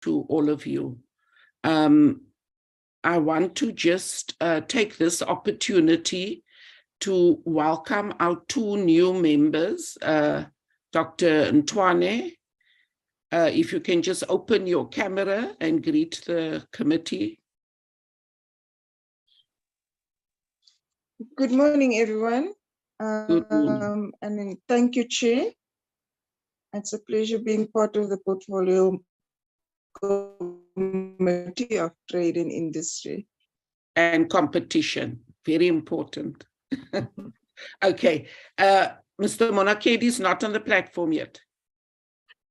to all of you. I want to just take this opportunity to welcome our two new members, Dr. Ntwane. If you can just open your camera and greet the committee. Good morning, everyone. Good morning. And thank you, Chair. It's a pleasure being part of the Portfolio Committee of Trade and Industry. And competition, very important. Okay, Mr. Monakedi is not on the platform yet.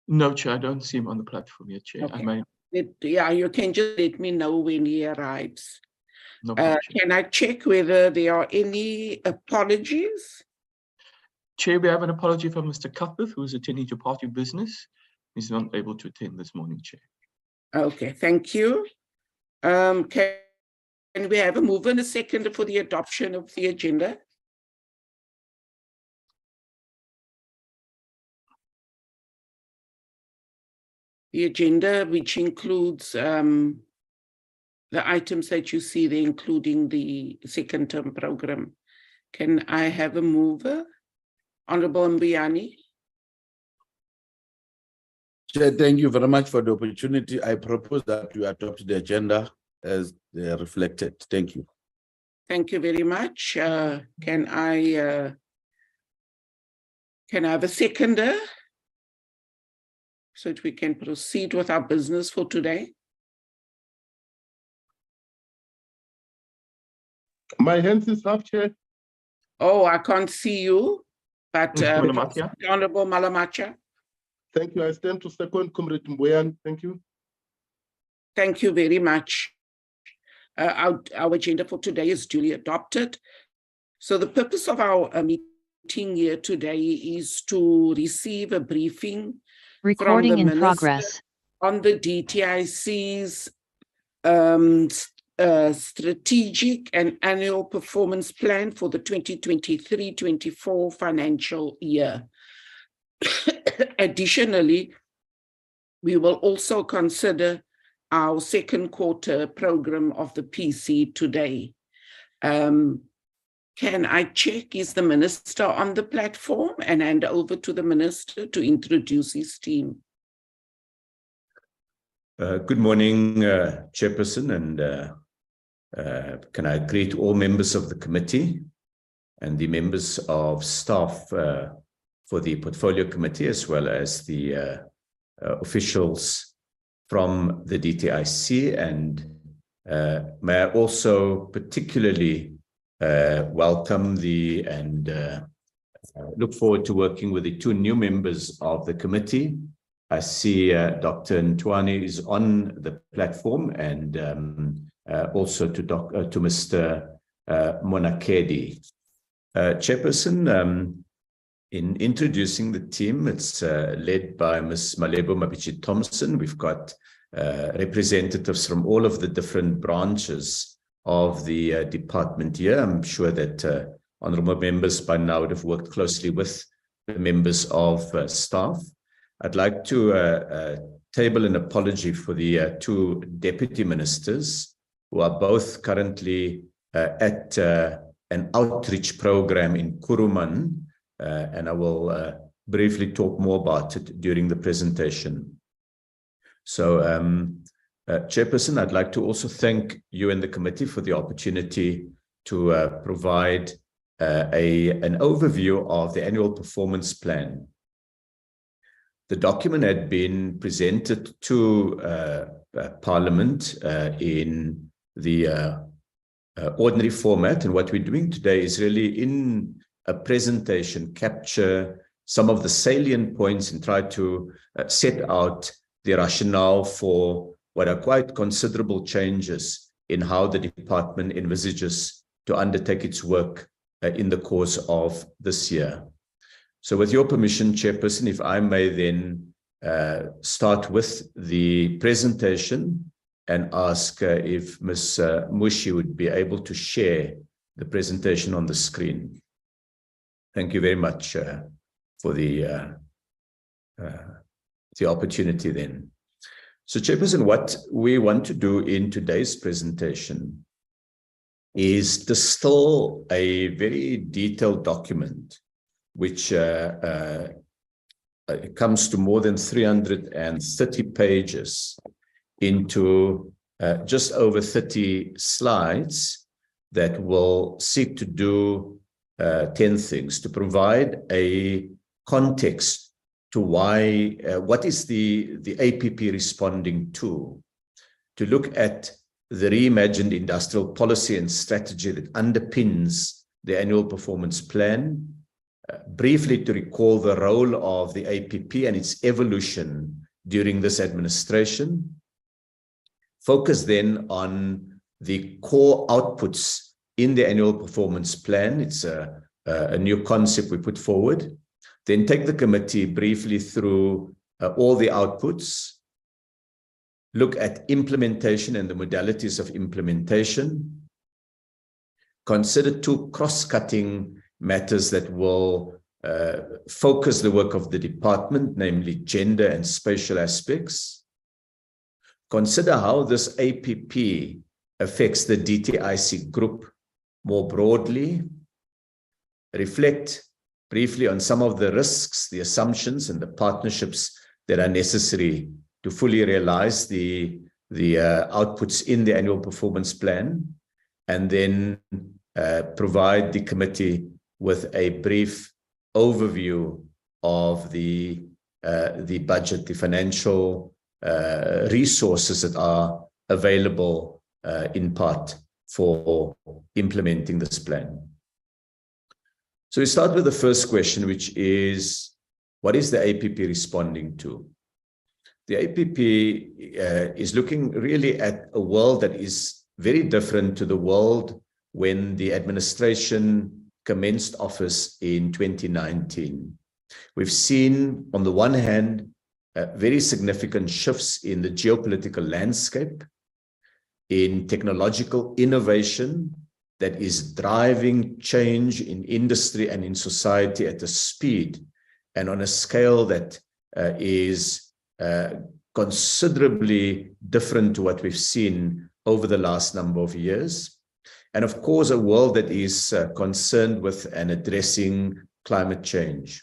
No, Chair, I don't see him on the platform yet, Chair. Okay. Yeah, you can just let me know when he arrives. No problem, can I check whether there are any apologies? Chair, we have an apology from Mr. Cuthbert, who is attending to party business. He's not able to attend this morning, Chair. Okay, thank you. Can we have a mover and a seconder for the adoption of the agenda? The agenda, which includes the items that you see there, including the second term program. Can I have a mover? Honorable Mbuyani. Chair, thank you very much for the opportunity. I propose that we adopt the agenda as they are reflected. Thank you. Thank you very much. Can I have a seconder so that we can proceed with our business for today? My hands is up, Chair. Oh, I can't see you, but Malamacha. Honorable Malamacha. Thank you. I stand to second Comrade Mboyan. Thank you. Thank you very much. Our agenda for today is duly adopted. So the purpose of our meeting here today is to receive a briefing Recording from the in progress on the DTIC's strategic and annual performance plan for the 2023-24 financial year. Additionally, we will also consider our second quarter program of the PC today. Can I check, is the minister on the platform, and hand over to the minister to introduce his team? Good morning, Chairperson, and can I greet all members of the committee and the members of staff for the Portfolio Committee, as well as the officials from the DTIC, and may I also particularly welcome and look forward to working with the two new members of the committee. I see Dr. Ntwane is on the platform, and also to Mr. Monakedi. Chairperson, in introducing the team, it's led by Ms. Malebo Mapichi-Thompson. We've got representatives from all of the different branches of the department here. I'm sure that honorable members by now would have worked closely with the members of staff. I'd like to table an apology for the two deputy ministers who are both currently at an outreach program in Kuruman, and I will briefly talk more about it during the presentation. So, Chairperson, I'd like to also thank you and the committee for the opportunity to provide an overview of the annual performance plan. The document had been presented to Parliament in the ordinary format, and what we're doing today is really in a presentation capture some of the salient points and try to set out the rationale for what are quite considerable changes in how the department envisages to undertake its work in the course of this year. So with your permission, Chairperson, if I may then start with the presentation and ask if Ms. Mushi would be able to share the presentation on the screen. Thank you very much for the opportunity then. So, Chairperson, what we want to do in today's presentation is distill a very detailed document, which comes to more than 330 pages into just over 30 slides that will seek to do 10 things: to provide a context to why, what is the APP responding to look at the reimagined industrial policy and strategy that underpins the annual performance plan, briefly to recall the role of the APP and its evolution during this administration, focus then on the core outputs in the annual performance plan. It's a new concept we put forward. Then take the committee briefly through all the outputs, look at implementation and the modalities of implementation, consider two cross-cutting matters that will focus the work of the department, namely gender and spatial aspects, consider how this APP affects the DTIC group more broadly, reflect briefly on some of the risks, the assumptions, and the partnerships that are necessary to fully realize the outputs in the annual performance plan, and then provide the committee with a brief overview of the budget, the financial resources that are available in part for implementing this plan. So we start with the first question, which is, what is the APP responding to? The APP is looking really at a world that is very different to the world when the administration commenced office in 2019. We've seen, on the one hand, very significant shifts in the geopolitical landscape, in technological innovation that is driving change in industry and in society at a speed and on a scale that is considerably different to what we've seen over the last number of years. And of course, a world that is concerned with and addressing climate change.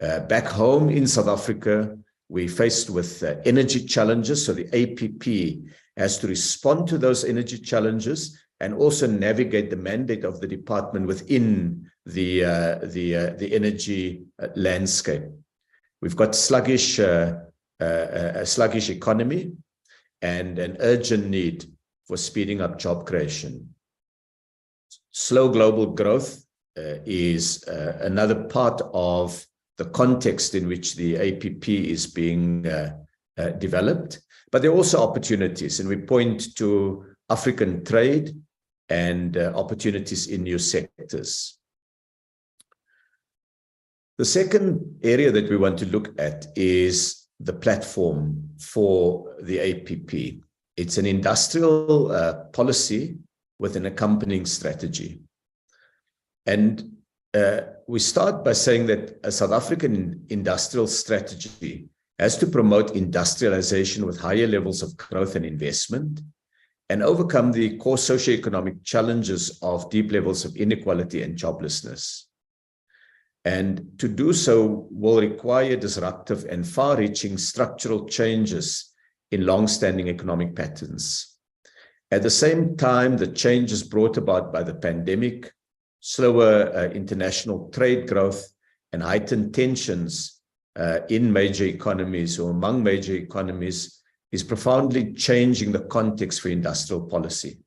Back home in South Africa, we're faced with energy challenges. So the APP has to respond to those energy challenges and also navigate the mandate of the department within the energy landscape. We've got a sluggish economy and an urgent need for speeding up job creation. Slow global growth is another part of the context in which the APP is being developed, but there are also opportunities, and we point to African trade and opportunities in new sectors. The second area that we want to look at is the platform for the APP. It's an industrial policy with an accompanying strategy. And we start by saying that a South African industrial strategy has to promote industrialization with higher levels of growth and investment, and overcome the core socioeconomic challenges of deep levels of inequality and joblessness. And to do so will require disruptive and far-reaching structural changes in long-standing economic patterns. At the same time, the changes brought about by the pandemic, slower international trade growth, and heightened tensions in major economies or among major economies is profoundly changing the context for industrial policy.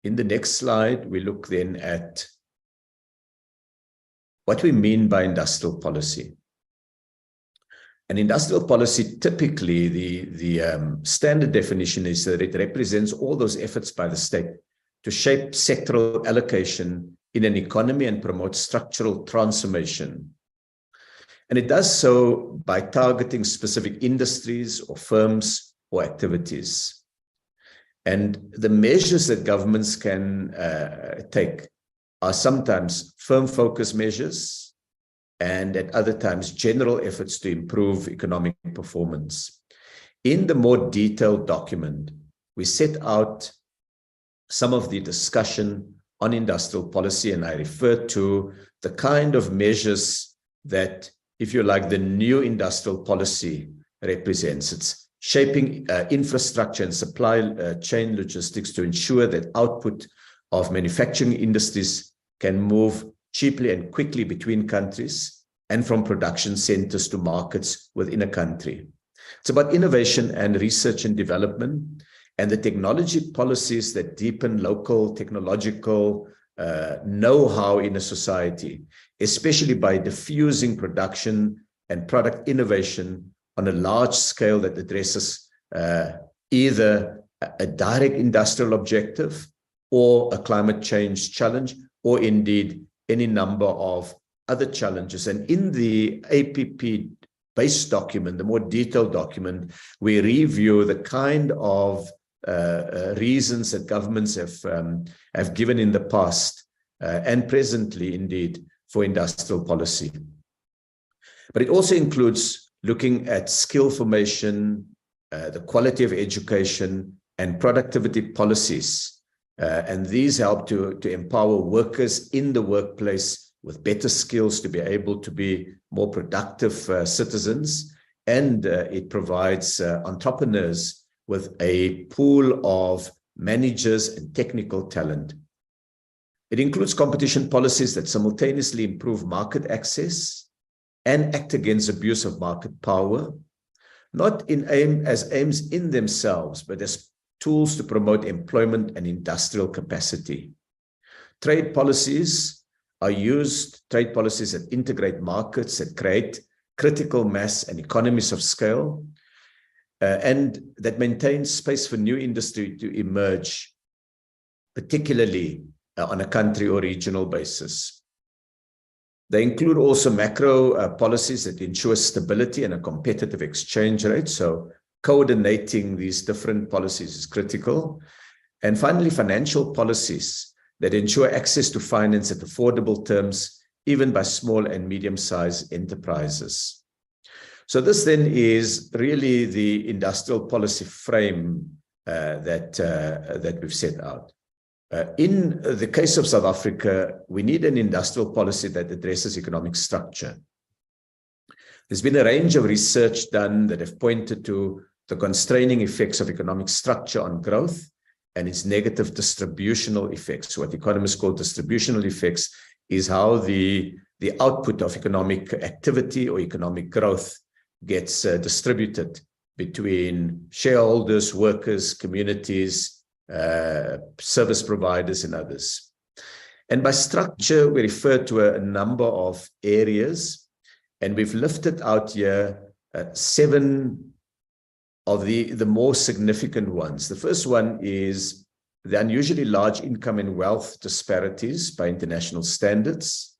In the next slide, we look then at what we mean by industrial policy. An industrial policy, typically the standard definition is that it represents all those efforts by the state to shape sectoral allocation in an economy and promote structural transformation. And it does so by targeting specific industries or firms or activities. And the measures that governments can take are sometimes firm focus measures, and at other times, general efforts to improve economic performance. In the more detailed document, we set out some of the discussion on industrial policy, and I refer to the kind of measures that, if you like, the new industrial policy represents. It's shaping infrastructure and supply chain logistics to ensure that output of manufacturing industries can move cheaply and quickly between countries and from production centers to markets within a country. It's about innovation and research and development, and the technology policies that deepen local technological know-how in a society, especially by diffusing production and product innovation on a large scale that addresses either a direct industrial objective or a climate change challenge, or indeed any number of other challenges. And in the APP base document, the more detailed document, we review the kind of reasons that governments have given in the past and presently, indeed, for industrial policy. But it also includes looking at skill formation, the quality of education, and productivity policies. And these help to empower workers in the workplace with better skills to be able to be more productive citizens. And it provides entrepreneurs with a pool of managers and technical talent. It includes competition policies that simultaneously improve market access and act against abuse of market power, not as aims in themselves, but as tools to promote employment and industrial capacity. Trade policies that integrate markets, that create critical mass and economies of scale, and that maintain space for new industry to emerge, particularly on a country or regional basis. They include also macro policies that ensure stability and a competitive exchange rate. So coordinating these different policies is critical. And finally, financial policies that ensure access to finance at affordable terms, even by small and medium-sized enterprises. So this then is really the industrial policy frame that we've set out. In the case of South Africa, we need an industrial policy that addresses economic structure. There's been a range of research done that have pointed to the constraining effects of economic structure on growth and its negative distributional effects. What economists call distributional effects is how the output of economic activity or economic growth gets distributed between shareholders, workers, communities, service providers, and others. And by structure, we refer to a number of areas, and we've lifted out here 7 of the more significant ones. The first one is the unusually large income and wealth disparities by international standards.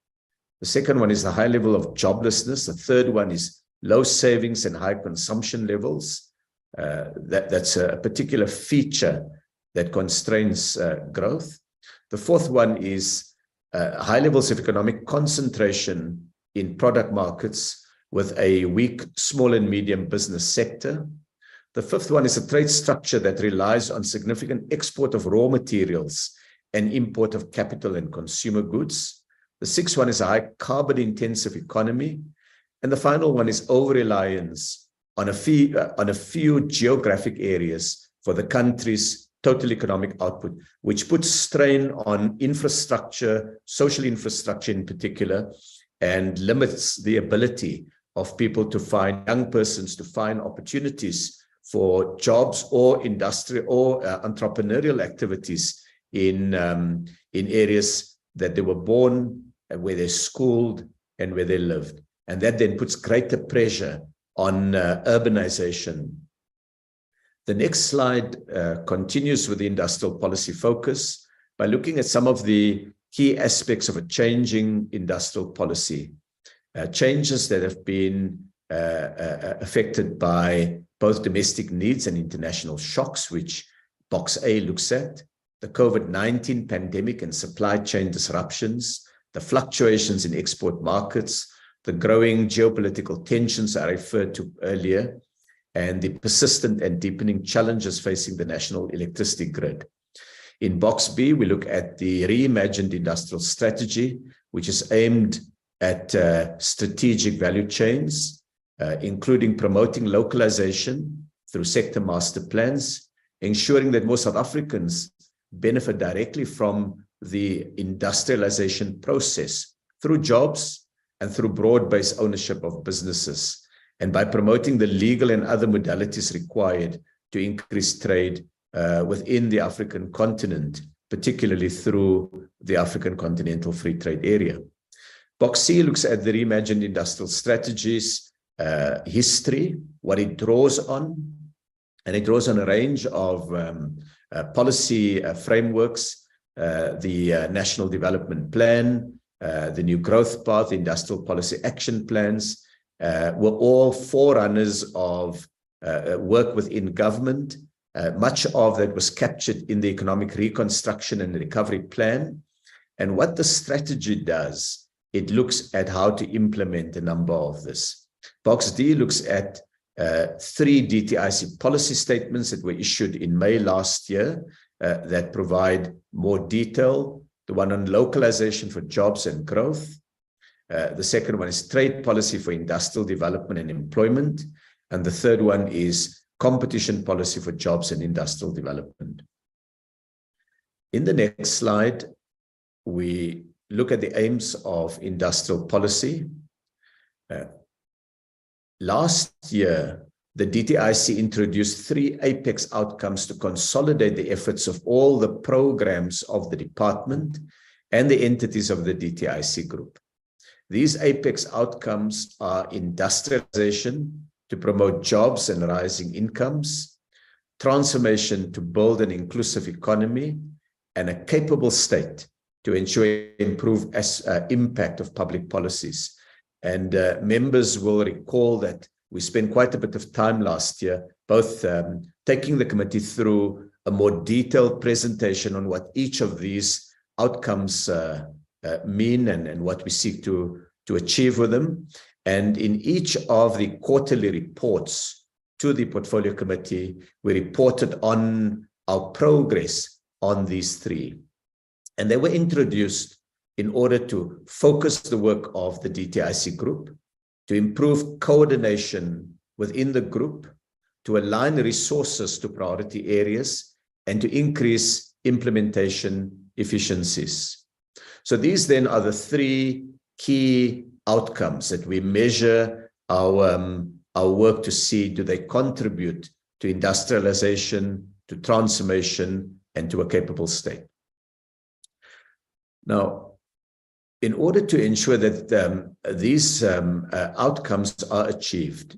The second one is the high level of joblessness. The third one is low savings and high consumption levels. That's a particular feature that constrains growth. The fourth one is high levels of economic concentration in product markets with a weak small and medium business sector. The fifth one is a trade structure that relies on significant export of raw materials and import of capital and consumer goods. The sixth one is a high carbon intensive economy. And the final one is over-reliance on a few geographic areas for the country's total economic output, which puts strain on infrastructure, social infrastructure in particular, and limits the ability of people to find, young persons to find opportunities for jobs or industry or entrepreneurial activities in areas that they were born, where they're schooled, and where they lived. And that then puts greater pressure on urbanization. The next slide continues with the industrial policy focus by looking at some of the key aspects of a changing industrial policy, changes that have been affected by both domestic needs and international shocks, which Box A looks at, the COVID-19 pandemic and supply chain disruptions, the fluctuations in export markets, the growing geopolitical tensions I referred to earlier, and the persistent and deepening challenges facing the national electricity grid. In box B, we look at the reimagined industrial strategy, which is aimed at strategic value chains, including promoting localization through sector master plans, ensuring that more South Africans benefit directly from the industrialization process through jobs and through broad-based ownership of businesses, and by promoting the legal and other modalities required to increase trade within the African continent, particularly through the African Continental Free Trade Area. Box C looks at the reimagined industrial strategies, history, what it draws on, and it draws on a range of policy frameworks, the National Development Plan, the New Growth Path, Industrial Policy Action Plans, were all forerunners of work within government. Much of that was captured in the Economic Reconstruction and Recovery Plan. And what the strategy does, it looks at how to implement a number of this. Box D looks at 3 DTIC policy statements that were issued in May last year that provide more detail. The one on localization for jobs and growth. The second one is trade policy for industrial development and employment. And the third one is competition policy for jobs and industrial development. In the next slide, we look at the aims of industrial policy. Last year, the DTIC introduced 3 apex outcomes to consolidate the efforts of all the programs of the department and the entities of the DTIC group. These apex outcomes are industrialization to promote jobs and rising incomes, transformation to build an inclusive economy, and a capable state to ensure improved impact of public policies. And members will recall that we spent quite a bit of time last year, both taking the committee through a more detailed presentation on what each of these outcomes mean and what we seek to achieve with them. And in each of the quarterly reports to the portfolio committee, we reported on our progress on these 3. And they were introduced in order to focus the work of the DTIC group, to improve coordination within the group, to align resources to priority areas, and to increase implementation efficiencies. So these then are the 3 key outcomes that we measure our work to see, do they contribute to industrialization, to transformation, and to a capable state. Now, in order to ensure that these outcomes are achieved,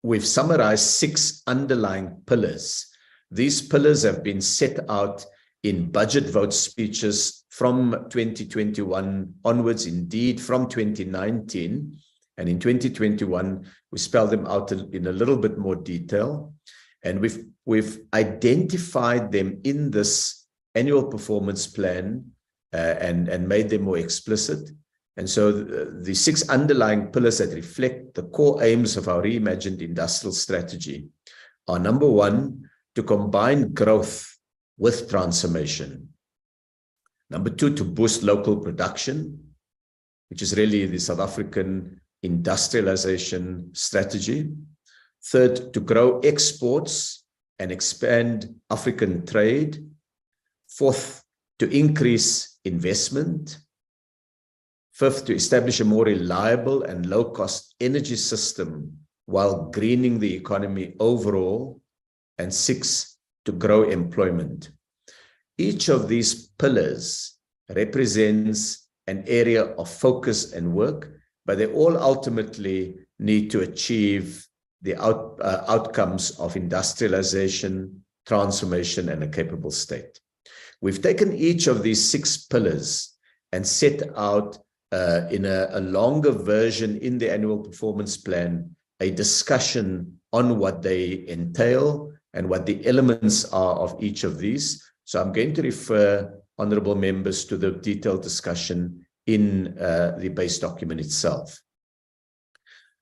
we've summarized 6 underlying pillars. These pillars have been set out in budget vote speeches from 2021 onwards, indeed from 2019. And in 2021, we spelled them out in a little bit more detail. And we've identified them in this annual performance plan and made them more explicit. And so the 6 underlying pillars that reflect the core aims of our reimagined industrial strategy are: number 1, to combine growth with transformation. Number 2, to boost local production, which is really the South African industrialization strategy. 3rd, to grow exports and expand African trade. 4th, to increase investment. 5th, to establish a more reliable and low-cost energy system while greening the economy overall. And 6th, to grow employment. Each of these pillars represents an area of focus and work, but they all ultimately need to achieve the outcomes of industrialization, transformation, and a capable state. We've taken each of these 6 pillars and set out in a longer version in the annual performance plan, a discussion on what they entail and what the elements are of each of these. So I'm going to refer honorable members to the detailed discussion in the base document itself.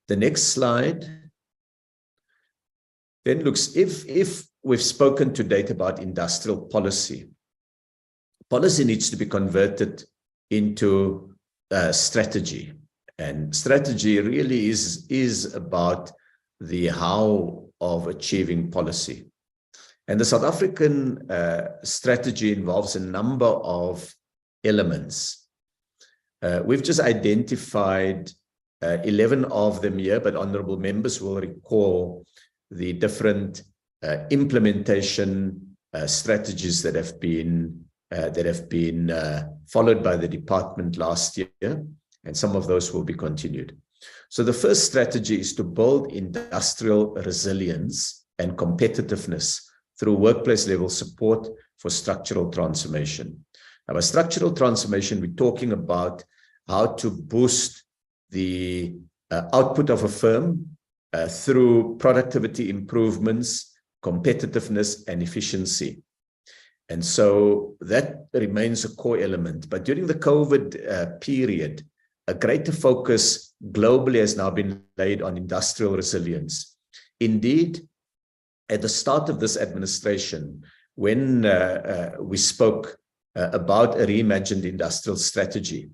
The next slide then looks, if we've spoken to date about industrial policy, policy needs to be converted into strategy. And strategy really is about the how of achieving policy. And the South African strategy involves a number of elements. We've just identified 11 of them here, but honorable members will recall the different implementation strategies that have been followed by the department last year, and some of those will be continued. So the first strategy is to build industrial resilience and competitiveness through workplace level support for structural transformation. Now, by structural transformation, we're talking about how to boost the output of a firm through productivity improvements, competitiveness, and efficiency. And so that remains a core element. But during the COVID period, a greater focus globally has now been laid on industrial resilience. Indeed, at the start of this administration, when we spoke about a reimagined industrial strategy,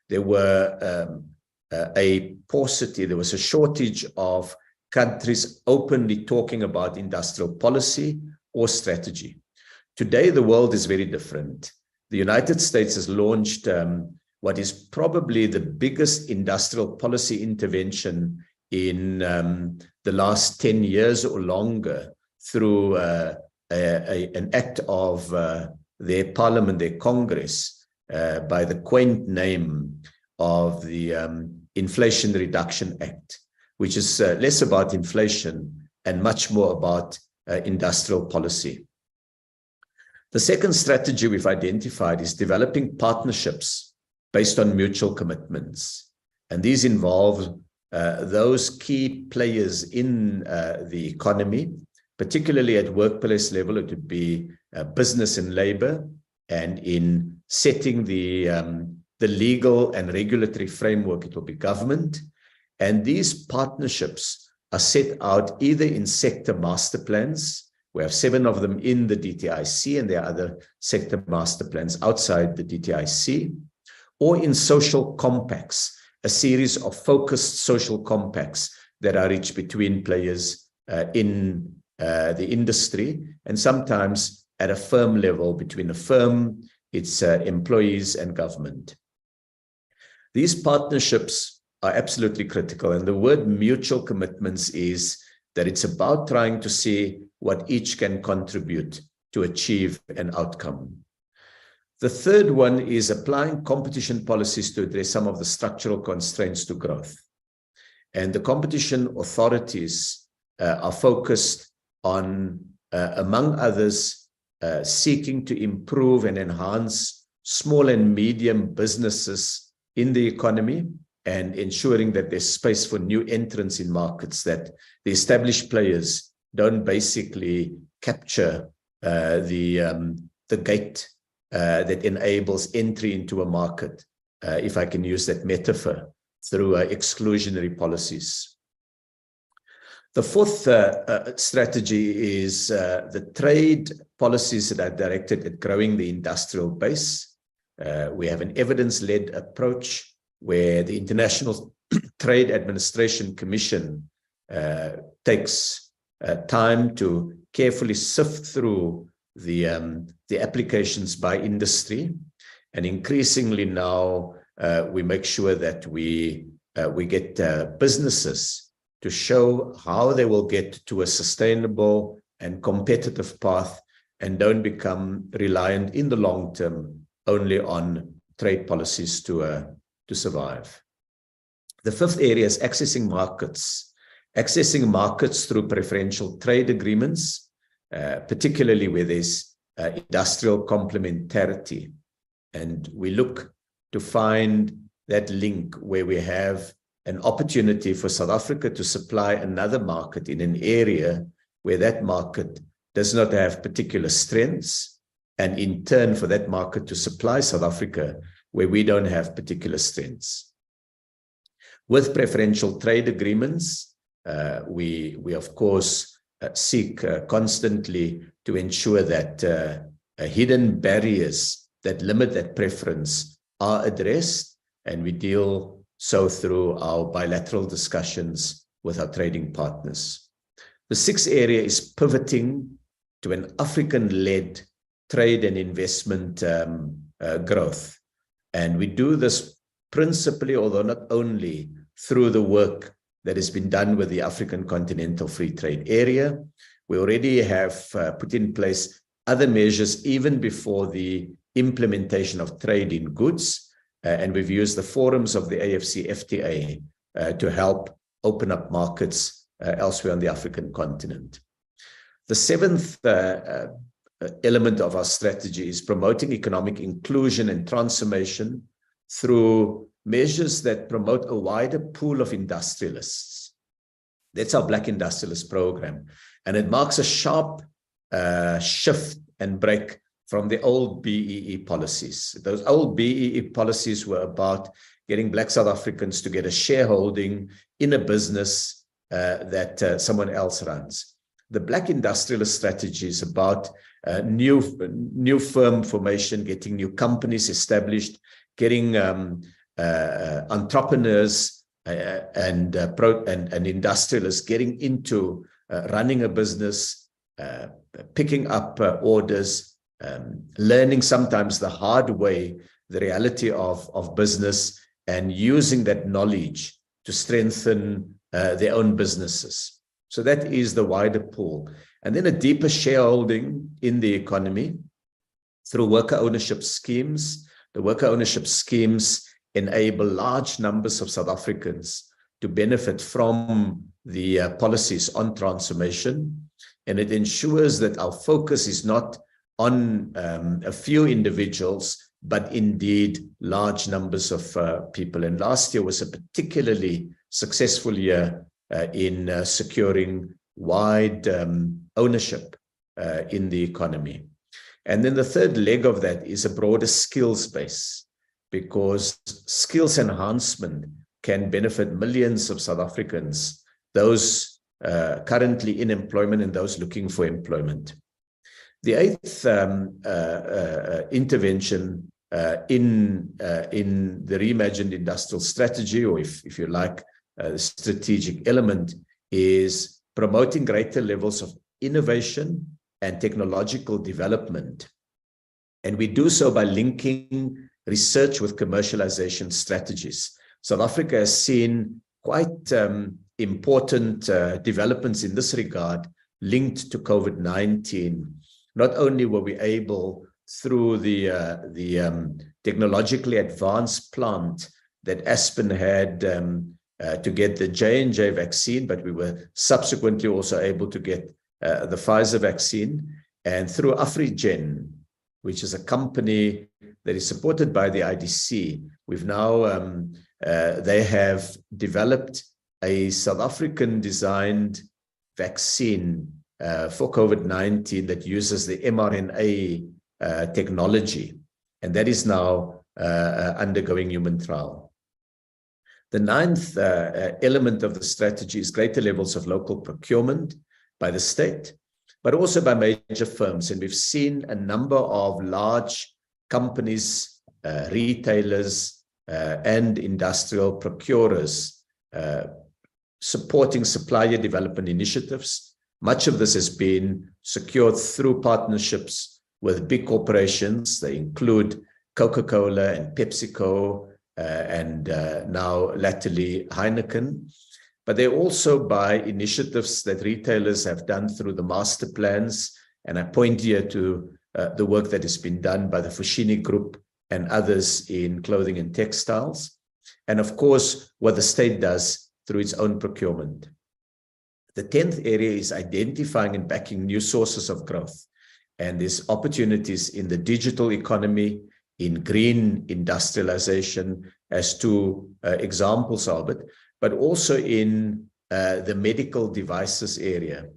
there were a paucity, there was a shortage of countries openly talking about industrial policy or strategy. Today, the world is very different. The United States has launched what is probably the biggest industrial policy intervention in the last 10 years or longer through an act of their parliament, their Congress, by the quaint name of the Inflation Reduction Act, which is less about inflation and much more about industrial policy. The second strategy we've identified is developing partnerships based on mutual commitments. And these involve those key players in the economy, particularly at workplace level. It would be business and labor, and in setting the legal and regulatory framework, it will be government. And these partnerships are set out either in sector master plans. We have 7 of them in the DTIC, and there are other sector master plans outside the DTIC, or in social compacts, a series of focused social compacts that are reached between players in the industry, and sometimes at a firm level between a firm, its employees, and government. These partnerships are absolutely critical, and the word mutual commitments is that it's about trying to see what each can contribute to achieve an outcome. The third one is applying competition policies to address some of the structural constraints to growth. And the competition authorities are focused on, among others, seeking to improve and enhance small and medium businesses in the economy, and ensuring that there's space for new entrants in markets, that the established players don't basically capture the gate that enables entry into a market, if I can use that metaphor, through exclusionary policies. The fourth strategy is the trade policies that are directed at growing the industrial base. We have an evidence-led approach where the International Trade Administration Commission takes time to carefully sift through the applications by industry, and increasingly now we make sure that we get businesses to show how they will get to a sustainable and competitive path, and don't become reliant in the long term only on trade policies to survive. The fifth area is accessing markets through preferential trade agreements, particularly where there's industrial complementarity. And we look to find that link where we have an opportunity for South Africa to supply another market in an area where that market does not have particular strengths, and in turn for that market to supply South Africa where we don't have particular strengths. With preferential trade agreements, we of course seek constantly to ensure that hidden barriers that limit that preference are addressed, and we deal so through our bilateral discussions with our trading partners. The sixth area is pivoting to an African-led trade and investment growth. And we do this principally, although not only, through the work that has been done with the African Continental Free Trade Area. We already have put in place other measures even before the implementation of trade in goods. And we've used the forums of the AFCFTA to help open up markets elsewhere on the African continent. The seventh element of our strategy is promoting economic inclusion and transformation through measures that promote a wider pool of industrialists. That's our Black Industrialist Program. And it marks a sharp shift and break from the old BEE policies. Those old BEE policies were about getting Black South Africans to get a shareholding in a business that someone else runs. The Black Industrialist strategy is about new firm formation, getting new companies established, getting entrepreneurs and industrialists getting into running a business, picking up orders, learning sometimes the hard way, the reality of business, and using that knowledge to strengthen their own businesses. So that is the wider pool. And then a deeper shareholding in the economy through worker ownership schemes. The worker ownership schemes enable large numbers of South Africans to benefit from the policies on transformation. And it ensures that our focus is not on a few individuals, but indeed large numbers of people. And last year was a particularly successful year in securing wide ownership in the economy. And then the third leg of that is a broader skills base, because skills enhancement can benefit millions of South Africans, those currently in employment and those looking for employment. The eighth intervention in the reimagined industrial strategy, or if you like, the strategic element, is promoting greater levels of innovation and technological development. And we do so by linking research with commercialization strategies. South Africa has seen quite important developments in this regard linked to COVID-19. Not only were we able, through the technologically advanced plant that Aspen had to get the J&J vaccine, but we were subsequently also able to get the Pfizer vaccine. And through Afrigen, which is a company that is supported by the IDC, we've now, they have developed a South African designed vaccine for COVID-19 that uses the mRNA technology. And that is now undergoing human trial. The ninth element of the strategy is greater levels of local procurement by the state, but also by major firms. And we've seen a number of large companies, retailers, and industrial procurers supporting supplier development initiatives. Much of this has been secured through partnerships with big corporations. They include Coca-Cola and PepsiCo, and now latterly Heineken. But they're also by initiatives that retailers have done through the master plans. And I point here to the work that has been done by the Fushini Group and others in clothing and textiles. And of course, what the state does through its own procurement. The 10th area is identifying and backing new sources of growth. And there's opportunities in the digital economy, in green industrialization, as two examples of it, but also in the medical devices area.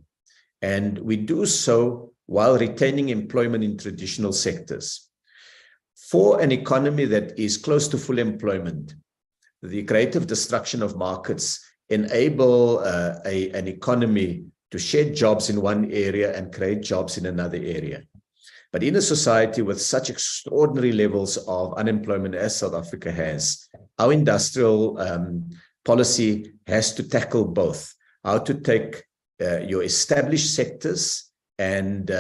And we do so while retaining employment in traditional sectors. For an economy that is close to full employment, the creative destruction of markets enable an economy to shed jobs in one area and create jobs in another area. But in a society with such extraordinary levels of unemployment as South Africa has, our industrial policy has to tackle both. How to take your established sectors and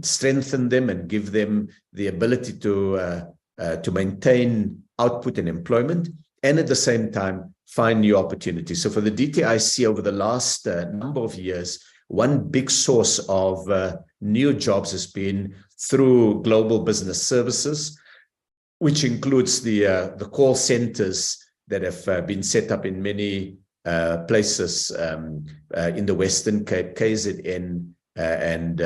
strengthen them and give them the ability to maintain output and employment, and at the same time find new opportunities. So for the DTIC over the last number of years, one big source of new jobs has been through global business services, which includes the call centers that have been set up in many places in the Western Cape, KZN, and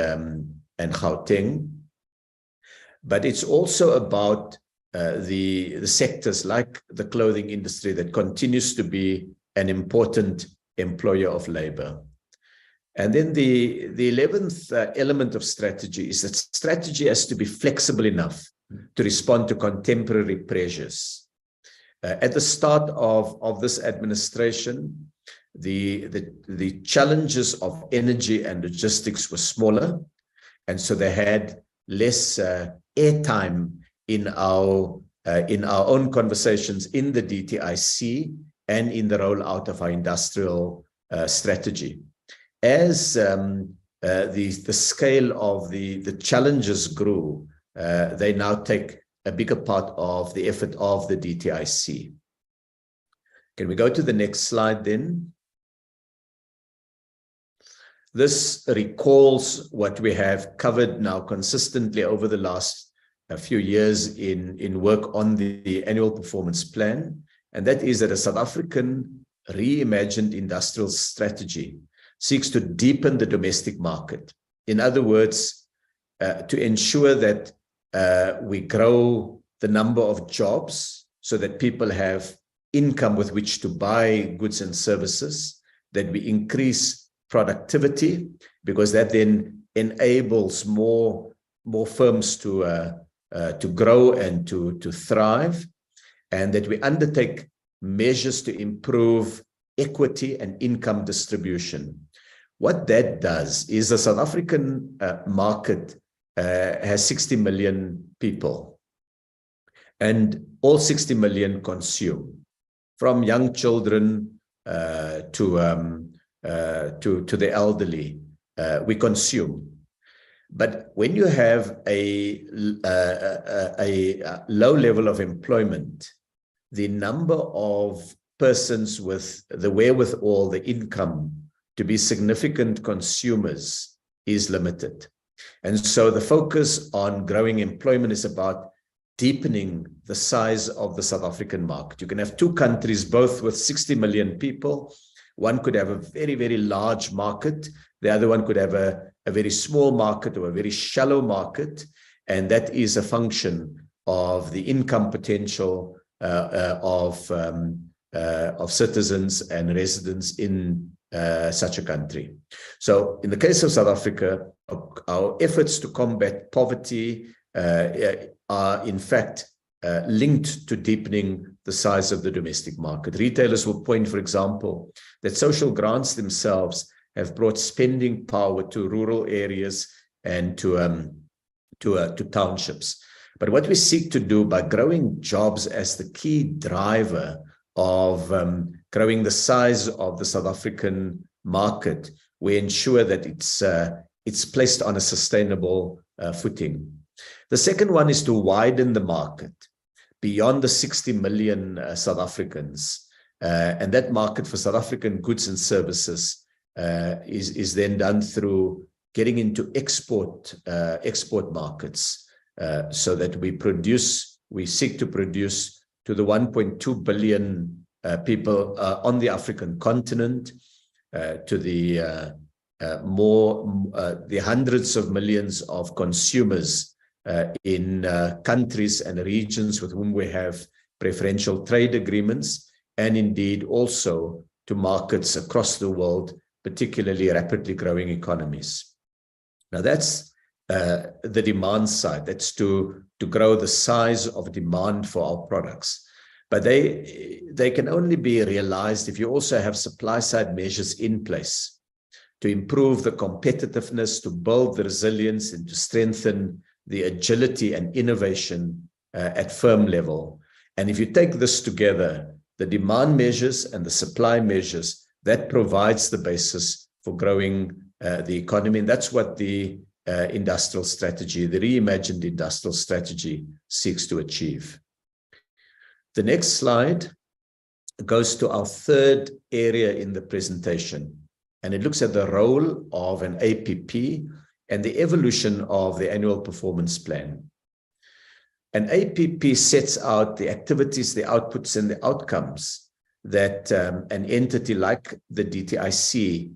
Gauteng. But it's also about the sectors like the clothing industry that continues to be an important employer of labor. And then the 11th element of strategy is that strategy has to be flexible enough to respond to contemporary pressures. At the start of this administration, the challenges of energy and logistics were smaller, and so they had less airtime in our own conversations in the DTIC and in the rollout of our industrial strategy. As the scale of the challenges grew, they now take a bigger part of the effort of the DTIC. Can we go to the next slide then? This recalls what we have covered now consistently over the last few years in work on the annual performance plan, and that is that a South African reimagined industrial strategy seeks to deepen the domestic market. In other words, to ensure that we grow the number of jobs so that people have income with which to buy goods and services, that we increase productivity, because that then enables more firms to grow and to thrive, and that we undertake measures to improve equity and income distribution. What that does is the South African market has 60 million people, and all 60 million consume, from young children to the elderly. We consume. But when you have a low level of employment, the number of persons with the wherewithal, the income to be significant consumers is limited. And so the focus on growing employment is about deepening the size of the South African market. You can have two countries, both with 60 million people. One could have a very, very large market. The other one could have a very small market or a very shallow market. And that is a function of the income potential of citizens and residents in such a country. So in the case of South Africa, our efforts to combat poverty are in fact linked to deepening the size of the domestic market. Retailers will point, for example, that social grants themselves have brought spending power to rural areas and to townships. But what we seek to do by growing jobs as the key driver of growing the size of the South African market, we ensure that it's placed on a sustainable footing. The second one is to widen the market beyond the 60 million South Africans. And that market for South African goods and services is then done through getting into export markets, so that we seek to produce to the 1.2 billion people on the African continent, to the hundreds of millions of consumers in countries and regions with whom we have preferential trade agreements, and indeed also to markets across the world, particularly rapidly growing economies. Now that's the demand side. That's to grow the size of demand for our products. But they can only be realized if you also have supply side measures in place to improve the competitiveness, to build the resilience, and to strengthen the agility and innovation at firm level. And if you take this together, the demand measures and the supply measures, that provides the basis for growing the economy. And that's what the industrial strategy, the reimagined industrial strategy, seeks to achieve. The next slide goes to our third area in the presentation, and it looks at the role of an APP and the evolution of the annual performance plan. An APP sets out the activities, the outputs, and the outcomes that an entity like the DTIC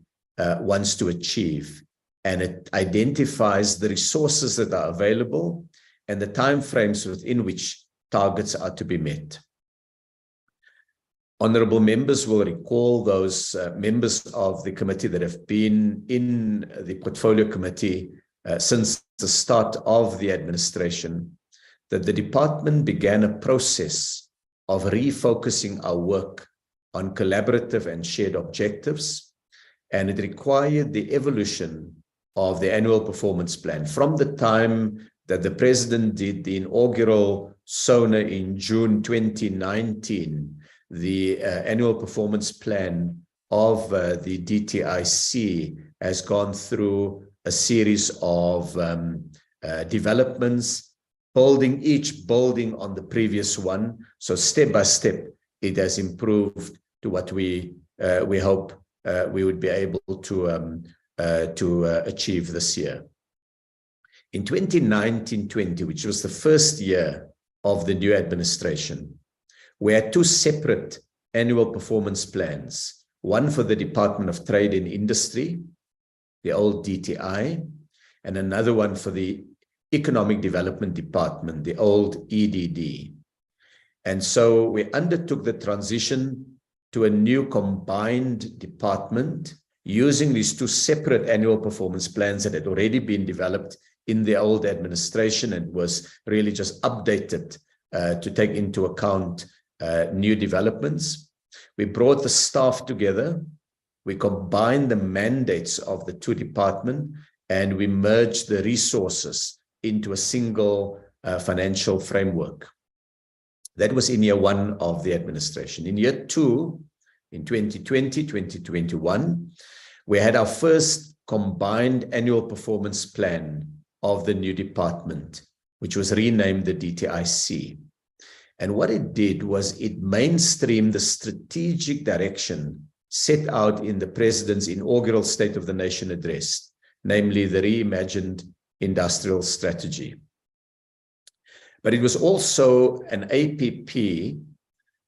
wants to achieve. And it identifies the resources that are available and the timeframes within which targets are to be met. Honorable members will recall those members of the committee that have been in the portfolio committee since the start of the administration, that the department began a process of refocusing our work on collaborative and shared objectives, and it required the evolution of the annual performance plan. From the time that the president did the inaugural SONA in June 2019, the annual performance plan of the DTIC has gone through a series of developments, each building on the previous one. So step by step, it has improved to what we hope we would be able to achieve this year. In 2019-20, which was the first year of the new administration, we had two separate annual performance plans, one for the Department of Trade and Industry, the old DTI, and another one for the Economic Development Department, the old EDD. And so we undertook the transition to a new combined department using these two separate annual performance plans that had already been developed in the old administration and was really just updated to take into account new developments. We brought the staff together, we combined the mandates of the two departments, and we merged the resources into a single financial framework. That was in year one of the administration. In year two, in 2020, 2021, we had our first combined annual performance plan of the new department, which was renamed the DTIC. And what it did was it mainstreamed the strategic direction set out in the President's inaugural State of the Nation address, namely the reimagined industrial strategy. But it was also an APP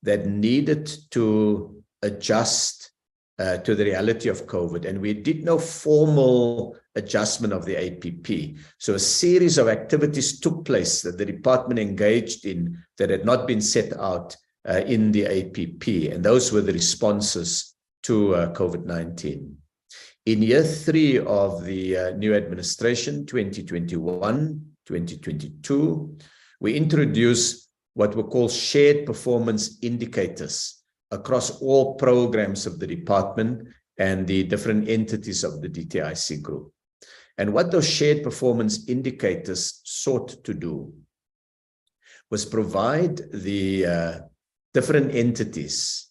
that needed to adjust to the reality of COVID. And we did no formal adjustment of the APP. So a series of activities took place that the department engaged in that had not been set out in the APP. And those were the responses to COVID-19. In year three of the new administration, 2021, 2022, we introduced what were called shared performance indicators across all programs of the department and the different entities of the DTIC group. And what those shared performance indicators sought to do was provide the different entities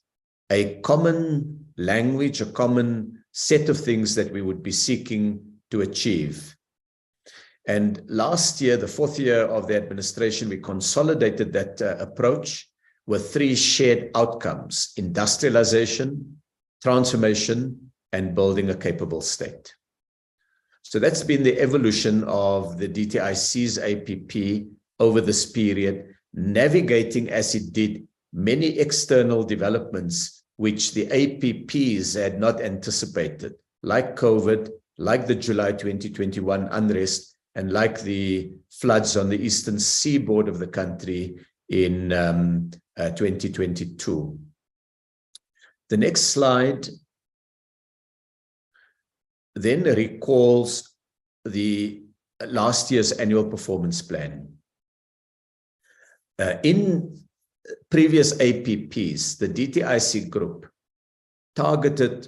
a common language, a common set of things that we would be seeking to achieve. And last year, the fourth year of the administration, we consolidated that approach with three shared outcomes: industrialization, transformation, and building a capable state. So that's been the evolution of the DTIC's APP over this period, navigating as it did many external developments which the APPs had not anticipated, like COVID, like the July 2021 unrest, and like the floods on the eastern seaboard of the country in 2022. The next slide then recalls the last year's annual performance plan. In previous APPs, the DTIC group targeted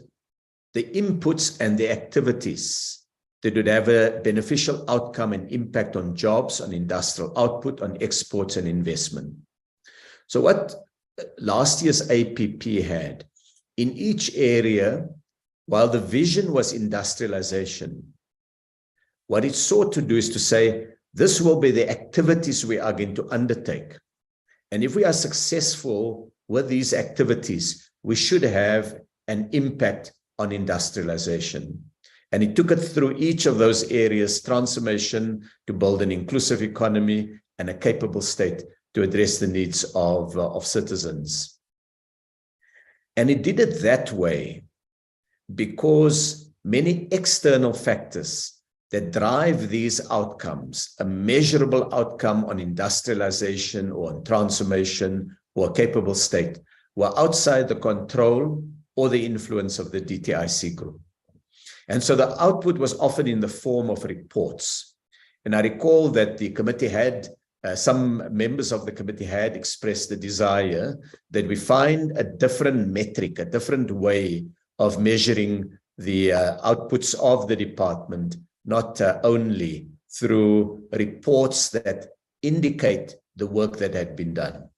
the inputs and the activities that would have a beneficial outcome and impact on jobs, on industrial output, on exports and investment. So what last year's APP had, in each area, while the vision was industrialization, what it sought to do is to say, this will be the activities we are going to undertake. And if we are successful with these activities, we should have an impact on industrialization. And it took it through each of those areas, transformation to build an inclusive economy and a capable state to address the needs of citizens. And it did it that way because many external factors that drive these outcomes, a measurable outcome on industrialization or on transformation or a capable state, were outside the control or the influence of the DTIC group. And so the output was often in the form of reports. And I recall that the committee had, some members of the committee had expressed the desire that we find a different metric, a different way of measuring the outputs of the department, not only through reports that indicate the work that had been done.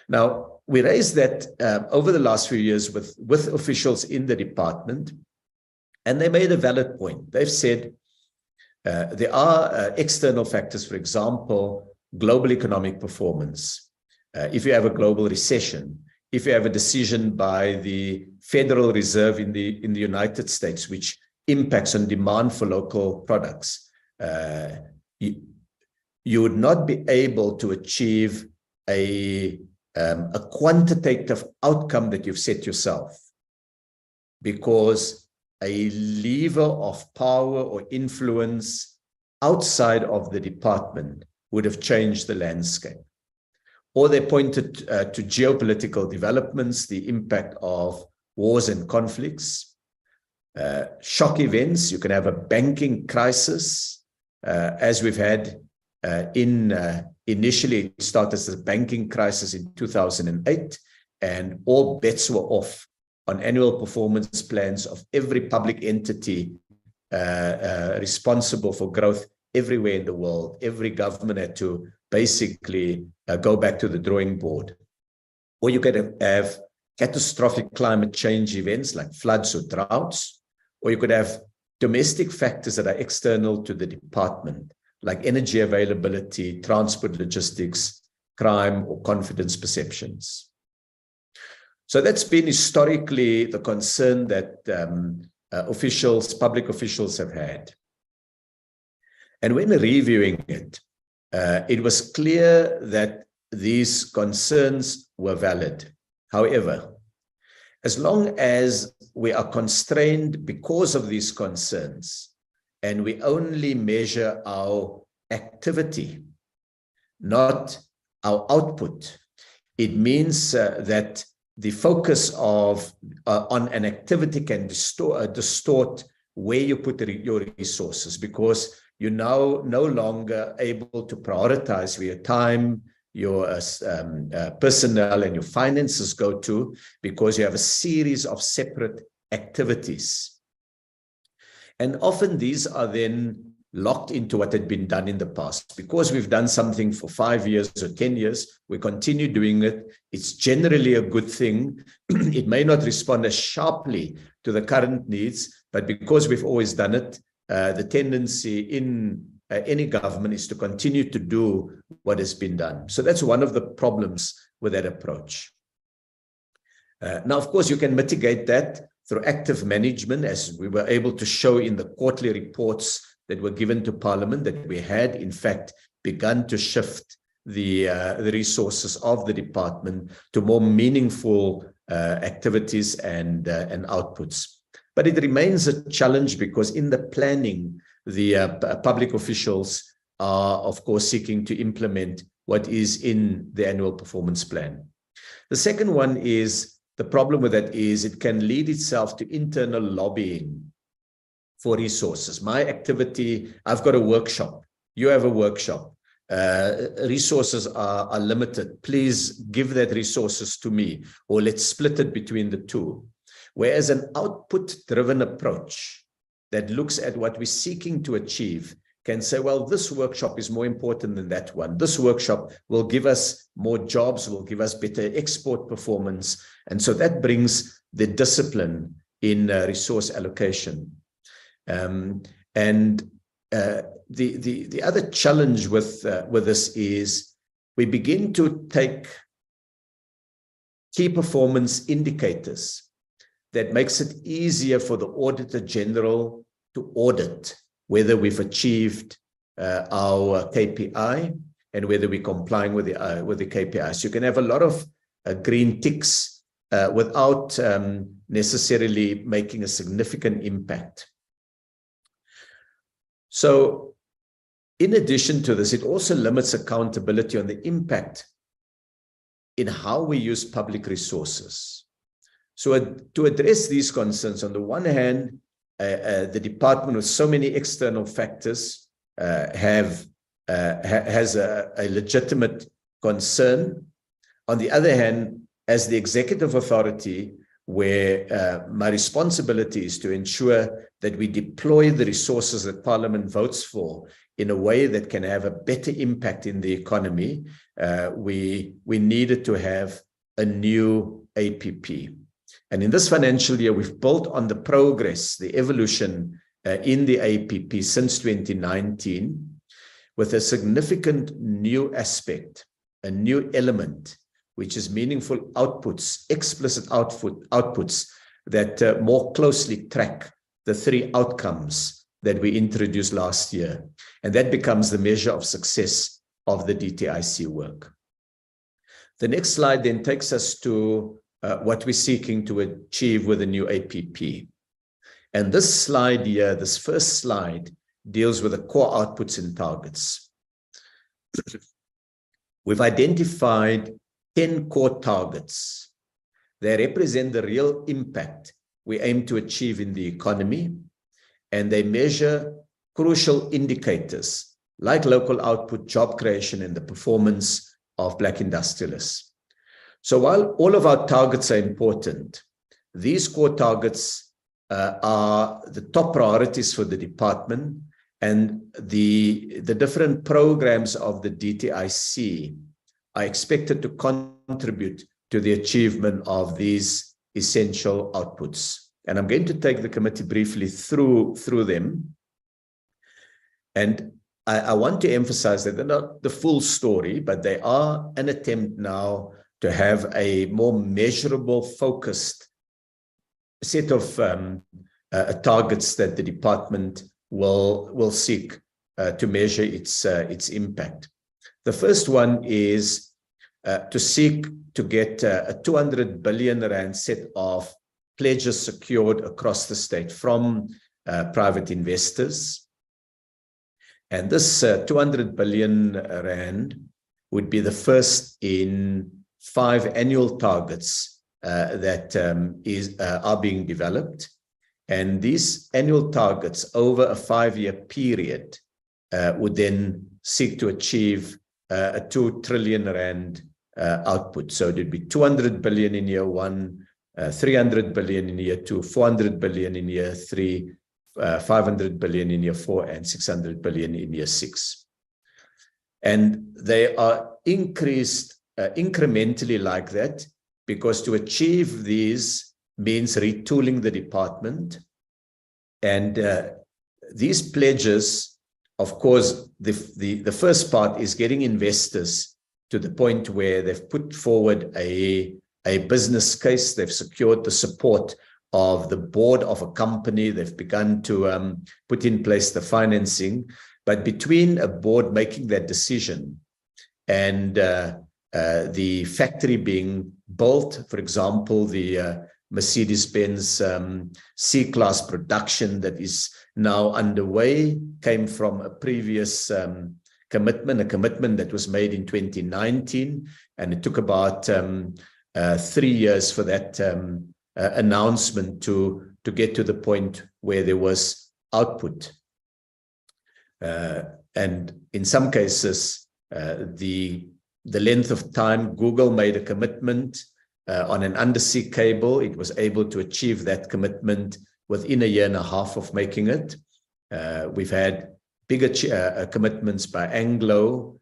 Now, we raised that over the last few years with officials in the department, and they made a valid point. They've said there are external factors, for example, global economic performance. If you have a global recession, if you have a decision by the Federal Reserve in the United States, which impacts on demand for local products, you would not be able to achieve a quantitative outcome that you've set yourself, because a lever of power or influence outside of the department would have changed the landscape. Or they pointed to geopolitical developments, the impact of wars and conflicts, shock events. You can have a banking crisis, as we've had initially it started as a banking crisis in 2008, and all bets were off on annual performance plans of every public entity responsible for growth everywhere in the world. Every government had to basically go back to the drawing board. Or you could have catastrophic climate change events like floods or droughts, or you could have domestic factors that are external to the department, like energy availability, transport logistics, crime, or confidence perceptions. So that's been historically the concern that public officials have had. And when reviewing it, it was clear that these concerns were valid. However, as long as we are constrained because of these concerns, and we only measure our activity, not our output, it means that the focus on an activity can distort where you put your resources, because you're now no longer able to prioritize where your time, your personnel and your finances go to, because you have a series of separate activities. And often these are then locked into what had been done in the past. Because we've done something for 5 years or 10 years, we continue doing it. It's generally a good thing. It may not respond as sharply to the current needs, but because we've always done it, the tendency in any government is to continue to do what has been done. So that's one of the problems with that approach. Now, of course, you can mitigate that through active management, as we were able to show in the quarterly reports that were given to Parliament, that we had, in fact, begun to shift the resources of the department to more meaningful activities and outputs. But it remains a challenge, because in the planning, the public officials are, of course, seeking to implement what is in the annual performance plan. The second one is, the problem with that is it can lead itself to internal lobbying for resources. My activity, I've got a workshop, you have a workshop. resources are limited. Please give that resources to me, or let's split it between the two. Whereas an output-driven approach that looks at what we're seeking to achieve can say, well, this workshop is more important than that one. This workshop will give us more jobs, will give us better export performance. And so that brings the discipline in resource allocation. The other challenge with this is we begin to take key performance indicators that makes it easier for the Auditor General to audit whether we've achieved our KPI and whether we're complying with the KPI. So you can have a lot of green ticks without necessarily making a significant impact. So in addition to this, it also limits accountability on the impact in how we use public resources. So to address these concerns, on the one hand, the department with so many external factors has a legitimate concern. On the other hand, as the executive authority, where my responsibility is to ensure that we deploy the resources that Parliament votes for in a way that can have a better impact in the economy, we needed to have a new APP. And in this financial year, we've built on the progress, the evolution in the APP since 2019, with a significant new aspect, a new element, which is meaningful outputs, explicit outputs that more closely track the three outcomes that we introduced last year. And that becomes the measure of success of the DTIC work. The next slide then takes us to what we're seeking to achieve with the new APP. And this slide here, this first slide, deals with the core outputs and targets. We've identified 10 core targets. They represent the real impact we aim to achieve in the economy, and they measure crucial indicators like local output, job creation, and the performance of Black industrialists. So while all of our targets are important, these core targets are the top priorities for the department, and the different programs of the DTIC are expected to contribute to the achievement of these essential outputs. And I'm going to take the committee briefly through them. And I want to emphasize that they're not the full story, but they are an attempt now to have a more measurable, focused set of targets that the department will seek to measure its impact. The first one is to seek to get a 200 billion rand set of pledges secured across the state from private investors. And this 200 billion rand would be the first in 5 annual targets that are being developed. And these annual targets over a 5-year period would then seek to achieve a 2 trillion rand output. So it would be 200 billion in year 1, 300 billion in year 2, 400 billion in year 3, 500 billion in year 4, and 600 billion in year 6. And they are increased incrementally like that, because to achieve these means retooling the department. And these pledges, of course, the first part is getting investors to the point where they've put forward a business case, they've secured the support of the board of a company, they've begun to put in place the financing. But between a board making that decision and the factory being built, for example, the Mercedes-Benz C-Class production that is now underway came from a previous commitment, a commitment that was made in 2019, and it took about 3 years for that announcement to get to the point where there was output. And in some cases, the length of time Google made a commitment on an undersea cable. It was able to achieve that commitment within a year and a half of making it. We've had bigger commitments by Anglo.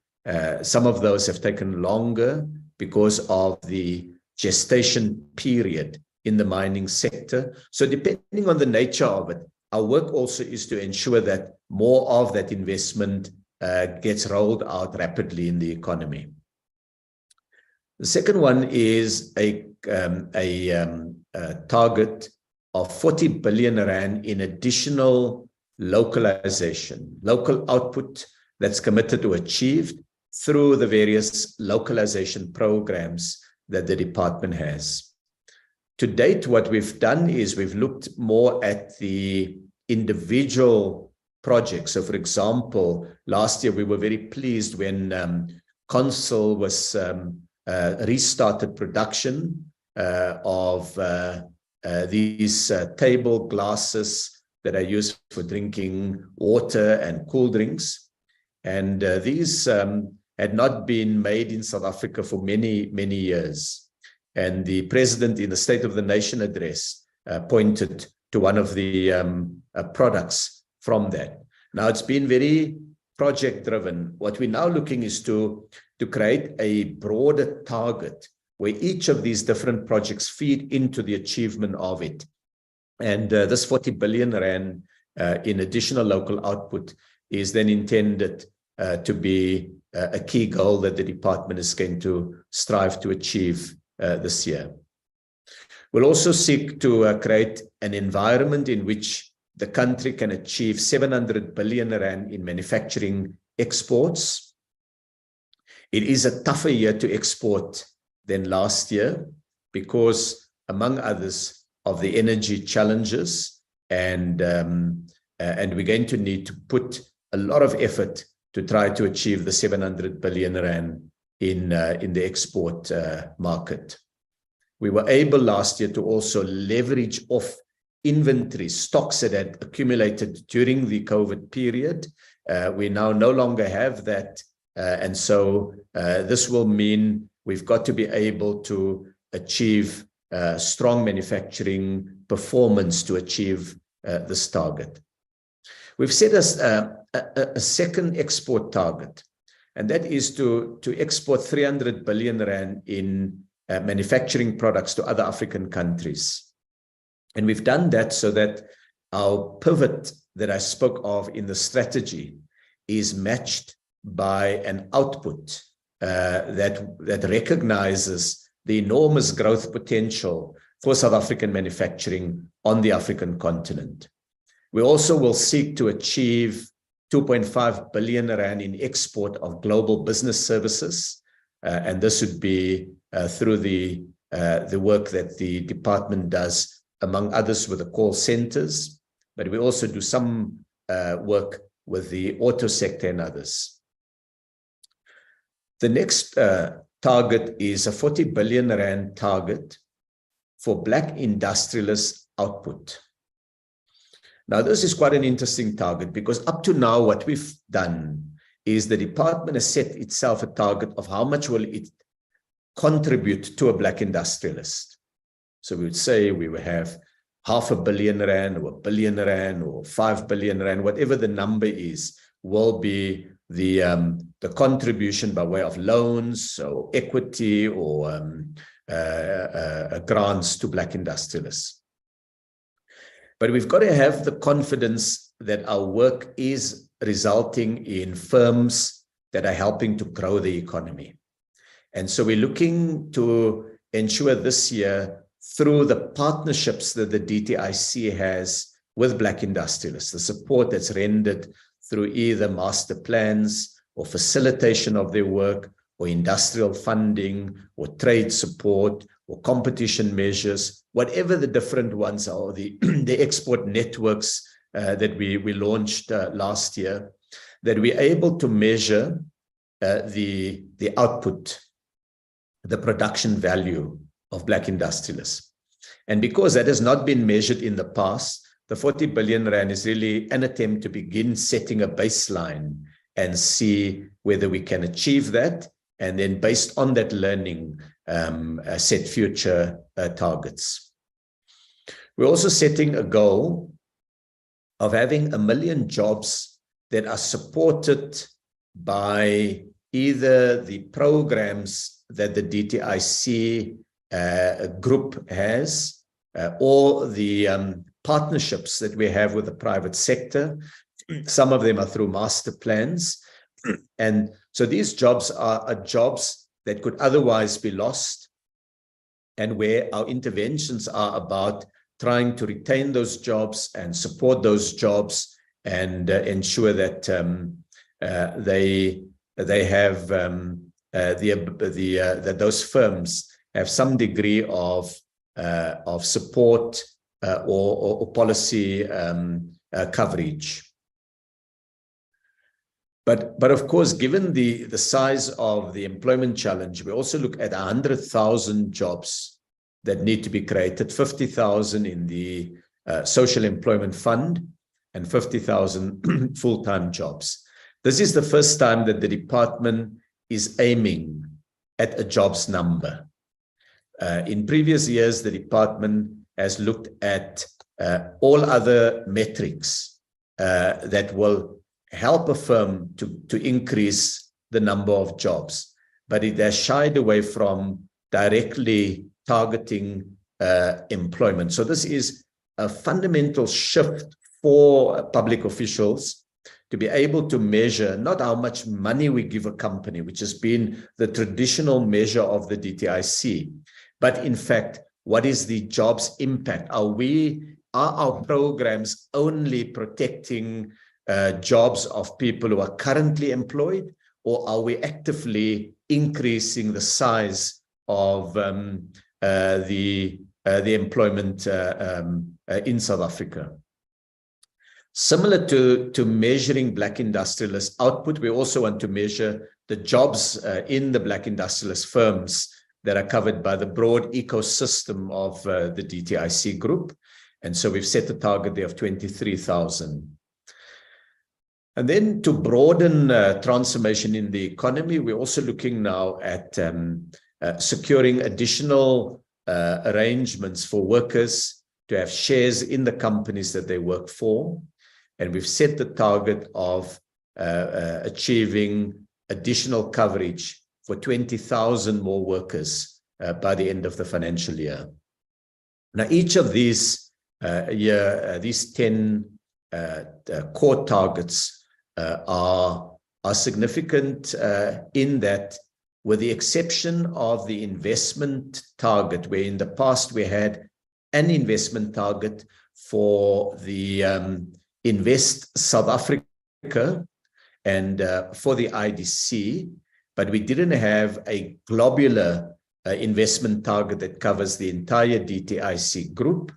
Some of those have taken longer because of the gestation period in the mining sector. So depending on the nature of it, our work also is to ensure that more of that investment gets rolled out rapidly in the economy. The second one is a target of 40 billion rand in additional localization, local output that's committed to achieved through the various localization programs that the department has. To date, what we've done is we've looked more at the individual projects. So for example, last year we were very pleased when Consul was restarted production of these table glasses that are used for drinking water and cool drinks. And these had not been made in South Africa for many, many years. And the president in the State of the Nation address pointed to one of the products from that. Now it's been very project driven. What we're now looking is to create a broader target where each of these different projects feed into the achievement of it. And this 40 billion rand in additional local output is then intended to be a key goal that the department is going to strive to achieve this year. We'll also seek to create an environment in which the country can achieve 700 billion rand in manufacturing exports. It is a tougher year to export than last year because, among others, of the energy challenges, and we're going to need to put a lot of effort to try to achieve the 700 billion rand in the export market. We were able last year to also leverage off inventory stocks that had accumulated during the COVID period. We now no longer have that. And so this will mean we've got to be able to achieve strong manufacturing performance to achieve this target. We've set us a second export target, and that is to export 300 billion rand in manufacturing products to other African countries. And we've done that so that our pivot that I spoke of in the strategy is matched by an output that recognizes the enormous growth potential for South African manufacturing on the African continent. We also will seek to achieve 2.5 billion rand in export of global business services, and this would be through the work that the department does, among others, with the call centers, but we also do some work with the auto sector and others. The next target is a 40 billion rand target for Black industrialist output. Now, this is quite an interesting target because up to now, what we've done is the department has set itself a target of how much will it contribute to a Black industrialist. So we would say we will have 500 million rand or 1 billion rand or 5 billion rand, whatever the number is, will be the contribution by way of loans or equity or grants to Black industrialists. But we've got to have the confidence that our work is resulting in firms that are helping to grow the economy. And so we're looking to ensure this year, through the partnerships that the DTIC has with Black industrialists, the support that's rendered through either master plans or facilitation of their work or industrial funding or trade support or competition measures, whatever the different ones are, the export networks that we launched last year, that we're able to measure the output, the production value of Black industrialists. And because that has not been measured in the past, the 40 billion rand is really an attempt to begin setting a baseline and see whether we can achieve that. And then based on that learning, set future targets. We're also setting a goal of having 1 million jobs that are supported by either the programs that the DTIC group has, or the partnerships that we have with the private sector. Some of them are through master plans. And so these jobs are jobs that could otherwise be lost, and where our interventions are about trying to retain those jobs and support those jobs and ensure that they have that those firms have some degree of support or policy coverage. But of course, given the size of the employment challenge, we also look at 100,000 jobs that need to be created, 50,000 in the Social Employment Fund and 50,000 full-time jobs. This is the first time that the department is aiming at a jobs number. In previous years, the department has looked at all other metrics that will help a firm to increase the number of jobs, but it has shied away from directly targeting employment. So this is a fundamental shift for public officials to be able to measure not how much money we give a company, which has been the traditional measure of the DTIC, but in fact, what is the jobs impact? Are our programs only protecting jobs of people who are currently employed, or are we actively increasing the size of the employment in South Africa? Similar to measuring Black industrialist output, we also want to measure the jobs in the Black industrialist firms that are covered by the broad ecosystem of the DTIC group. And so we've set a target there of 23,000. And then to broaden transformation in the economy, we're also looking now at securing additional arrangements for workers to have shares in the companies that they work for. And we've set the target of achieving additional coverage for 20,000 more workers by the end of the financial year. Now, each of these these 10 core targets are significant in that, with the exception of the investment target, where in the past we had an investment target for the Invest South Africa and for the IDC, but we didn't have a globular investment target that covers the entire DTIC group.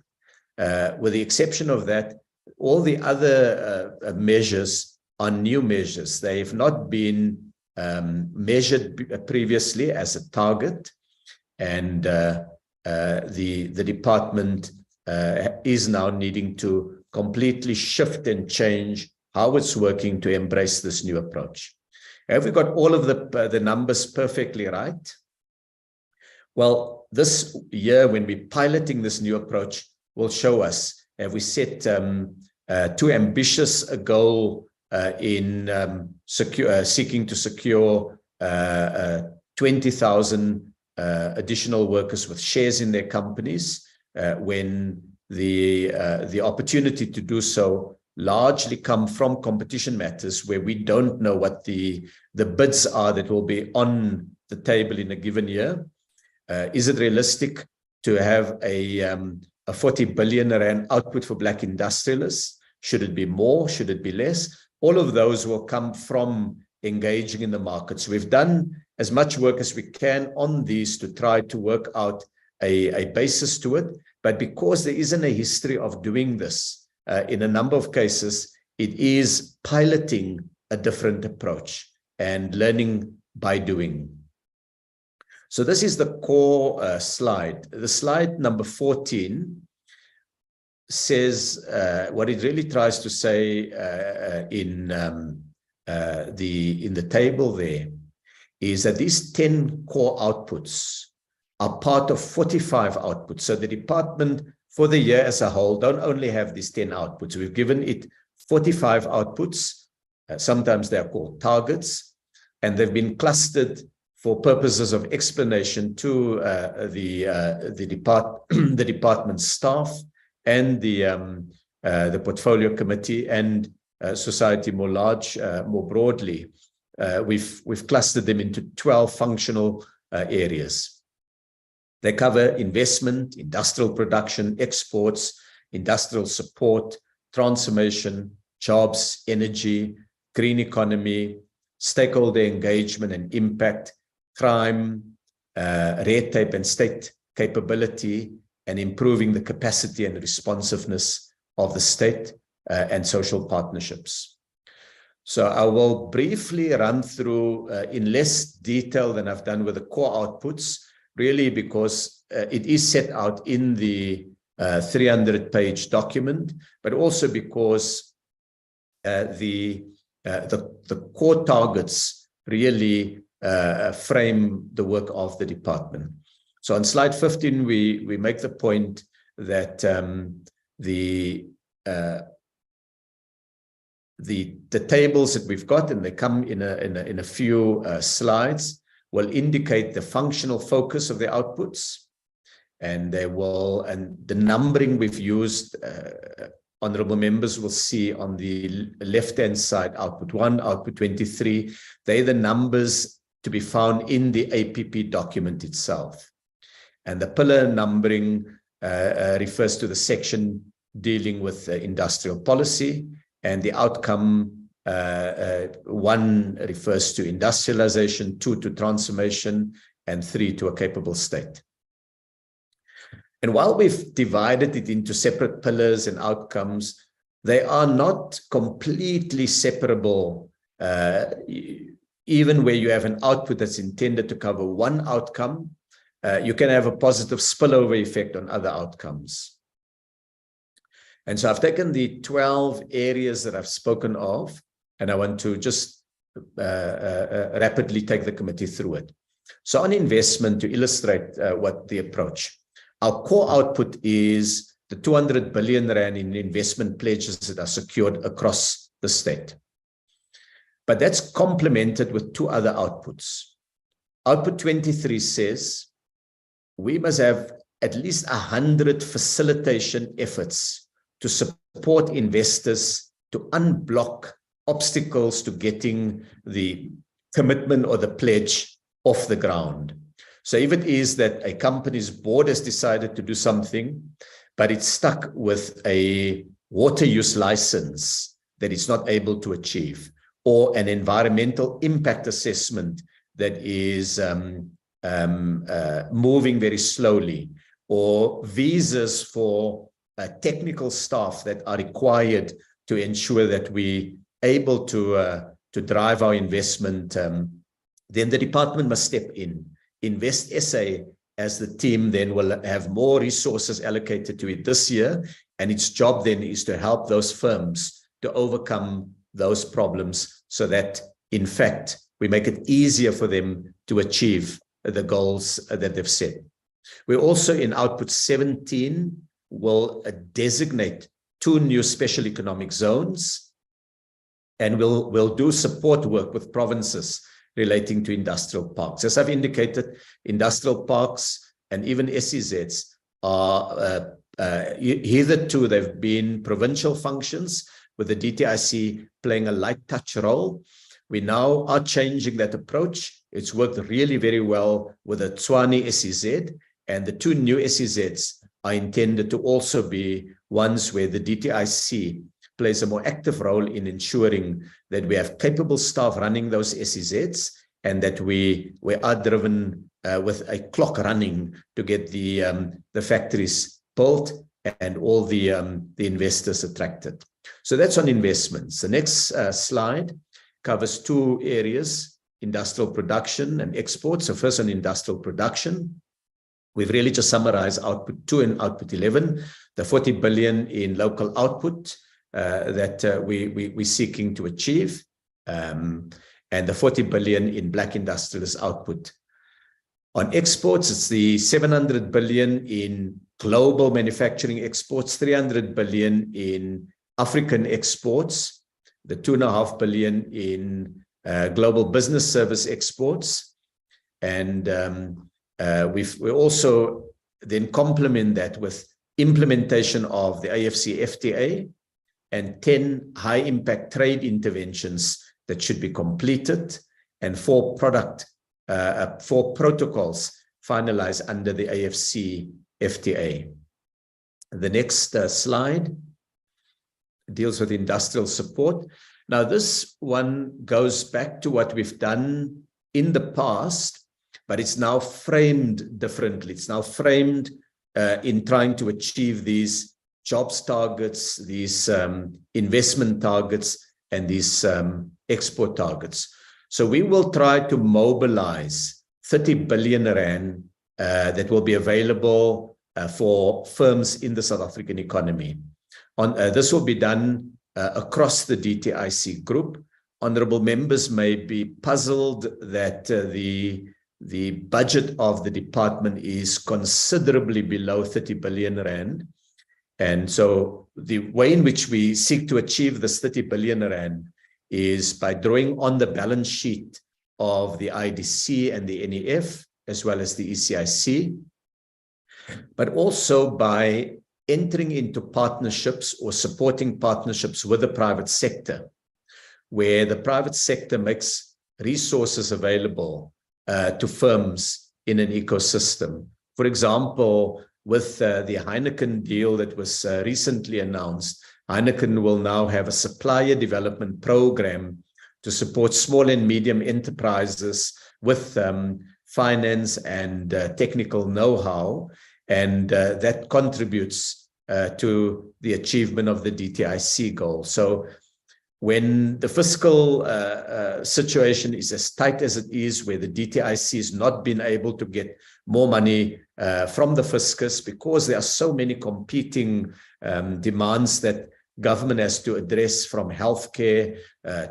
With the exception of that, all the other measures are new measures. They have not been measured previously as a target, and the department is now needing to completely shift and change how it's working to embrace this new approach. Have we got all of the numbers perfectly right? Well, this year, when we're piloting this new approach, will show us, have we set too ambitious a goal in seeking to secure 20,000 additional workers with shares in their companies, when the opportunity to do so largely come from competition matters, where we don't know what the bids are that will be on the table in a given year. Is it realistic to have a 40 billion rand output for Black industrialists? Should it be more? Should it be less? All of those will come from engaging in the markets. We've done as much work as we can on these to try to work out a basis to it. But because there isn't a history of doing this, in a number of cases, it is piloting a different approach and learning by doing. So this is the core slide. The slide number 14 says what it really tries to say in in the table there, is that these 10 core outputs are part of 45 outputs. So the department for the year as a whole don't only have these 10 outputs. We've given it 45 outputs. Sometimes they're called targets, and they've been clustered for purposes of explanation to the department staff and the portfolio committee and society more broadly. We've clustered them into 12 functional areas. They cover investment, industrial production, exports, industrial support, transformation, jobs, energy, green economy, stakeholder engagement and impact, crime, red tape and state capability, and improving the capacity and responsiveness of the state and social partnerships. So I will briefly run through in less detail than I've done with the core outputs, really because it is set out in the 300-page document, but also because the core targets really frame the work of the department. So on slide 15, we make the point that the tables that we've got, and they come in a few slides, will indicate the functional focus of the outputs, and the numbering we've used. Honorable members will see on the left-hand side, output 1, output 23. They're the numbers to be found in the APP document itself. And the pillar numbering refers to the section dealing with industrial policy, and the outcome 1 refers to industrialization, 2 to transformation, and 3 to a capable state. And while we've divided it into separate pillars and outcomes, they are not completely separable. Even where you have an output that's intended to cover one outcome, you can have a positive spillover effect on other outcomes. And so I've taken the 12 areas that I've spoken of, and I want to just rapidly take the committee through it. So on investment, to illustrate what the approach. Our core output is the 200 billion rand in investment pledges that are secured across the state. But that's complemented with 2 other outputs. Output 23 says we must have at least 100 facilitation efforts to support investors to unblock obstacles to getting the commitment or the pledge off the ground. So if it is that a company's board has decided to do something, but it's stuck with a water use license that it's not able to achieve, or an environmental impact assessment that is moving very slowly, or visas for technical staff that are required to ensure that we able to drive our investment, then the department must step in. Invest SA as the team then will have more resources allocated to it this year, and its job then is to help those firms to overcome those problems so that, in fact, we make it easier for them to achieve the goals that they've set. We also, in output 17, will designate 2 new special economic zones, and we'll do support work with provinces relating to industrial parks. As I've indicated, industrial parks and even SEZs are hitherto they've been provincial functions, with the DTIC playing a light touch role. We now are changing that approach. It's worked really very well with the Tshwane SEZ, and the 2 new SEZs are intended to also be ones where the DTIC plays a more active role in ensuring that we have capable staff running those SEZs, and that we are driven with a clock running to get the factories built and all the investors attracted. So that's on investments. The next slide covers 2 areas, industrial production and export. So first on industrial production, we've really just summarized output 2 and output 11, the 40 billion in local output that we're seeking to achieve. and the 40 billion in black industrialist output. On exports, it's the 700 billion in global manufacturing exports, 300 billion in African exports, the 2.5 billion in global business service exports. And we also then complement that with implementation of the AFC FTA and 10 high impact trade interventions that should be completed, and 4 protocols finalized under the AFC FTA. The next slide deals with industrial support. Now, this one goes back to what we've done in the past, but it's now framed differently. It's now framed in trying to achieve these jobs targets, these investment targets, and these export targets. So we will try to mobilize 30 billion rand that will be available for firms in the South African economy. This will be done across the DTIC group. Honorable members may be puzzled that the budget of the department is considerably below 30 billion rand. And so the way in which we seek to achieve this 30 billion rand is by drawing on the balance sheet of the IDC and the NEF, as well as the ECIC, but also by entering into partnerships or supporting partnerships with the private sector, where the private sector makes resources available to firms in an ecosystem. For example, with the Heineken deal that was recently announced, Heineken will now have a supplier development program to support small and medium enterprises with finance and technical know-how, and that contributes to the achievement of the DTIC goal. So when the fiscal situation is as tight as it is, where the DTIC has not been able to get more money from the fiscus because there are so many competing demands that government has to address, from healthcare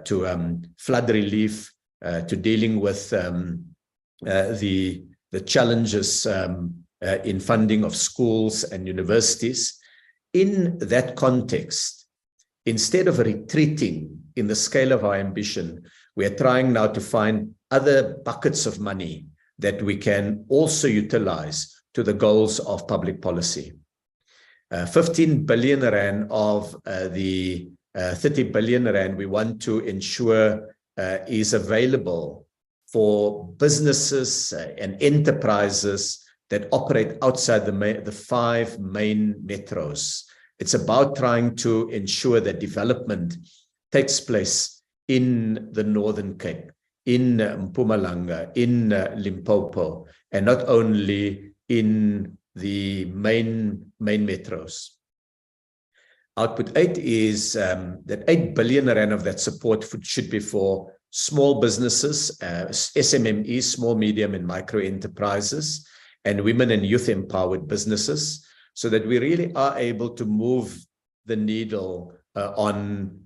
to flood relief to dealing with the challenges in funding of schools and universities. In that context, instead of retreating in the scale of our ambition, we are trying now to find other buckets of money that we can also utilize to the goals of public policy. 15 billion rand of the 30 billion rand we want to ensure is available for businesses and enterprises that operate outside the 5 main metros. It's about trying to ensure that development takes place in the Northern Cape, in Mpumalanga, in Limpopo, and not only in the main metros. Output 8 is that 8 billion rand of that support should be for small businesses, SMMEs, small, medium, and micro enterprises, and women and youth empowered businesses, so that we really are able to move the needle on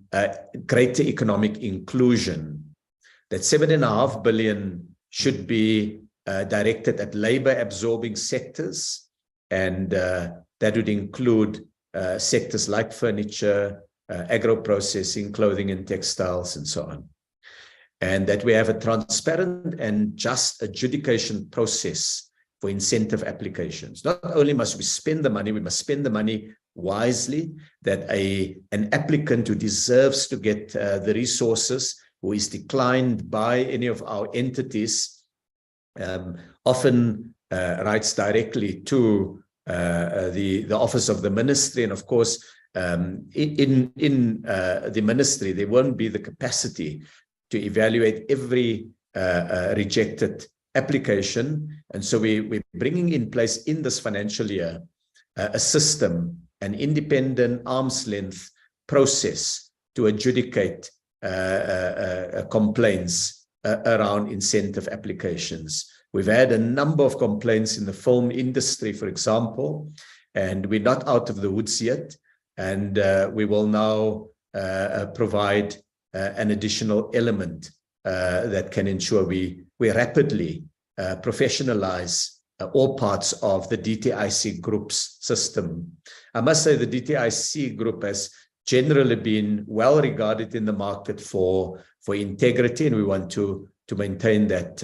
greater economic inclusion. That 7.5 billion should be directed at labor absorbing sectors, and that would include sectors like furniture, agro-processing, clothing and textiles, and so on. And that we have a transparent and just adjudication process for incentive applications. Not only must we spend the money, we must spend the money wisely, that an applicant who deserves to get the resources, who is declined by any of our entities, often writes directly to the office of the ministry. And of course, in the ministry, there won't be the capacity to evaluate every rejected application. And so we're bringing in place in this financial year a system, an independent arm's length process to adjudicate complaints around incentive applications. We've had a number of complaints in the film industry, for example, and we're not out of the woods yet. And we will now provide an additional element that can ensure we rapidly professionalize all parts of the DTIC group's system. I must say the DTIC group has generally been well regarded in the market for integrity, and we want to maintain that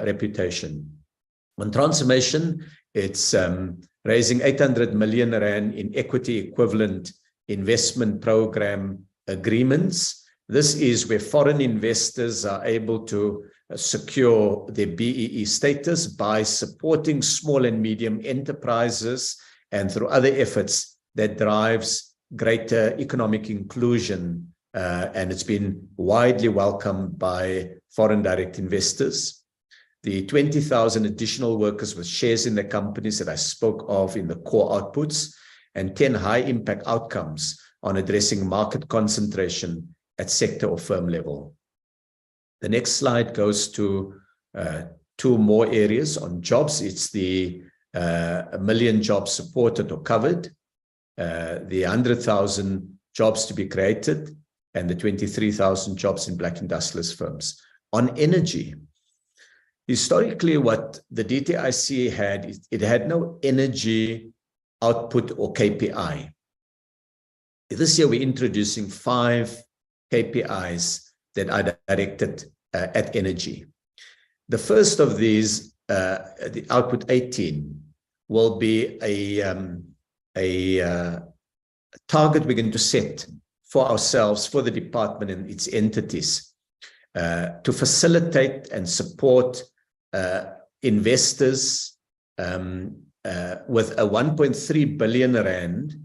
reputation. On transformation, it's raising 800 million rand in equity equivalent investment program agreements. This is where foreign investors are able to secure their BEE status by supporting small and medium enterprises and through other efforts that drives greater economic inclusion. And it's been widely welcomed by foreign direct investors. The 20,000 additional workers with shares in the companies that I spoke of in the core outputs, and 10 high impact outcomes on addressing market concentration at sector or firm level. The next slide goes to 2 more areas on jobs. It's the 1 million jobs supported or covered, the 100,000 jobs to be created, and the 23,000 jobs in black industrialist firms. On energy, historically what the DTIC had, it had no energy output or KPI. This year we're introducing 5 KPIs that are directed at energy. The first of these, the output 18, will be a target we're going to set for ourselves, for the department and its entities, to facilitate and support investors with a 1.3 billion rand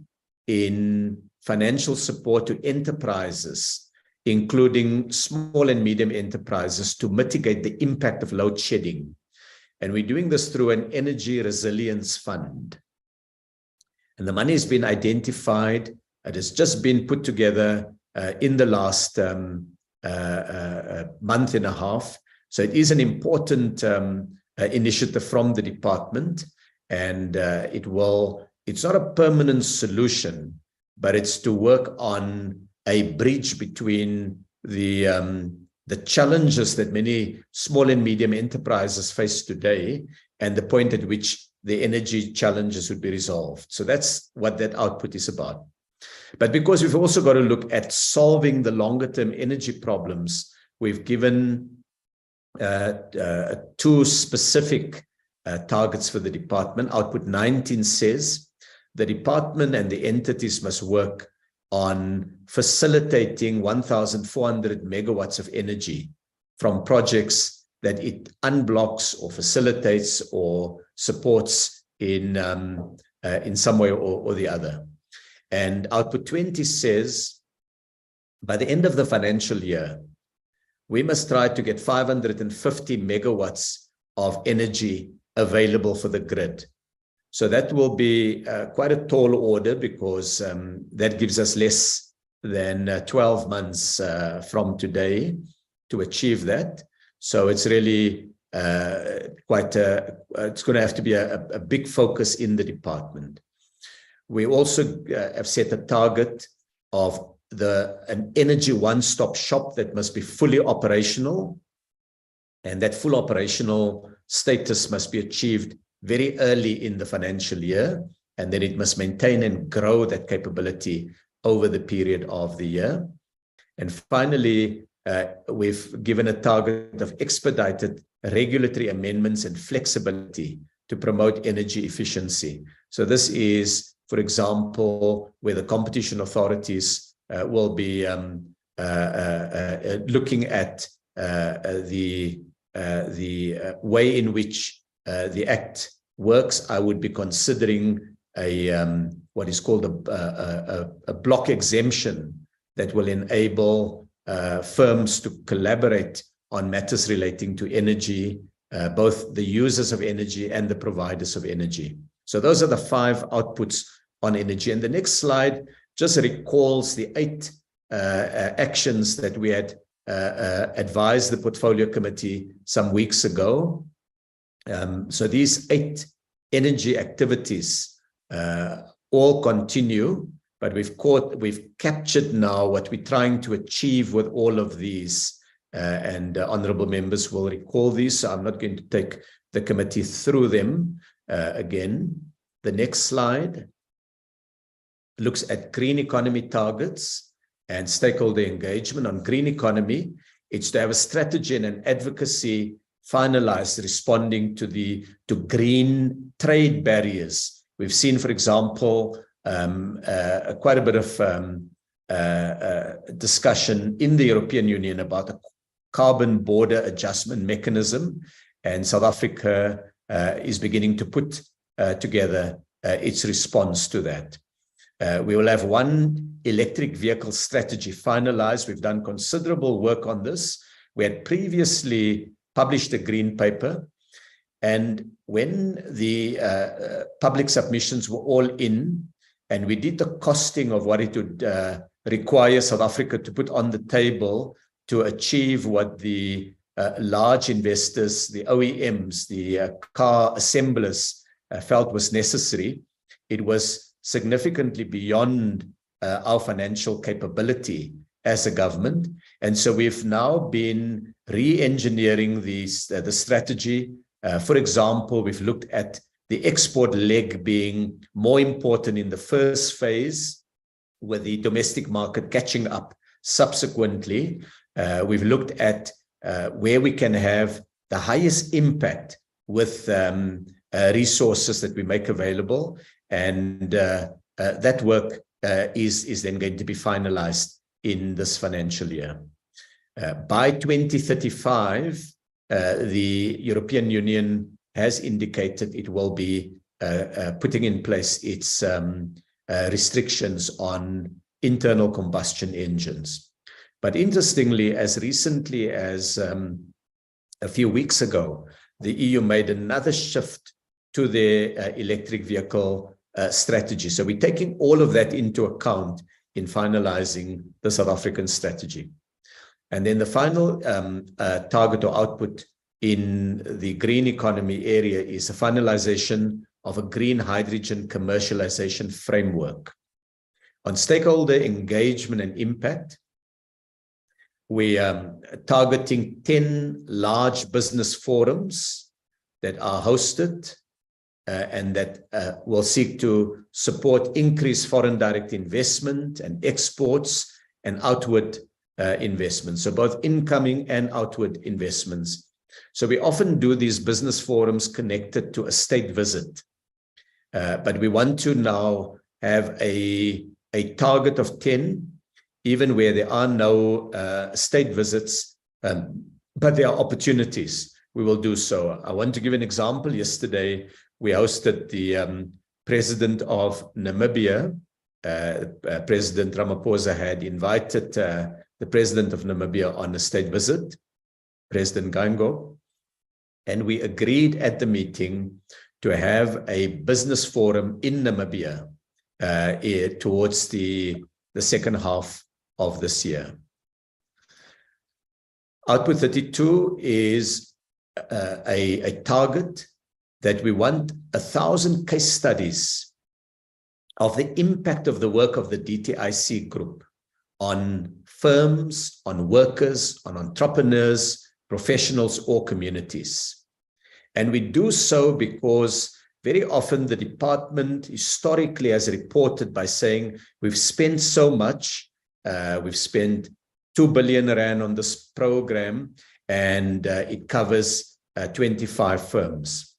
in financial support to enterprises, including small and medium enterprises, to mitigate the impact of load shedding. And we're doing this through an energy resilience fund. And the money has been identified. It has just been put together in the last month and a half. So it is an important initiative from the department, and it's not a permanent solution, but it's to work on a bridge between the challenges that many small and medium enterprises face today and the point at which the energy challenges would be resolved. So that's what that output is about. But because we've also got to look at solving the longer term energy problems, we've given 2 specific targets for the department. Output 19 says the department and the entities must work on facilitating 1,400 megawatts of energy from projects that it unblocks or facilitates or supports in some way or the other. And output 20 says by the end of the financial year, we must try to get 550 megawatts of energy available for the grid. So that will be quite a tall order, because that gives us less than 12 months from today to achieve that. So it's really it's going to have to be a big focus in the department. We also have set a target of an energy one-stop shop that must be fully operational, and that full operational status must be achieved very early in the financial year, and then it must maintain and grow that capability over the period of the year. And finally, we've given a target of expedited regulatory amendments and flexibility to promote energy efficiency. So this is, for example, where the competition authorities will be looking at the way in which the Act works. I would be considering what is called a block exemption that will enable firms to collaborate on matters relating to energy, both the users of energy and the providers of energy. So those are the 5 outputs on energy. And the next slide just recalls the 8 actions that we had advised the portfolio committee some weeks ago. So these 8 energy activities all continue, but we've captured now what we're trying to achieve with all of these, and honorable members will recall these, so I'm not going to take the committee through them again. The next slide looks at green economy targets and stakeholder engagement. On green economy, it's to have a strategy and an advocacy finalized responding to green trade barriers. We've seen, for example, quite a bit of discussion in the European Union about a carbon border adjustment mechanism, and South Africa is beginning to put together its response to that. We will have one electric vehicle strategy finalized. We've done considerable work on this. We had previously published a green paper, and when the public submissions were all in, and we did the costing of what it would require South Africa to put on the table to achieve what the large investors, the OEMs, the car assemblers felt was necessary, it was significantly beyond our financial capability as a government. And so we've now been re-engineering the strategy. For example, we've looked at the export leg being more important in the first phase, with the domestic market catching up subsequently. We've looked at where we can have the highest impact with resources that we make available, and that work is then going to be finalized in this financial year. By 2035, the European Union has indicated it will be putting in place its restrictions on internal combustion engines. But interestingly, as recently as a few weeks ago, the EU made another shift to their electric vehicle strategy. So we're taking all of that into account in finalizing the South African strategy. And then the final target or output in the green economy area is a finalization of a green hydrogen commercialization framework. On stakeholder engagement and impact, we are targeting 10 large business forums that are hosted and that will seek to support increased foreign direct investment and exports and outward investments, so both incoming and outward investments. So we often do these business forums connected to a state visit, but we want to now have a target of 10, even where there are no state visits, but there are opportunities. We will do so. I want to give an example. Yesterday, we hosted the president of Namibia. President Ramaphosa had invited the president of Namibia on a state visit, President Gango, and we agreed at the meeting to have a business forum in Namibia towards the second half of this year. Output 32 is a target that we want 1,000 case studies of the impact of the work of the DTIC group on firms, on workers, on entrepreneurs, professionals, or communities. And we do so because very often the department historically has reported by saying, we've spent so much, we've spent 2 billion rand on this program, and it covers 25 firms.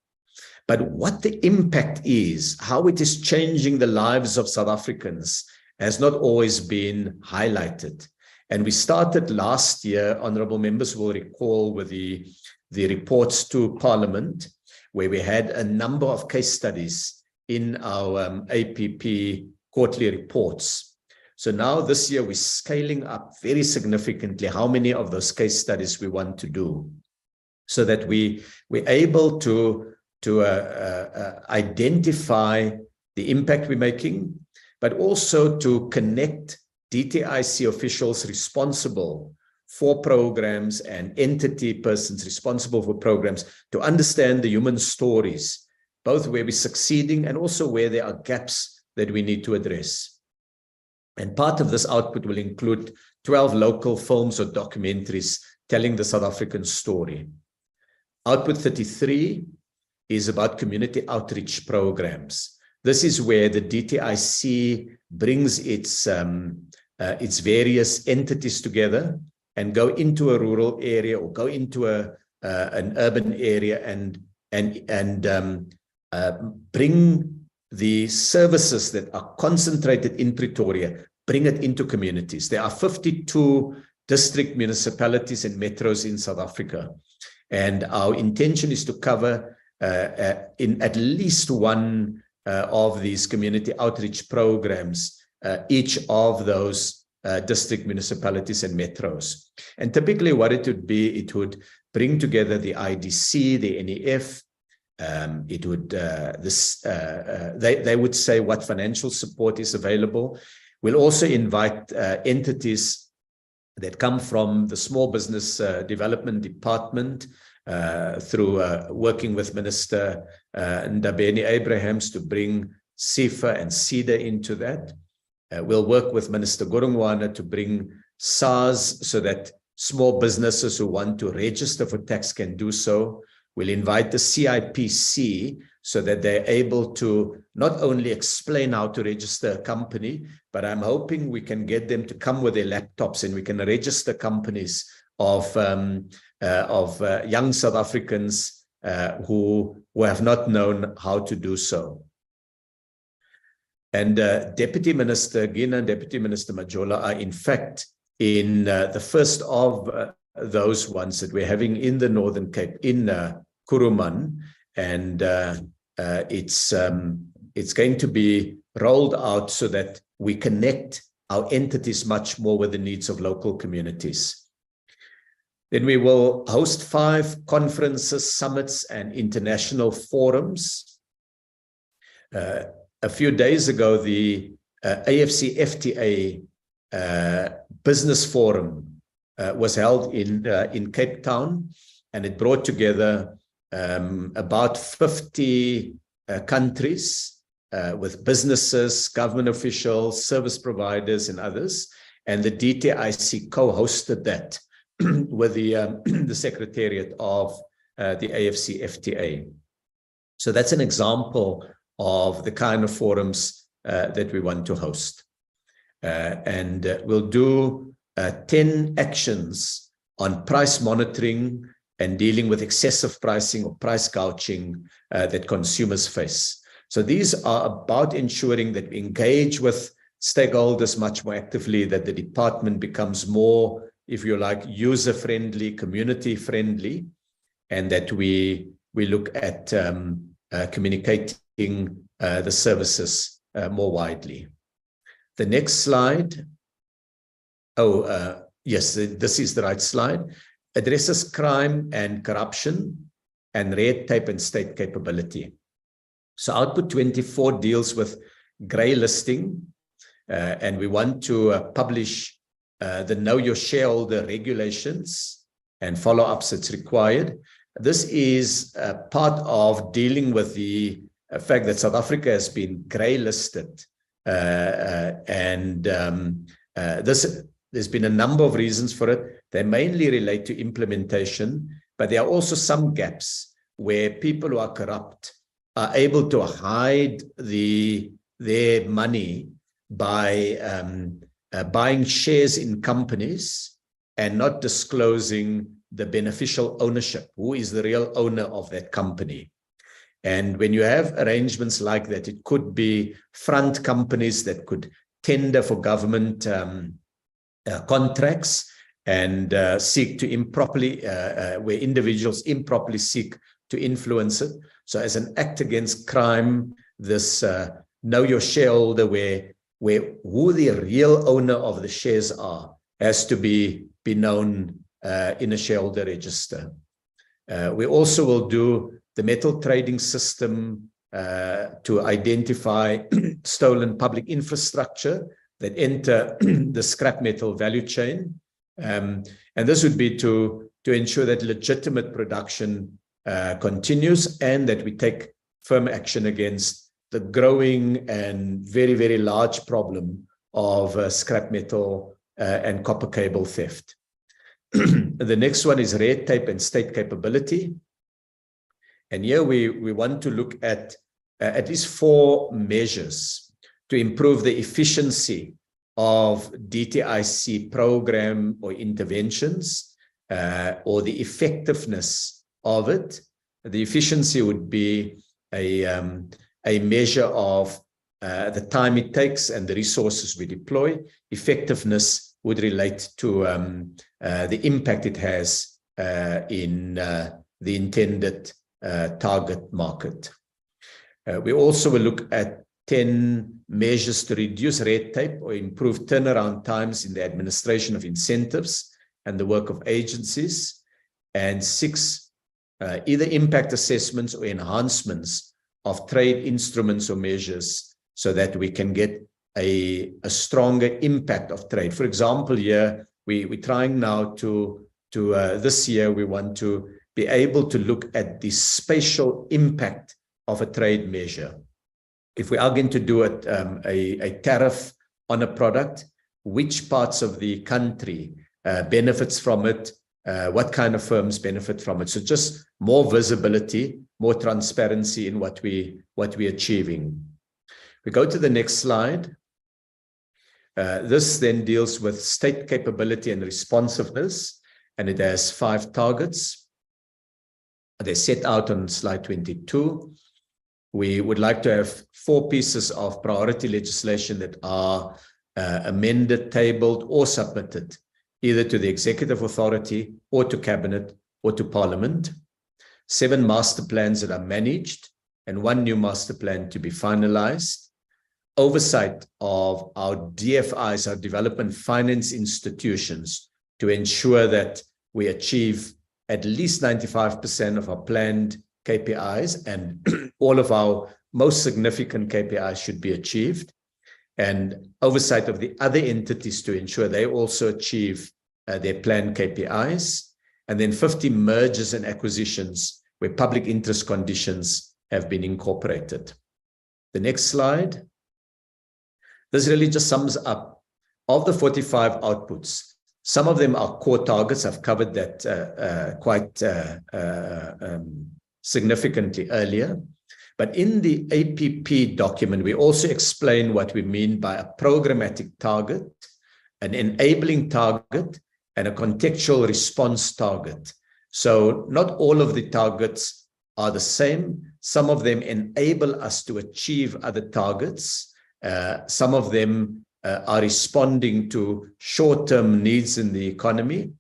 But what the impact is, how it is changing the lives of South Africans, has not always been highlighted. And we started last year, honorable members will recall, with the reports to Parliament, where we had a number of case studies in our APP quarterly reports. So now this year, we're scaling up very significantly how many of those case studies we want to do, so that we're able to identify the impact we're making, but also to connect DTIC officials responsible for programs and entity persons responsible for programs to understand the human stories, both where we're succeeding and also where there are gaps that we need to address. And part of this output will include 12 local films or documentaries telling the South African story. Output 33 is about community outreach programs. This is where the DTIC brings its various entities together and go into a rural area or go into an urban area and bring the services that are concentrated in Pretoria, bring it into communities. There are 52 district municipalities and metros in South Africa. And our intention is to cover in at least one of these community outreach programs, each of those district municipalities and metros. And typically what it would be, it would bring together the IDC, the NEF. It would they would say what financial support is available. We'll also invite entities that come from the Small Business Development Department through working with Minister Ndabeni Abrahams to bring SIFA and CEDA into that. We'll work with Minister Gorongwana to bring SARS so that small businesses who want to register for tax can do so. We'll invite the CIPC so that they're able to not only explain how to register a company, but I'm hoping we can get them to come with their laptops and we can register companies of young South Africans who have not known how to do so. And Deputy Minister Gina and Deputy Minister Majola are in fact in the first of those ones that we're having in the Northern Cape, in Kuruman, and it's going to be rolled out so that we connect our entities much more with the needs of local communities. Then we will host 5 conferences, summits, and international forums. A few days ago, the AFC-FTA Business Forum was held in Cape Town, and it brought together about 50 countries with businesses, government officials, service providers, and others. And the DTIC co-hosted that with the Secretariat of the AFC-FTA. So that's an example of the kind of forums that we want to host. And we'll do 10 actions on price monitoring and dealing with excessive pricing or price gouging that consumers face. So these are about ensuring that we engage with stakeholders much more actively, that the department becomes more, if you like, user-friendly, community-friendly, and that we look at communicating the services more widely. The next slide. Yes, this is the right slide. Addresses crime and corruption and red tape and state capability. So output 24 deals with grey listing, and we want to publish the Know Your Shareholder regulations and follow-ups that's required. This is part of dealing with the fact that South Africa has been grey listed, there's been a number of reasons for it. They mainly relate to implementation, but there are also some gaps where people who are corrupt are able to hide their money by buying shares in companies and not disclosing the beneficial ownership, who is the real owner of that company. And when you have arrangements like that, it could be front companies that could tender for government contracts and seek to improperly, where individuals improperly seek to influence it. So as an act against crime, this Know Your Shareholder, where who the real owner of the shares are, has to be known in a shareholder register. We also will do the metal trading system to identify stolen public infrastructure that enter the scrap metal value chain. And this would be to ensure that legitimate production continues and that we take firm action against the growing and very, very large problem of scrap metal and copper cable theft. The next one is red tape and state capability. And here we want to look at least 4 measures to improve the efficiency of DTIC program or interventions, or the effectiveness of it. The efficiency would be a measure of the time it takes and the resources we deploy. Effectiveness would relate to the impact it has in the intended target market. We also will look at 10 measures to reduce red tape or improve turnaround times in the administration of incentives and the work of agencies. And 6, either impact assessments or enhancements of trade instruments or measures so that we can get a stronger impact of trade. For example, here we're trying now to this year, we want to be able to look at the spatial impact of a trade measure. If we are going to do a tariff on a product, which parts of the country benefits from it, what kind of firms benefit from it. So just more visibility, more transparency in what we're achieving. We go to the next slide. This then deals with state capability and responsiveness, and it has 5 targets. They're set out on slide 22. We would like to have 4 pieces of priority legislation that are amended, tabled, or submitted, either to the executive authority or to cabinet or to parliament. 7 master plans that are managed and 1 new master plan to be finalized. Oversight of our DFIs, our development finance institutions, to ensure that we achieve at least 95% of our planned KPIs, and all of our most significant KPIs should be achieved. And oversight of the other entities to ensure they also achieve their planned KPIs. And then 50 mergers and acquisitions where public interest conditions have been incorporated. The next slide. This really just sums up, of the 45 outputs, some of them are core targets. I've covered that quite significantly earlier. But in the APP document, we also explain what we mean by a programmatic target, an enabling target, and a contextual response target. So not all of the targets are the same. Some of them enable us to achieve other targets. Some of them are responding to short-term needs in the economy.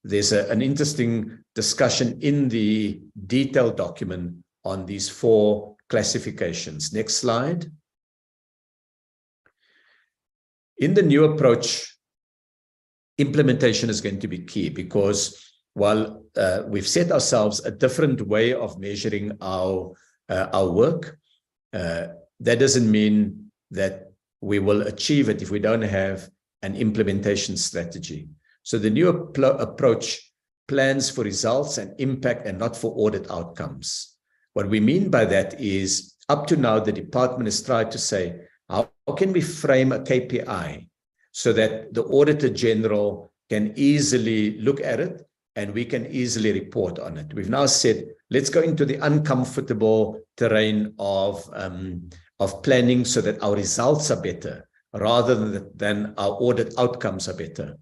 There's an interesting discussion in the detailed document on these 4 classifications. Next slide. In the new approach, implementation is going to be key, because while we've set ourselves a different way of measuring our work, that doesn't mean that we will achieve it if we don't have an implementation strategy. So the new approach plans for results and impact and not for audit outcomes. What we mean by that is, up to now, the department has tried to say, how can we frame a KPI so that the Auditor General can easily look at it and we can easily report on it. We've now said, let's go into the uncomfortable terrain of planning so that our results are better rather than our audit outcomes are better.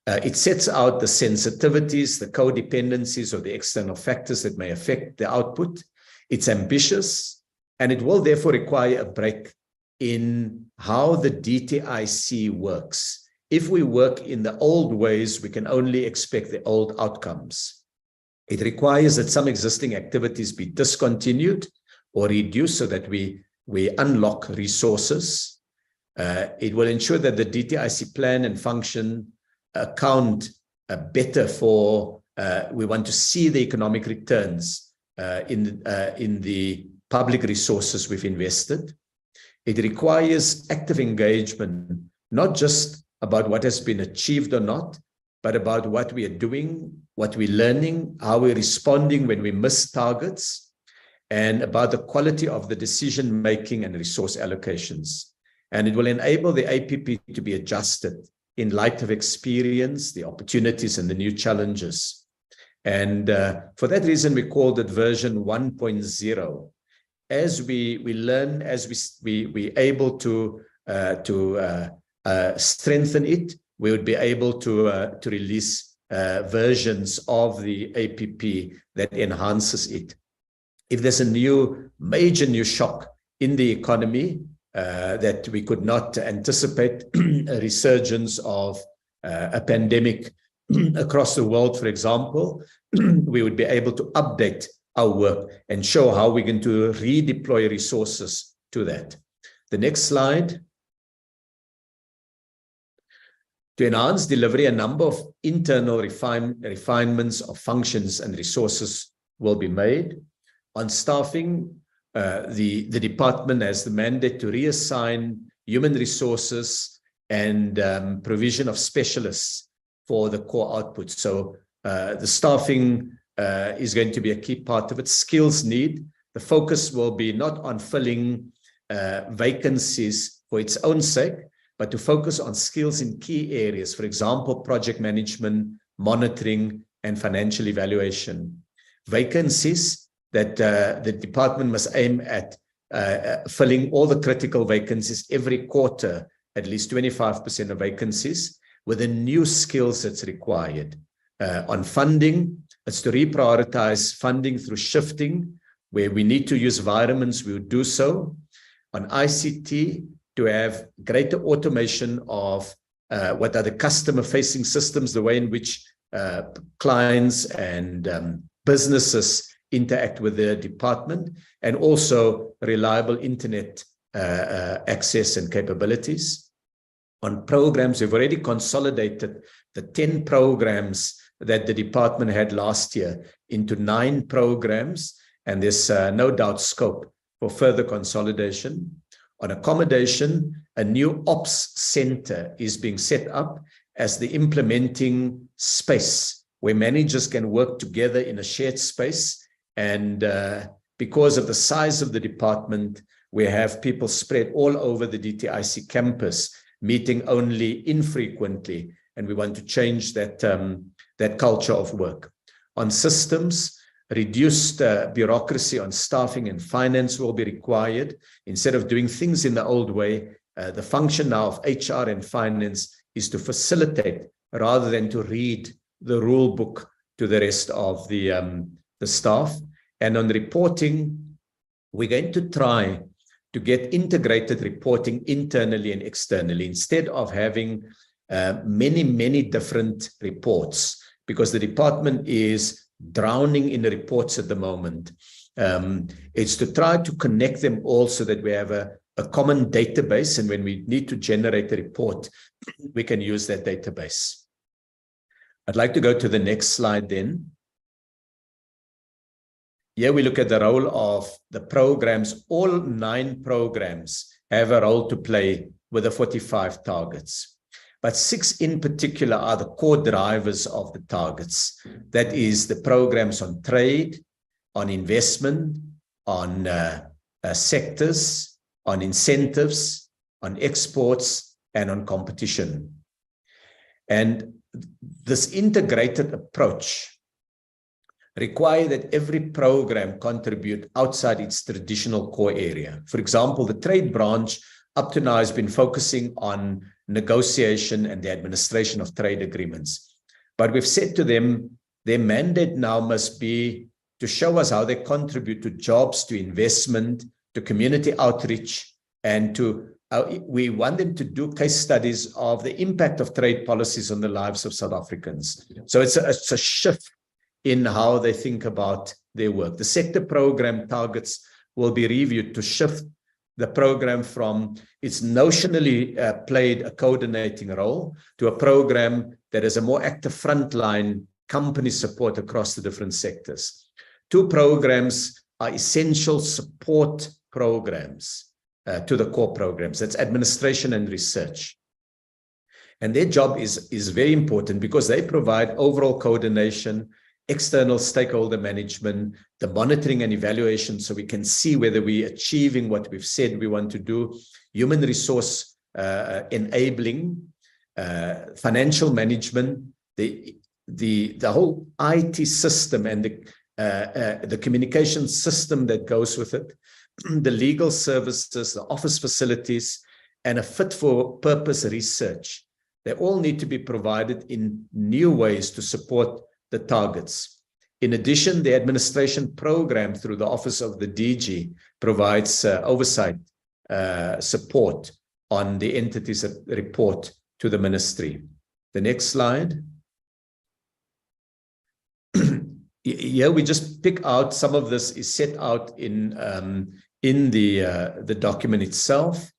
It sets out the sensitivities, the codependencies of the external factors that may affect the output. It's ambitious, and it will therefore require a break in how the DTIC works. If we work in the old ways, we can only expect the old outcomes. It requires that some existing activities be discontinued or reduced so that we unlock resources. It will ensure that the DTIC plan and function account better for, we want to see the economic returns in the public resources we've invested. It requires active engagement, not just about what has been achieved or not, but about what we are doing, what we're learning, how we're responding when we miss targets. and about the quality of the decision-making and resource allocations. And it will enable the APP to be adjusted in light of experience, the opportunities, and the new challenges. And for that reason, we called it version 1.0. As we learn, as we able to strengthen it, we would be able to release versions of the APP that enhances it. If there's a major new shock in the economy that we could not anticipate, a resurgence of a pandemic across the world, for example, we would be able to update our work and show how we're going to redeploy resources to that. The next slide. To enhance delivery, a number of internal refinements of functions and resources will be made. On staffing, the department has the mandate to reassign human resources and provision of specialists for the core output. So the staffing is going to be a key part of it. Skills need. The focus will be not on filling vacancies for its own sake, but to focus on skills in key areas, for example, project management, monitoring, and financial evaluation. Vacancies that the department must aim at filling all the critical vacancies every quarter, at least 25% of vacancies, with the new skills that's required. On funding, it's to reprioritize funding through shifting. Where we need to use environments, we would do so. On ICT, to have greater automation of what are the customer-facing systems, the way in which clients and businesses interact with their department, and also reliable internet access and capabilities. On programs, we've already consolidated the 10 programs that the department had last year into 9 programs, and there's no doubt scope for further consolidation. On accommodation, a new ops center is being set up as the implementing space where managers can work together in a shared space. And because of the size of the department, we have people spread all over the DTIC campus, meeting only infrequently, and we want to change that, that culture of work. On systems, reduced bureaucracy on staffing and finance will be required. Instead of doing things in the old way, the function now of HR and finance is to facilitate rather than to read the rule book to the rest of the staff. And on reporting, we're going to try to get integrated reporting internally and externally instead of having many different reports, because the department is drowning in the reports at the moment. It's to try to connect them all so that we have a common database, and when we need to generate a report, we can use that database. I'd like to go to the next slide then. Here we look at the role of the programs. All 9 programs have a role to play with the 45 targets. But 6 in particular are the core drivers of the targets. That is the programs on trade, on investment, on sectors, on incentives, on exports, and on competition. And this integrated approach requires that every program contribute outside its traditional core area. For example, the trade branch up to now has been focusing on negotiation and the administration of trade agreements. But we've said to them, their mandate now must be to show us how they contribute to jobs, to investment, to community outreach, and to we want them to do case studies of the impact of trade policies on the lives of South Africans. So it's a shift in how they think about their work. The sector program targets will be reviewed to shift the program from its notionally played a coordinating role to a program that is a more active frontline company support across the different sectors. 2 programs are essential support programs to the core programs. That's administration and research. And their job is very important because they provide overall coordination external stakeholder management, the monitoring and evaluation so we can see whether we're achieving what we've said we want to do, human resource enabling, financial management, the whole IT system and the communication system that goes with it, the legal services, the office facilities, and a fit for purpose research. They all need to be provided in new ways to support the targets. In addition, the administration program through the Office of the DG provides oversight support on the entities that report to the ministry. The next slide. Here we just pick out some of this is set out in the document itself,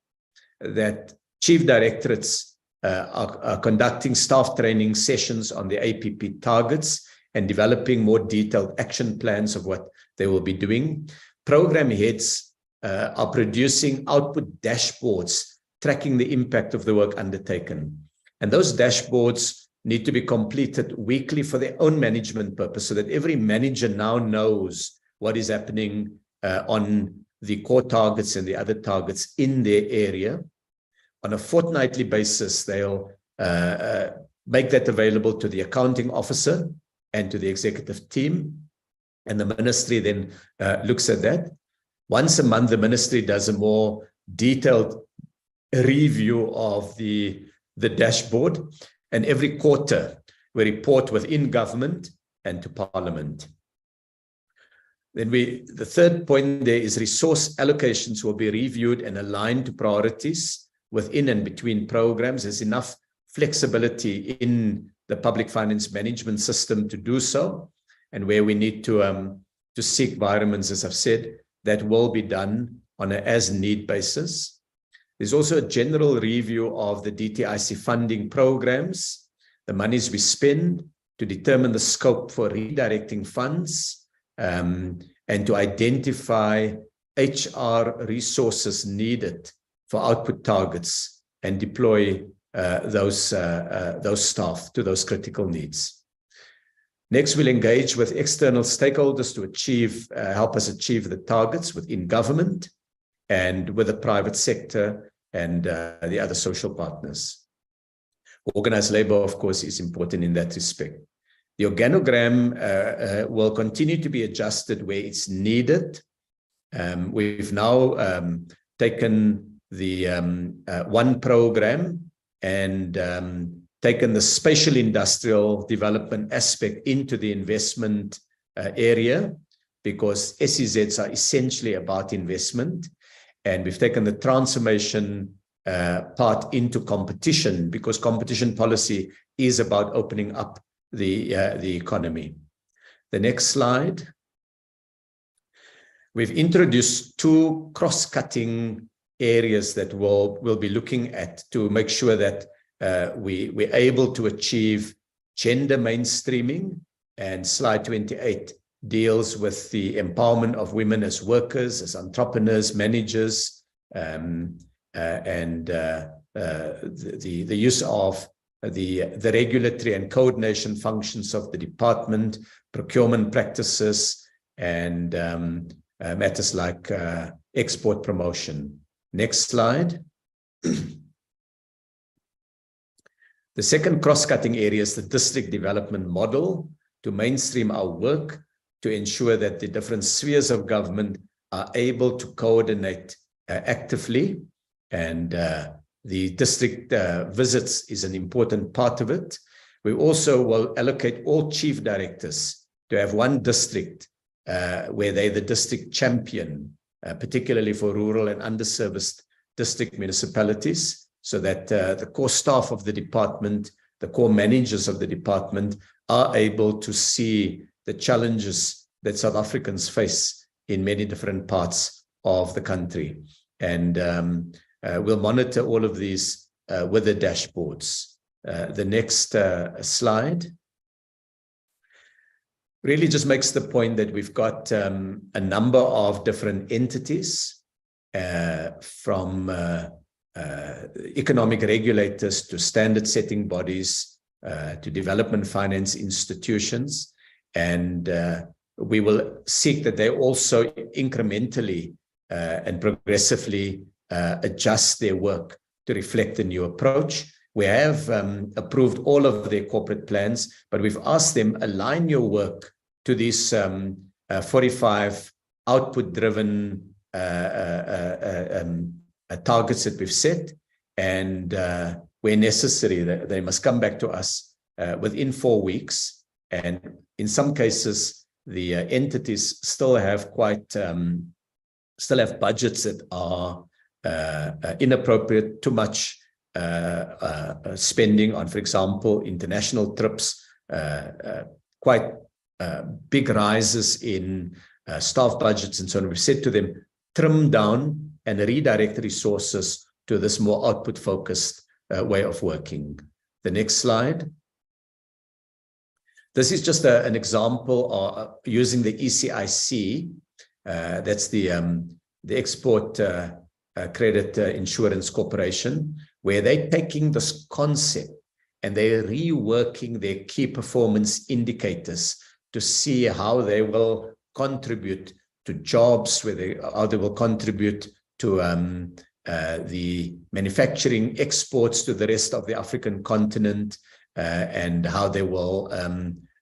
that chief directorates are conducting staff training sessions on the APP targets and developing more detailed action plans of what they will be doing. Program heads are producing output dashboards tracking the impact of the work undertaken. And those dashboards need to be completed weekly for their own management purpose so that every manager now knows what is happening on the core targets and the other targets in their area. On a fortnightly basis, they'll make that available to the accounting officer and to the executive team. And the ministry then looks at that. Once a month, the ministry does a more detailed review of the dashboard. And every quarter, we report within government and to Parliament. Then the third point there is resource allocations will be reviewed and aligned to priorities within and between programs. There's enough flexibility in the public finance management system to do so. And where we need to seek environments, as I've said, that will be done on an as-need basis. There's also a general review of the DTIC funding programs, the monies we spend, to determine the scope for redirecting funds, and to identify HR resources needed for output targets and deploy those staff to those critical needs. Next, we'll engage with external stakeholders to help us achieve the targets within government and with the private sector and the other social partners. Organized labor, of course, is important in that respect. The organogram will continue to be adjusted where it's needed. We've now taken the one program and taken the spatial industrial development aspect into the investment area, because SEZs are essentially about investment. And we've taken the transformation part into competition, because competition policy is about opening up the economy. The next slide. We've introduced two cross-cutting areas that we'll be looking at to make sure that we're able to achieve gender mainstreaming. And slide 28 deals with the empowerment of women as workers, as entrepreneurs, managers, and the use of the regulatory and coordination functions of the department, procurement practices, and matters like export promotion. Next slide. The second cross-cutting area is the district development model to mainstream our work to ensure that the different spheres of government are able to coordinate actively. And the district visits is an important part of it. We also will allocate all chief directors to have one district where they're the district champion, particularly for rural and underserviced district municipalities, so that the core staff of the department, the core managers of the department are able to see the challenges that South Africans face in many different parts of the country. And we'll monitor all of these with the dashboards. The next slide really just makes the point that we've got a number of different entities, from economic regulators to standard setting bodies to development finance institutions. And we will seek that they also incrementally and progressively adjust their work to reflect the new approach. We have approved all of their corporate plans, but we've asked them, align your work to these 45 output-driven targets that we've set, and where necessary, they must come back to us within 4 weeks. And in some cases, the entities still have budgets that are inappropriate, too much spending on, for example, international trips, quite big rises in staff budgets and so on. We've said to them, trim down and redirect resources to this more output-focused way of working. The next slide. This is just an example of using the ECIC, that's the Export Credit Insurance Corporation, where they're taking this concept and they're reworking their key performance indicators to see how they will contribute to jobs, how they will contribute to the manufacturing exports to the rest of the African continent, and how they will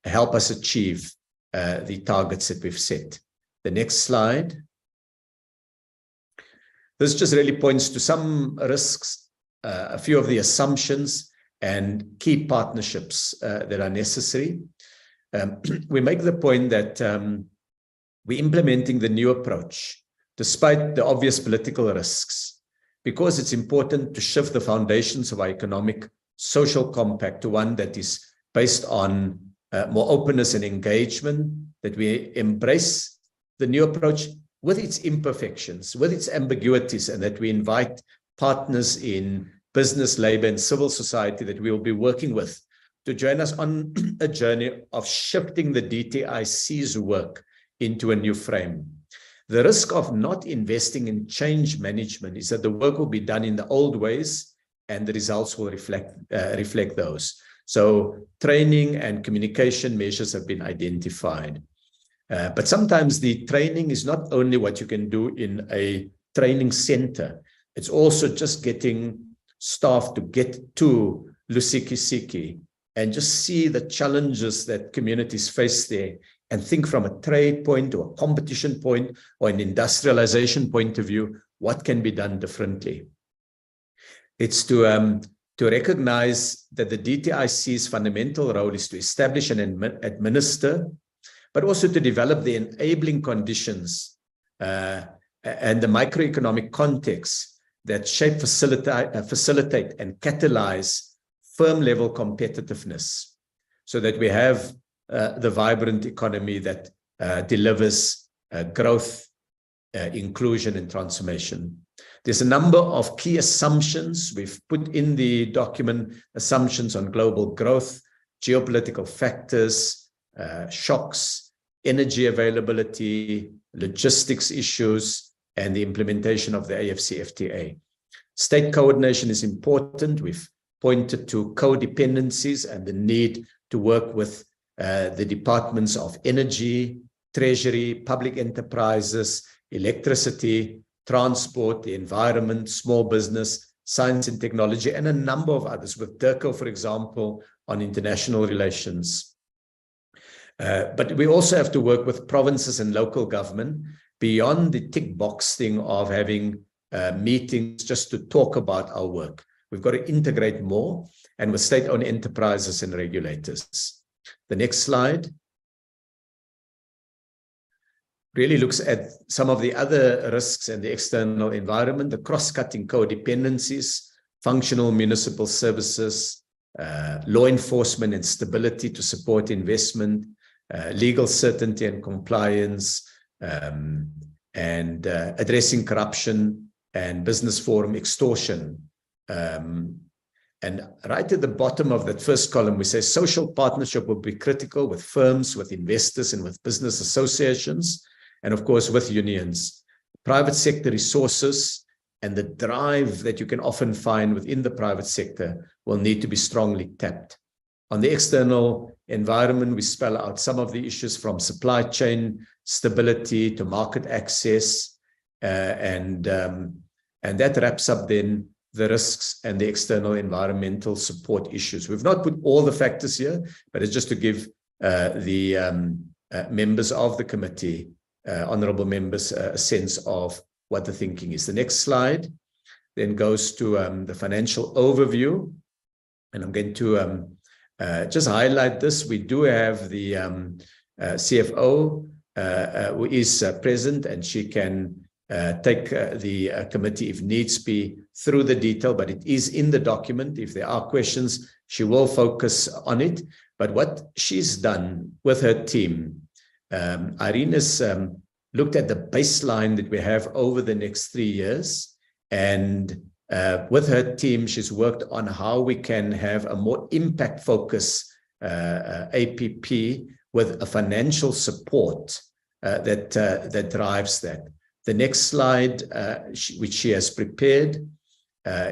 help us achieve the targets that we've set. The next slide. This just really points to some risks, a few of the assumptions and key partnerships that are necessary. We make the point that we're implementing the new approach, despite the obvious political risks, because it's important to shift the foundations of our economic social compact to one that is based on more openness and engagement, that we embrace the new approach with its imperfections, with its ambiguities, and that we invite partners in business, labor, and civil society that we will be working with to join us on a journey of shifting the DTIC's work into a new frame. The risk of not investing in change management is that the work will be done in the old ways and the results will reflect those. So training and communication measures have been identified. But sometimes the training is not only what you can do in a training center. It's also just getting staff to get to Lusikisiki and just see the challenges that communities face there and think from a trade point or a competition point or an industrialization point of view, what can be done differently. It's to recognize that the DTIC's fundamental role is to establish and administer, but also to develop the enabling conditions and the microeconomic context that shape, facilitate and catalyze firm-level competitiveness so that we have the vibrant economy that delivers growth, inclusion, and transformation. There's a number of key assumptions. We've put in the document assumptions on global growth, geopolitical factors, shocks, energy availability, logistics issues, and the implementation of the AfCFTA. State coordination is important. We've pointed to codependencies and the need to work with the departments of energy, treasury, public enterprises, electricity, transport, the environment, small business, science and technology, and a number of others, with DIRCO, for example, on international relations. But we also have to work with provinces and local government beyond the tick box thing of having meetings just to talk about our work. We've got to integrate more, and with state-owned enterprises and regulators. The next slide really looks at some of the other risks in the external environment, the cross-cutting codependencies, functional municipal services, law enforcement and stability to support investment, legal certainty and compliance, and addressing corruption and business forum extortion. And right at the bottom of that first column, we say social partnership will be critical with firms, with investors, and with business associations, and of course with unions. Private sector resources and the drive that you can often find within the private sector will need to be strongly tapped. On the external environment, we spell out some of the issues from supply chain stability to market access, and that wraps up then the risks and the external environmental support issues. We've not put all the factors here, but it's just to give the members of the committee, honorable members, a sense of what the thinking is. The next slide then goes to the financial overview, and I'm going to just highlight this. We do have the CFO who is present, and she can take the committee, if needs be, through the detail, but it is in the document. If there are questions, she will focus on it. But what she's done with her team, Irene has looked at the baseline that we have over the next 3 years, and with her team, she's worked on how we can have a more impact focus APP with a financial support that drives that. The next slide, which she has prepared,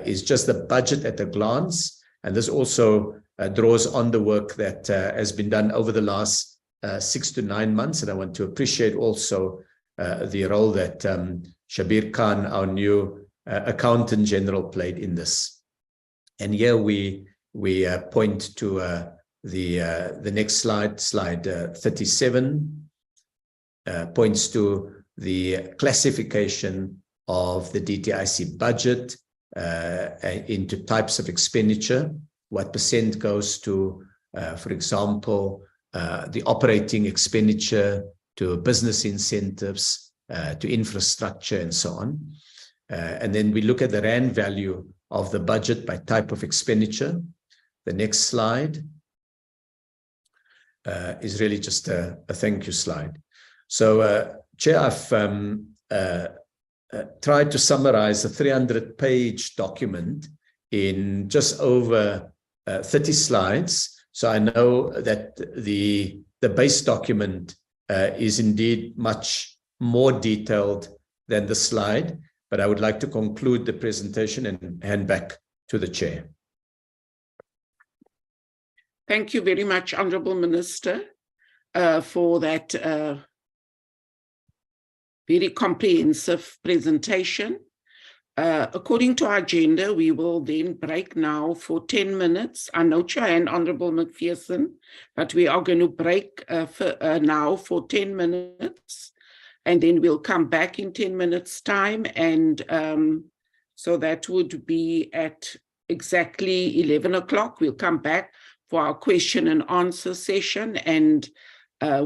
is just the budget at a glance. And this also draws on the work that has been done over the last 6 to 9 months. And I want to appreciate also the role that Shabir Khan, our new Accountant General, played in this. And here we point to the next slide, slide 37, points to the classification of the DTIC budget into types of expenditure, what percent goes to, for example, the operating expenditure, to business incentives, to infrastructure, and so on. And then we look at the rand value of the budget by type of expenditure. The next slide is really just a thank you slide. So, Chair, I've tried to summarize a 300-page document in just over 30 slides. So I know that the base document is indeed much more detailed than the slide, but I would like to conclude the presentation and hand back to the Chair. Thank you very much, Honourable Minister, for that very comprehensive presentation. According to our agenda, we will then break now for 10 minutes. I note your hand, Honourable McPherson, but we are going to break now for 10 minutes, and then we'll come back in 10 minutes' time. And so that would be at exactly 11 o'clock. We'll come back for our question and answer session, and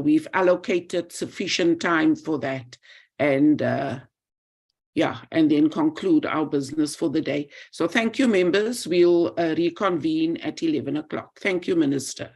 we've allocated sufficient time for that. And yeah, and then conclude our business for the day. So thank you, members. We'll reconvene at 11 o'clock. Thank you, Minister.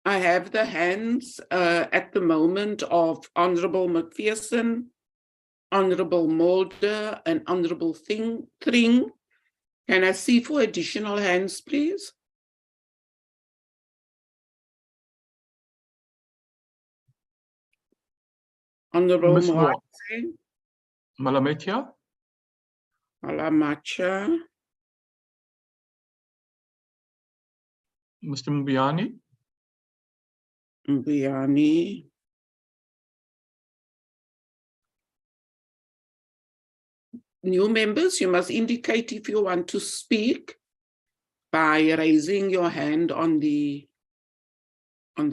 I have the hands at the moment of Honorable McPherson, Honorable Mulder, and Honorable Thring. Can I see for additional hands, please? Honorable Ms. Moore. Moatse, Malametia, Malamacha, Mr. Mbiani, Mbiani, new members, you must indicate if you want to speak by raising your hand on the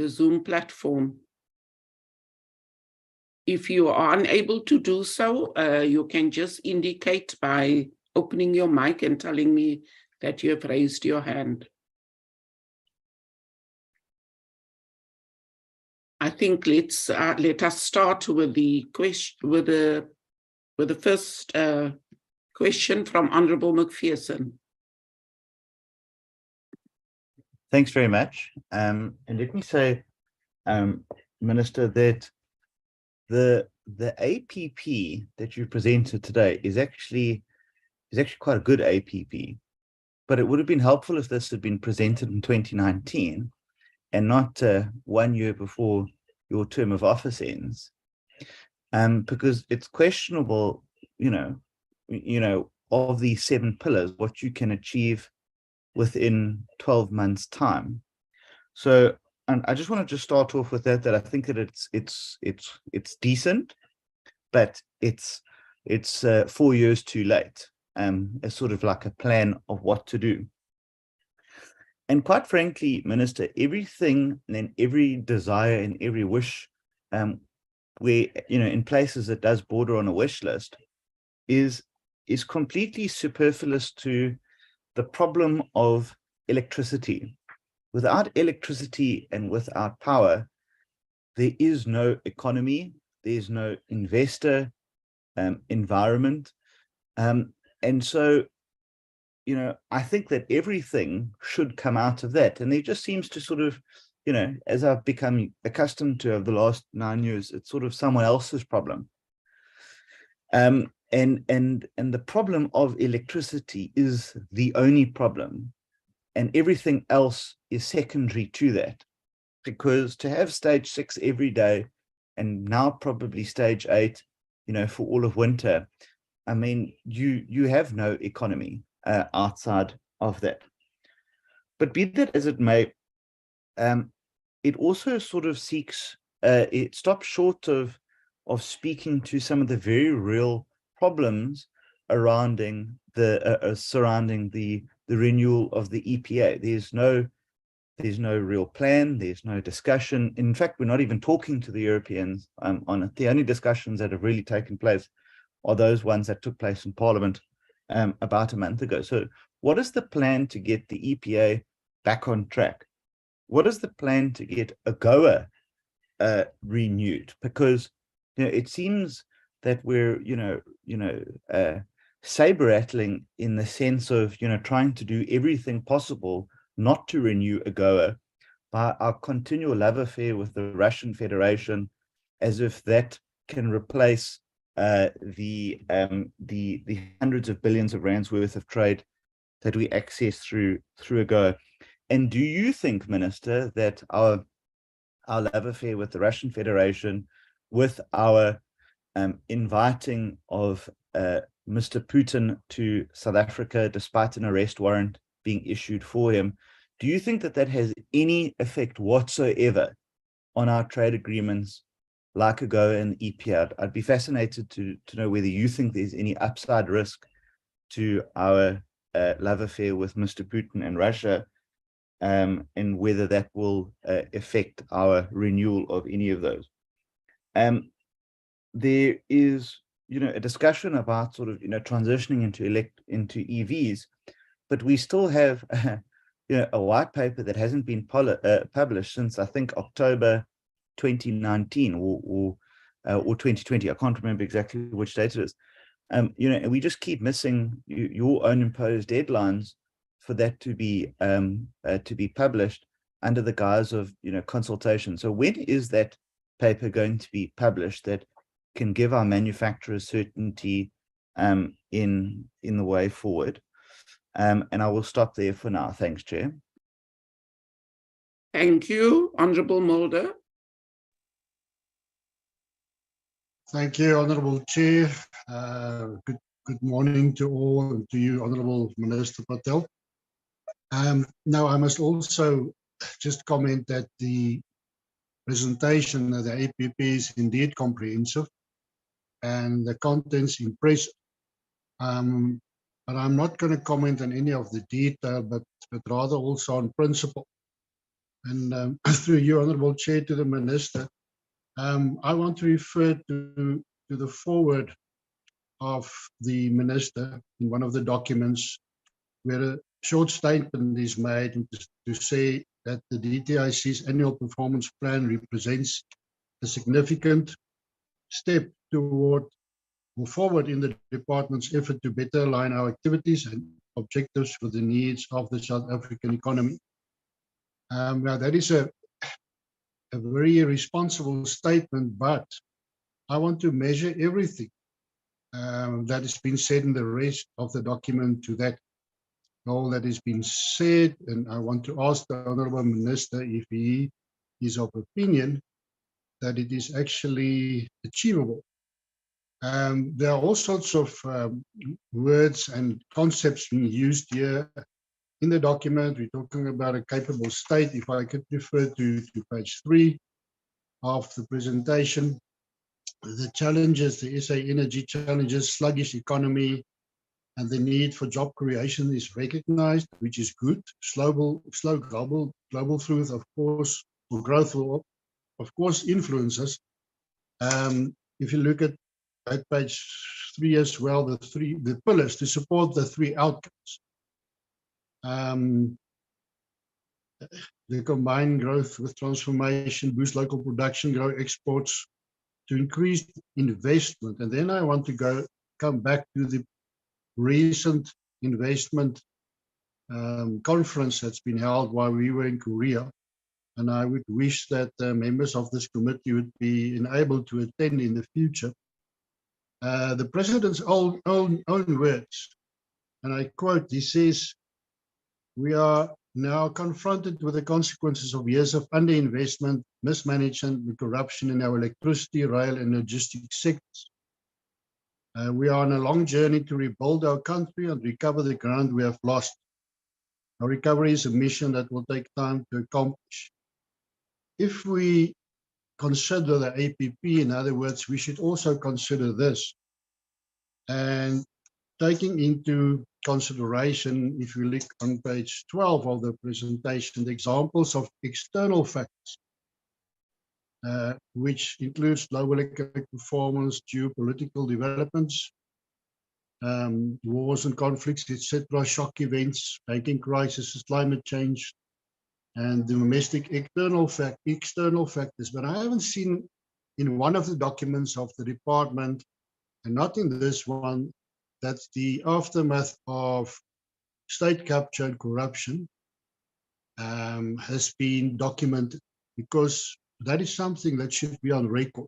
Zoom platform. If you are unable to do so, you can just indicate by opening your mic and telling me that you have raised your hand. I think let us start with the question, with the first question from Honorable McPherson. Thanks very much. And let me say, Minister, that the APP that you presented today is actually quite a good APP, but it would have been helpful if this had been presented in 2019 and not 1 year before your term of office ends, because it's questionable, of these 7 pillars, what you can achieve within 12 months' time. So, and I just want to start off with that I think that it's decent, but it's 4 years too late, as sort of like a plan of what to do. And quite frankly, Minister, everything and every desire and every wish, where, in places that does border on a wish list, is completely superfluous to the problem of electricity. Without electricity and without power, there is no economy, there's no investor environment. And so, I think that everything should come out of that. And there just seems to sort of, as I've become accustomed to over the last 9 years, it's sort of someone else's problem. And the problem of electricity is the only problem, and everything else is secondary to that. Because to have stage 6 every day, and now probably stage 8, for all of winter, I mean, you have no economy outside of that. But be that as it may, it also sort of seeks, it stops short of speaking to some of the very real problems surrounding the renewal of the EPA. There's no real plan, there's no discussion. In fact, we're not even talking to the Europeans on it. The only discussions that have really taken place are those ones that took place in Parliament about a month ago. So what is the plan to get the EPA back on track? What is the plan to get AGOA renewed? Because it seems that we're saber rattling in the sense of trying to do everything possible not to renew AGOA by our continual love affair with the Russian Federation, as if that can replace the hundreds of billions of rands worth of trade that we access through AGOA. And do you think, Minister, that our love affair with the Russian Federation, with our inviting of Mr. Putin to South Africa, despite an arrest warrant being issued for him, do you think that has any effect whatsoever on our trade agreements like AGOA and EPA? I'd be fascinated to know whether you think there's any upside risk to our love affair with Mr. Putin and Russia, and whether that will affect our renewal of any of those. There is, a discussion about sort of, transitioning into EVs, but we still have, a white paper that hasn't been published since I think October 2019 or 2020. I can't remember exactly which date it is. And we just keep missing your own imposed deadlines for that to be published. under the guise of, consultation. So when is that paper going to be published that can give our manufacturers certainty in the way forward? And I will stop there for now. Thanks, Chair. Thank you, Honourable Mulder. Thank you, Honourable Chair. Good morning to all, and to you, Honourable Minister Patel. Now, I must also just comment that the presentation of the APP is indeed comprehensive and the contents impressive. But I'm not going to comment on any of the detail, but rather also on principle. And through you, Honourable Chair, to the Minister, I want to refer to the foreword of the Minister in one of the documents, where a short statement is made to say that the DTIC's annual performance plan represents a significant step toward or forward in the department's effort to better align our activities and objectives with the needs of the South African economy. Now, that is a very responsible statement, but I want to measure everything that has been said in the rest of the document to that all that has been said, and I want to ask the Honourable Minister if he is of opinion that it is actually achievable. There are all sorts of words and concepts being used here in the document. We're talking about a capable state. If I could refer to page 3 of the presentation, the challenges, the SA energy challenges, sluggish economy, and the need for job creation is recognized, which is good. Slow global growth, of course, or growth will, of course, influence us. If you look at page 3 as well, the pillars to support the 3 outcomes. The combined growth with transformation, boost local production, grow exports, to increase investment. And then I want to come back to the recent investment conference that's been held while we were in Korea. And I would wish that members of this committee would be enabled to attend in the future. The President's own words, and I quote, he says, "We are now confronted with the consequences of years of underinvestment, mismanagement, and corruption in our electricity, rail, and logistics sectors. We are on a long journey to rebuild our country and recover the ground we have lost. Our recovery is a mission that will take time to accomplish." If we consider the APP, in other words, we should also consider this. And taking into consideration, if we look on page 12 of the presentation, the examples of external factors, which includes global economic performance, geopolitical developments, wars and conflicts, etc., shock events, banking crisis, climate change, and domestic external factors. But I haven't seen in one of the documents of the department, and not in this one, that the aftermath of state capture and corruption has been documented, because that is something that should be on record,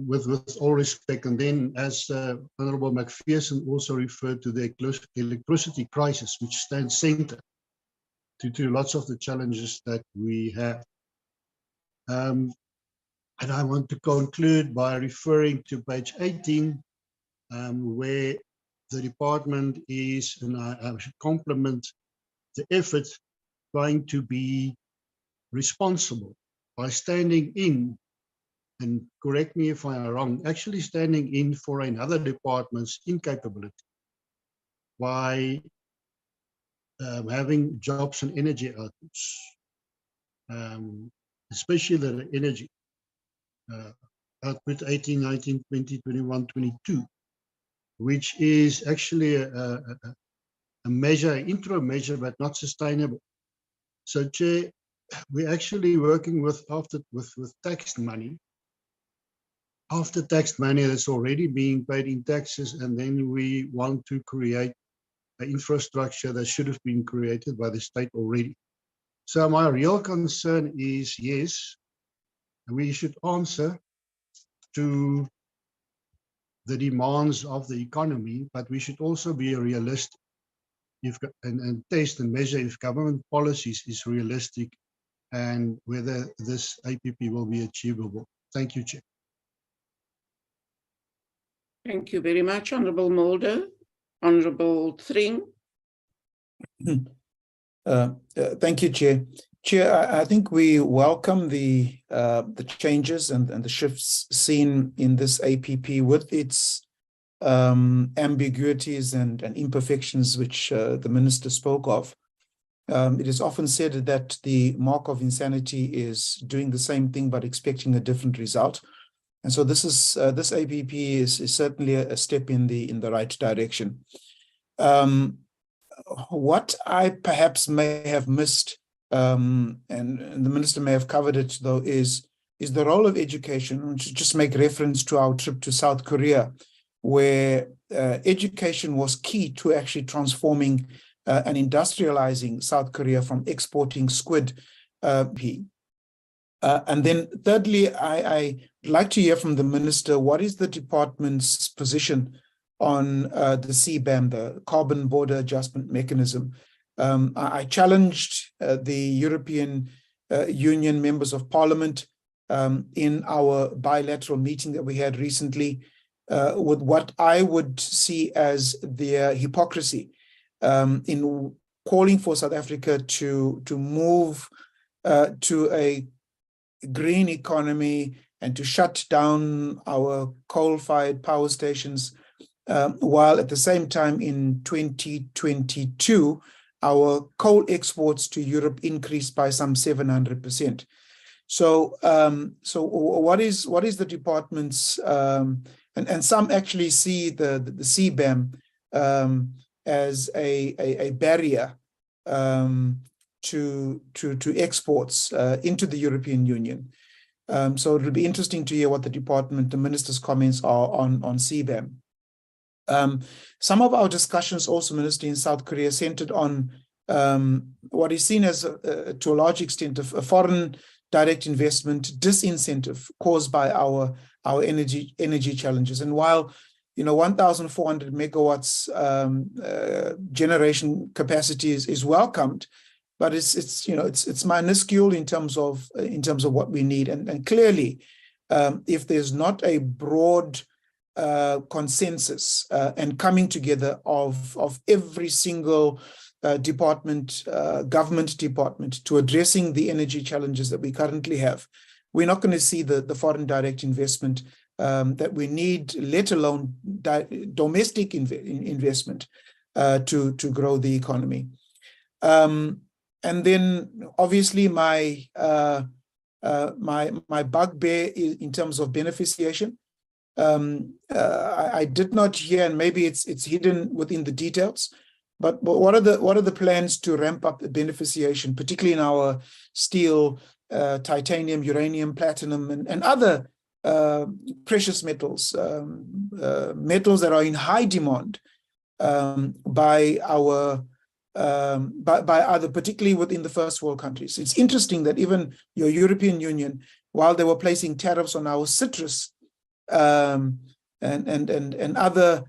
with all respect. And then, as Honourable McPherson also referred to, the electricity crisis, which stands centre to lots of the challenges that we have. And I want to conclude by referring to page 18, where the department is, and I should compliment the effort, trying to be responsible by standing in, and correct me if I'm wrong, actually standing in for another department's incapability by having jobs and energy outputs, especially the energy output 18, 19, 20, 21, 22, which is actually a measure, interim measure, but not sustainable. So, Chair, we're actually working with tax money, after tax money that's already being paid in taxes, and then we want to create an infrastructure that should have been created by the state already. So my real concern is, yes, we should answer to the demands of the economy, but we should also be realistic and test and measure if government policies is realistic and whether this APP will be achievable. Thank you, Chair. Thank you very much, Honourable Mulder. Honourable Thring. Thank you, Chair. Chair, I think we welcome the changes and the shifts seen in this APP with its ambiguities and imperfections which the Minister spoke of. It is often said that the mark of insanity is doing the same thing but expecting a different result. And so this APP is certainly a step in the right direction. What I perhaps may have missed, and the Minister may have covered it though, is the role of education. To just make reference to our trip to South Korea, where education was key to actually transforming and industrializing South Korea from exporting squid. And then thirdly, I'd like to hear from the Minister, what is the department's position on the CBAM, the Carbon Border Adjustment Mechanism? I challenged the European Union members of Parliament in our bilateral meeting that we had recently with what I would see as their hypocrisy in calling for South Africa to move to a green economy and to shut down our coal-fired power stations, while at the same time in 2022, our coal exports to Europe increased by some 700%. So, what is the department's and some actually see the CBAM as a barrier to exports into the European Union. So it will be interesting to hear what the Minister's comments are on CBAM. Some of our discussions also, Minister, in South Korea centered on what is seen as, to a large extent, a foreign direct investment disincentive caused by our energy challenges. And while 1,400 megawatts generation capacity is welcomed, but it's minuscule in terms of what we need. And clearly, if there's not a broad consensus and coming together of every single government department to addressing the energy challenges that we currently have, we're not going to see the foreign direct investment that we need, let alone domestic investment to grow the economy. And then, obviously, my bugbear in terms of beneficiation. I did not hear, and maybe it's hidden within the details, but what are the plans to ramp up the beneficiation, particularly in our steel, titanium, uranium, platinum, and other precious metals, metals that are in high demand by other, particularly within the first world countries. It's interesting that even your European Union, while they were placing tariffs on our citrus and other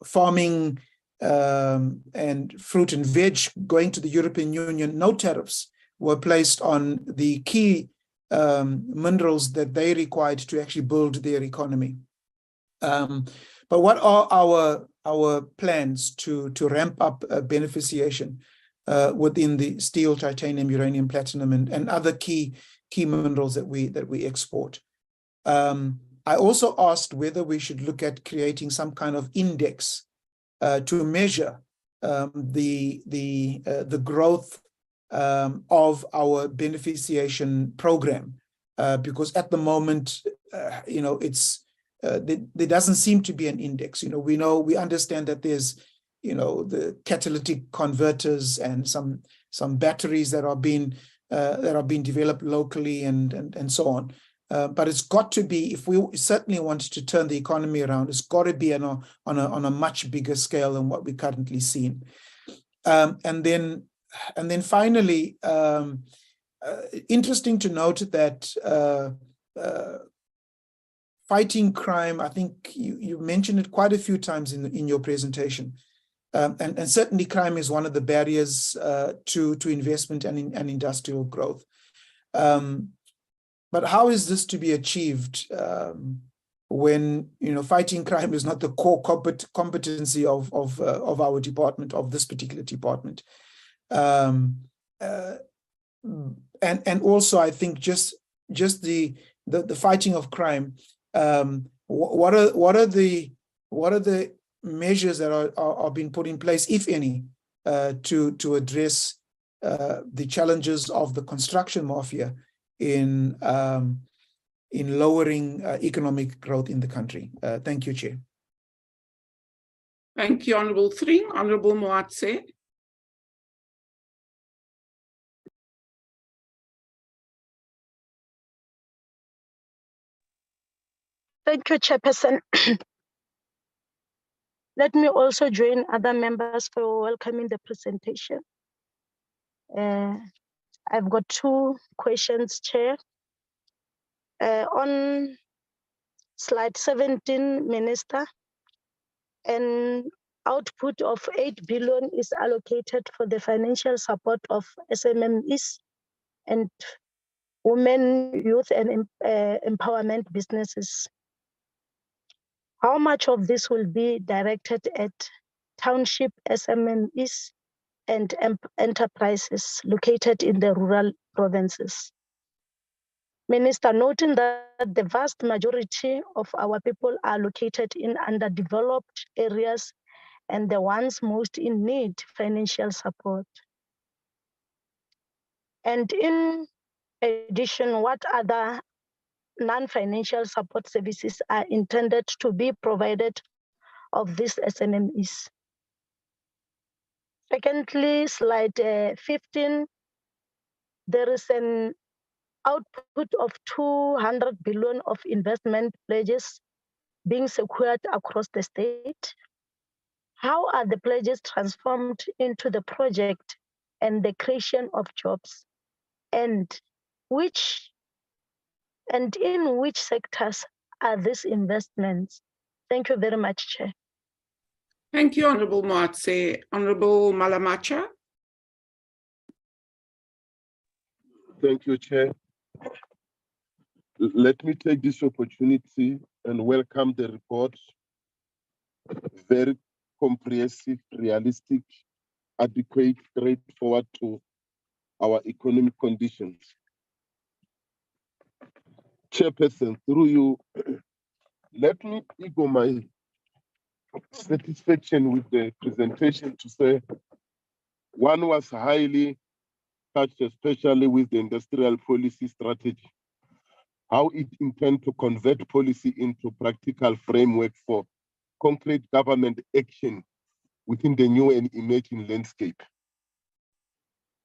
farming and fruit and veg going to the European Union, no tariffs were placed on the key minerals that they required to actually build their economy. But what are our plans to ramp up beneficiation within the steel, titanium, uranium, platinum, and other key minerals that we export? I also asked whether we should look at creating some kind of index to measure the growth of our beneficiation program, because at the moment, there doesn't seem to be an index. We understand that there's, the catalytic converters and some batteries that are being developed locally and so on. But it's got to be, if we certainly want to turn the economy around, it's got to be on a much bigger scale than what we're currently seeing. And then and then finally, interesting to note that fighting crime, I think you mentioned it quite a few times in your presentation. And certainly crime is one of the barriers to investment and industrial growth. But how is this to be achieved when fighting crime is not the core competency of our department, of this particular department? And also, I think just the fighting of crime. What are the measures that are being put in place, if any, to address the challenges of the construction mafia in lowering economic growth in the country? Thank you, Chair. Thank you, Honourable Thring. Honourable Moatse. Thank you, Chairperson. Let me also join other members for welcoming the presentation. I've got two questions, Chair. On slide 17, Minister, an output of 8 billion is allocated for the financial support of SMMEs and women, youth, and empowerment businesses. How much of this will be directed at township SMMEs and enterprises located in the rural provinces? Minister, noting that the vast majority of our people are located in underdeveloped areas and the ones most in need financial support. And in addition, what other non-financial support services are intended to be provided of these SMMEs? Secondly, slide 15, there is an output of 200 billion of investment pledges being secured across the state. How are the pledges transformed into the project and the creation of jobs? And in which sectors are these investments? Thank you very much, Chair. Thank you, Honourable Moatse. Honourable Malamacha. Thank you, Chair. Let me take this opportunity and welcome the report. Very comprehensive, realistic, adequate, straightforward to our economic conditions. Chairperson, through you, let me echo my satisfaction with the presentation to say one was highly touched, especially with the industrial policy strategy, how it intends to convert policy into practical framework for concrete government action within the new and emerging landscape.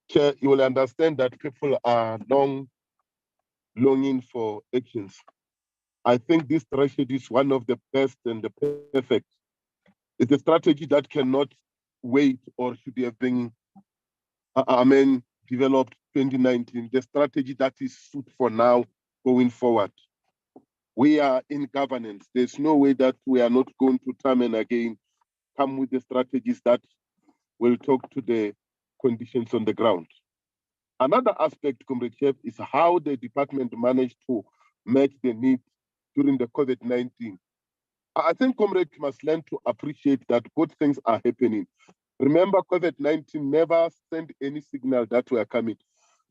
Chair, you will understand that people are longing for actions. I think this strategy is one of the best and the perfect. It's a strategy that cannot wait or should have been developed 2019. The strategy that is suited for now going forward. We are in governance. There's no way that we are not going to time and again come with the strategies that will talk to the conditions on the ground. Another aspect, Comrade Chef, is how the department managed to match the needs during the COVID-19. I think Comrade must learn to appreciate that good things are happening. Remember, COVID-19 never sent any signal that we are coming.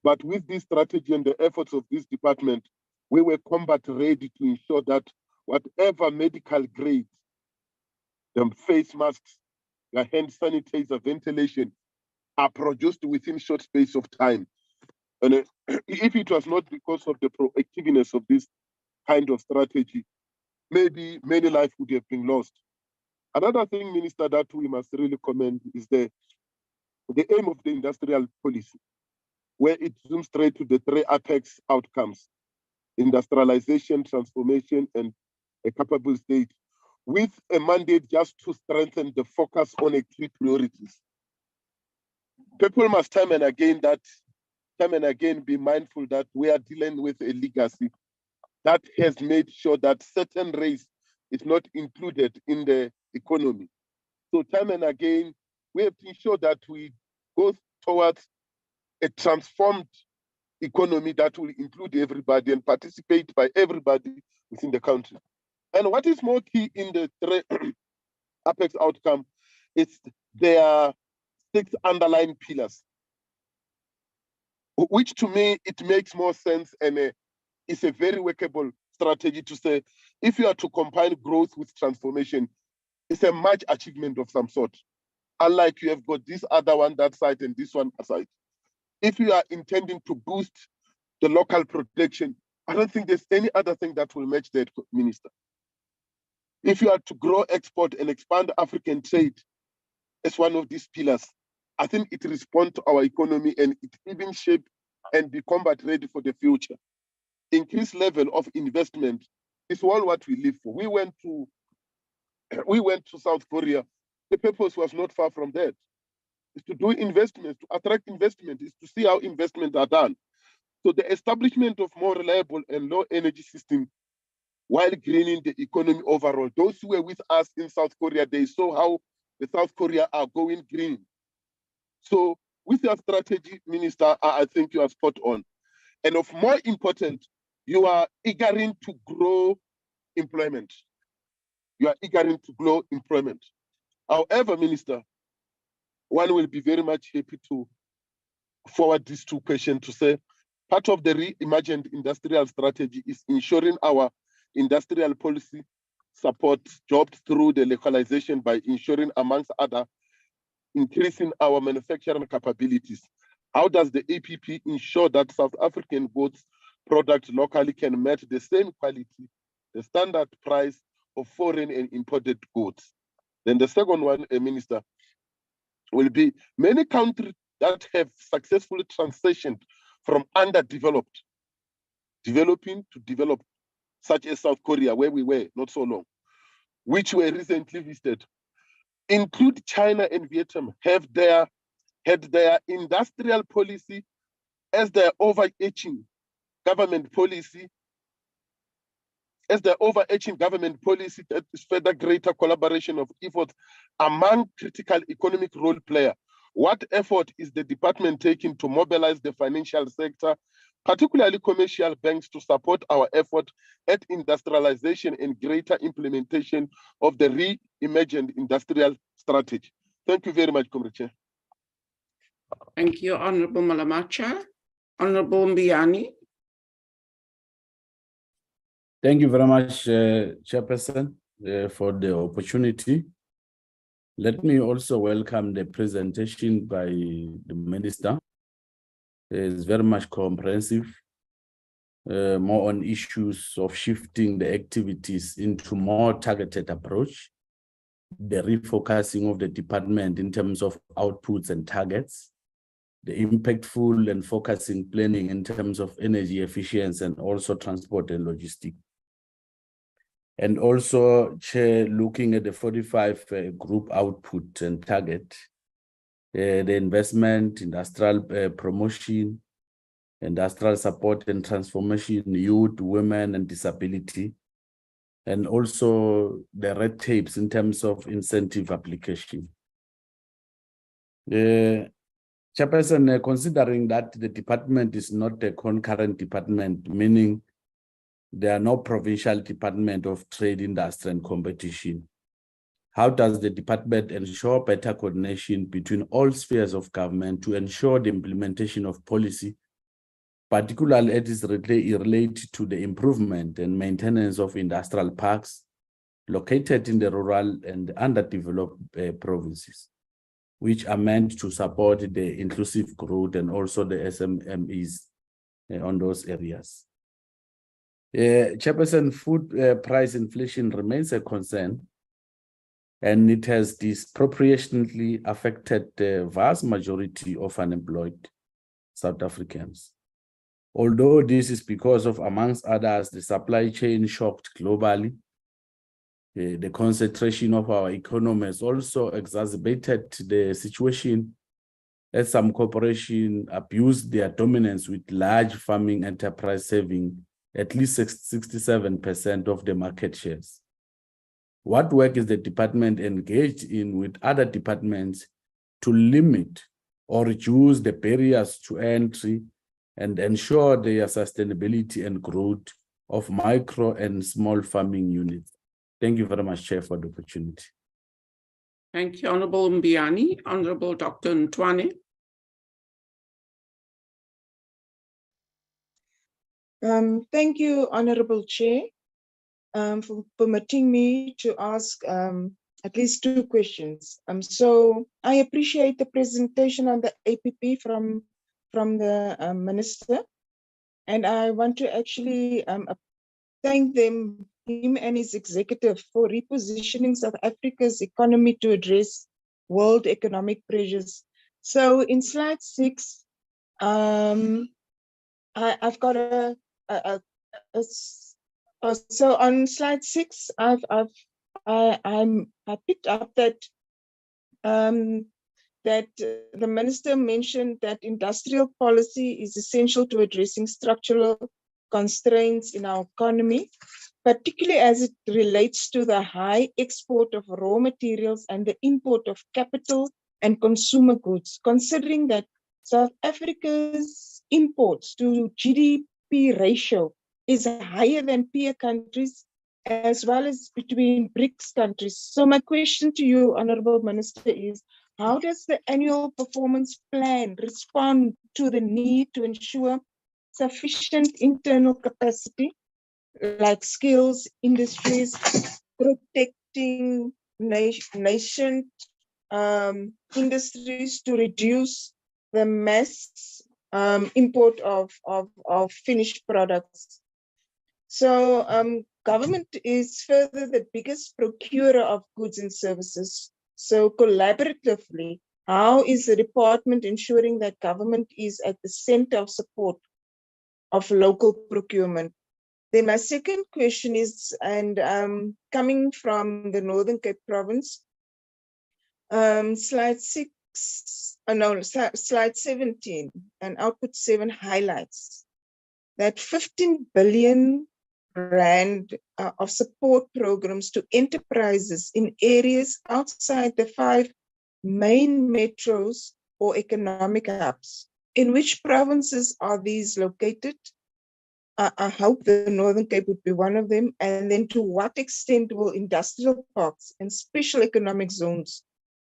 But with this strategy and the efforts of this department, we were combat ready to ensure that whatever medical grade, the face masks, the hand sanitizer, ventilation, are produced within short space of time. And if it was not because of the proactiveness of this kind of strategy, maybe many lives would have been lost. Another thing, Minister, that we must really commend is the aim of the industrial policy, where it zooms straight to the three apex outcomes: industrialization, transformation, and a capable state, with a mandate just to strengthen the focus on a key priorities. people must time and again be mindful that we are dealing with a legacy that has made sure that certain race is not included in the economy. So time and again, we have to ensure that we go towards a transformed economy that will include everybody and participate by everybody within the country. And what is more key in the Apex outcome is there are 6 underlying pillars, which to me, it makes more sense and it's a very workable strategy to say, if you are to combine growth with transformation, it's a much achievement of some sort. Unlike you have got this other one, that side, and this one aside. If you are intending to boost the local protection, I don't think there's any other thing that will match that, Minister. If you are to grow export and expand African trade as one of these pillars, I think it responds to our economy and it even shape and be combat ready for the future. Increased level of investment is all what we live for. We went to South Korea. The purpose was not far from that. It's to do investments, to attract investment, is to see how investments are done. So the establishment of more reliable and low energy system while greening the economy overall. Those who were with us in South Korea, they saw how the South Korea are going green. So with your strategy, Minister, I think you are spot on. And of more important, you are eagering to grow employment. You are eagering to grow employment. However, Minister, one will be very much happy to forward these 2 questions to say, part of the reimagined industrial strategy is ensuring our industrial policy supports jobs through the localization by ensuring, amongst other, increasing our manufacturing capabilities. How does the APP ensure that South African goods products locally can match the same quality, the standard price of foreign and imported goods? Then the second one, Minister, will be many countries that have successfully transitioned from underdeveloped, developing to developed, such as South Korea, where we were not so long, which were recently visited, include China and Vietnam, had their industrial policy as their overarching government policy, that is further greater collaboration of efforts among critical economic role players. What effort is the department taking to mobilize the financial sector, particularly commercial banks, to support our effort at industrialization and greater implementation of the reimagined industrial strategy? Thank you very much, Comrade Chair. Thank you, Honorable Malamacha. Honorable Mbiani. Thank you very much, Chairperson, for the opportunity. Let me also welcome the presentation by the Minister. It's very much comprehensive, more on issues of shifting the activities into more targeted approach, the refocusing of the department in terms of outputs and targets, the impactful and focusing planning in terms of energy efficiency and also transport and logistics. And also, Chair, looking at the 45 group output and target, the investment, industrial promotion, industrial support and transformation, youth, women, and disability, and also the red tapes in terms of incentive application. Chairperson, considering that the department is not a concurrent department, meaning there are no provincial department of trade, industry, and competition, how does the department ensure better coordination between all spheres of government to ensure the implementation of policy, particularly as is related to the improvement and maintenance of industrial parks located in the rural and underdeveloped provinces, which are meant to support the inclusive growth and also the SMMEs on those areas? Chairperson, food price inflation remains a concern, and it has disproportionately affected the vast majority of unemployed South Africans. Although this is because of, amongst others, the supply chain shocked globally, the concentration of our economy has also exacerbated the situation as some corporations abuse their dominance with large farming enterprise serving at least 67% of the market shares. What work is the department engaged in with other departments to limit or reduce the barriers to entry and ensure their sustainability and growth of micro and small farming units? Thank you very much, Chair, for the opportunity. Thank you, Honorable Mbiani. Honorable Dr. Ntwane. Thank you, Honorable Chair, for permitting me to ask at least 2 questions. So I appreciate the presentation on the APP from the Minister, and I want to actually thank him and his executive for repositioning South Africa's economy to address world economic pressures. So in slide 6, I've got so on slide 6, I picked up that that the minister mentioned that industrial policy is essential to addressing structural constraints in our economy, particularly as it relates to the high export of raw materials and the import of capital and consumer goods, considering that South Africa's imports to GDP ratio is higher than peer countries, as well as between BRICS countries. So my question to you, Honorable Minister, is how does the annual performance plan respond to the need to ensure sufficient internal capacity, like skills, industries, protecting nation industries to reduce the mass import of finished products? So government is further the biggest procurer of goods and services. So collaboratively, how is the department ensuring that government is at the center of support of local procurement? Then my second question is, and coming from the Northern Cape Province, slide 17 and output 7 highlights that 15 billion rand of support programs to enterprises in areas outside the 5 main metros or economic hubs. In which provinces are these located? I hope the Northern Cape would be one of them. And then to what extent will industrial parks and special economic zones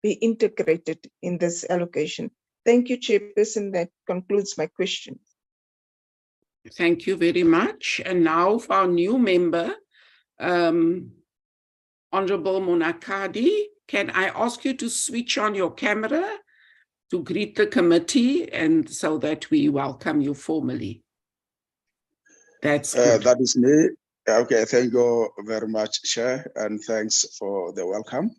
be integrated in this allocation? Thank you, Chairperson. That concludes my question. Thank you very much. And now for our new member, Honorable Monakadi, can I ask you to switch on your camera to greet the committee and so that we welcome you formally? That's good. That is me. Okay, thank you very much, Chair, and thanks for the welcome.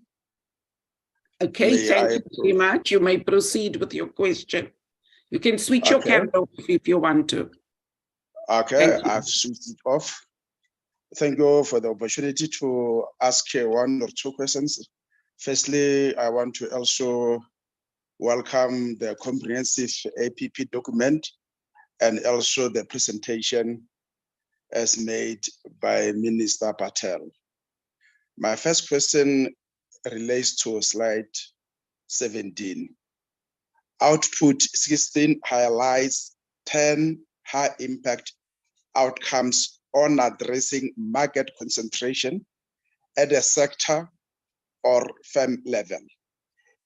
Okay, thank you very much. You may proceed with your question. You can switch your camera off if you want to. Okay, I've switched it off. Thank you for the opportunity to ask 1 or 2 questions. Firstly, I want to also welcome the comprehensive APP document and also the presentation as made by Minister Patel. My first question relates to slide 17. Output 16 highlights 10 high impact outcomes on addressing market concentration at a sector or firm level.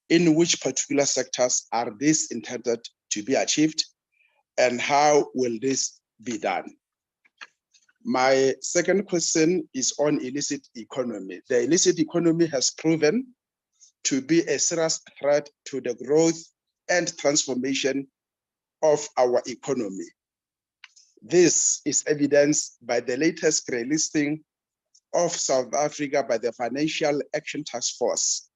In which particular sectors are these intended to be achieved, and how will this be done? My second question is on illicit economy. The illicit economy has proven to be a serious threat to the growth and transformation of our economy. This is evidenced by the latest grey-listing of South Africa by the Financial Action Task Force.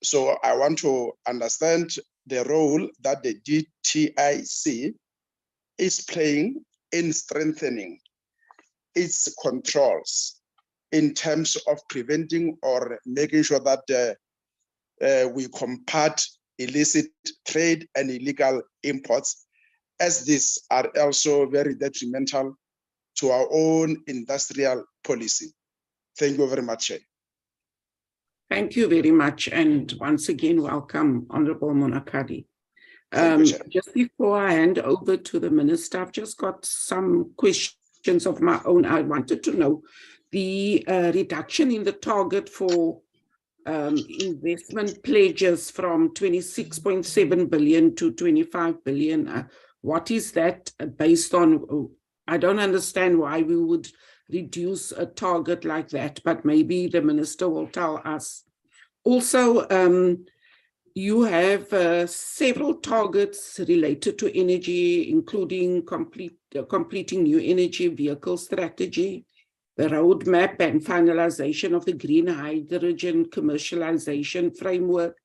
So I want to understand the role that the DTIC is playing in strengthening its controls in terms of preventing or making sure that we combat illicit trade and illegal imports, as these are also very detrimental to our own industrial policy. Thank you very much, Chair. Thank you very much. And once again, welcome, Honorable Monakadi. Just before I hand over to the Minister, I've just got some questions of my own. I wanted to know the reduction in the target for investment pledges from 26.7 billion to 25 billion. What is that based on? I don't understand why we would reduce a target like that, but maybe the Minister will tell us. Also, you have several targets related to energy, including completing new energy vehicle strategy, the roadmap and finalization of the green hydrogen commercialization framework.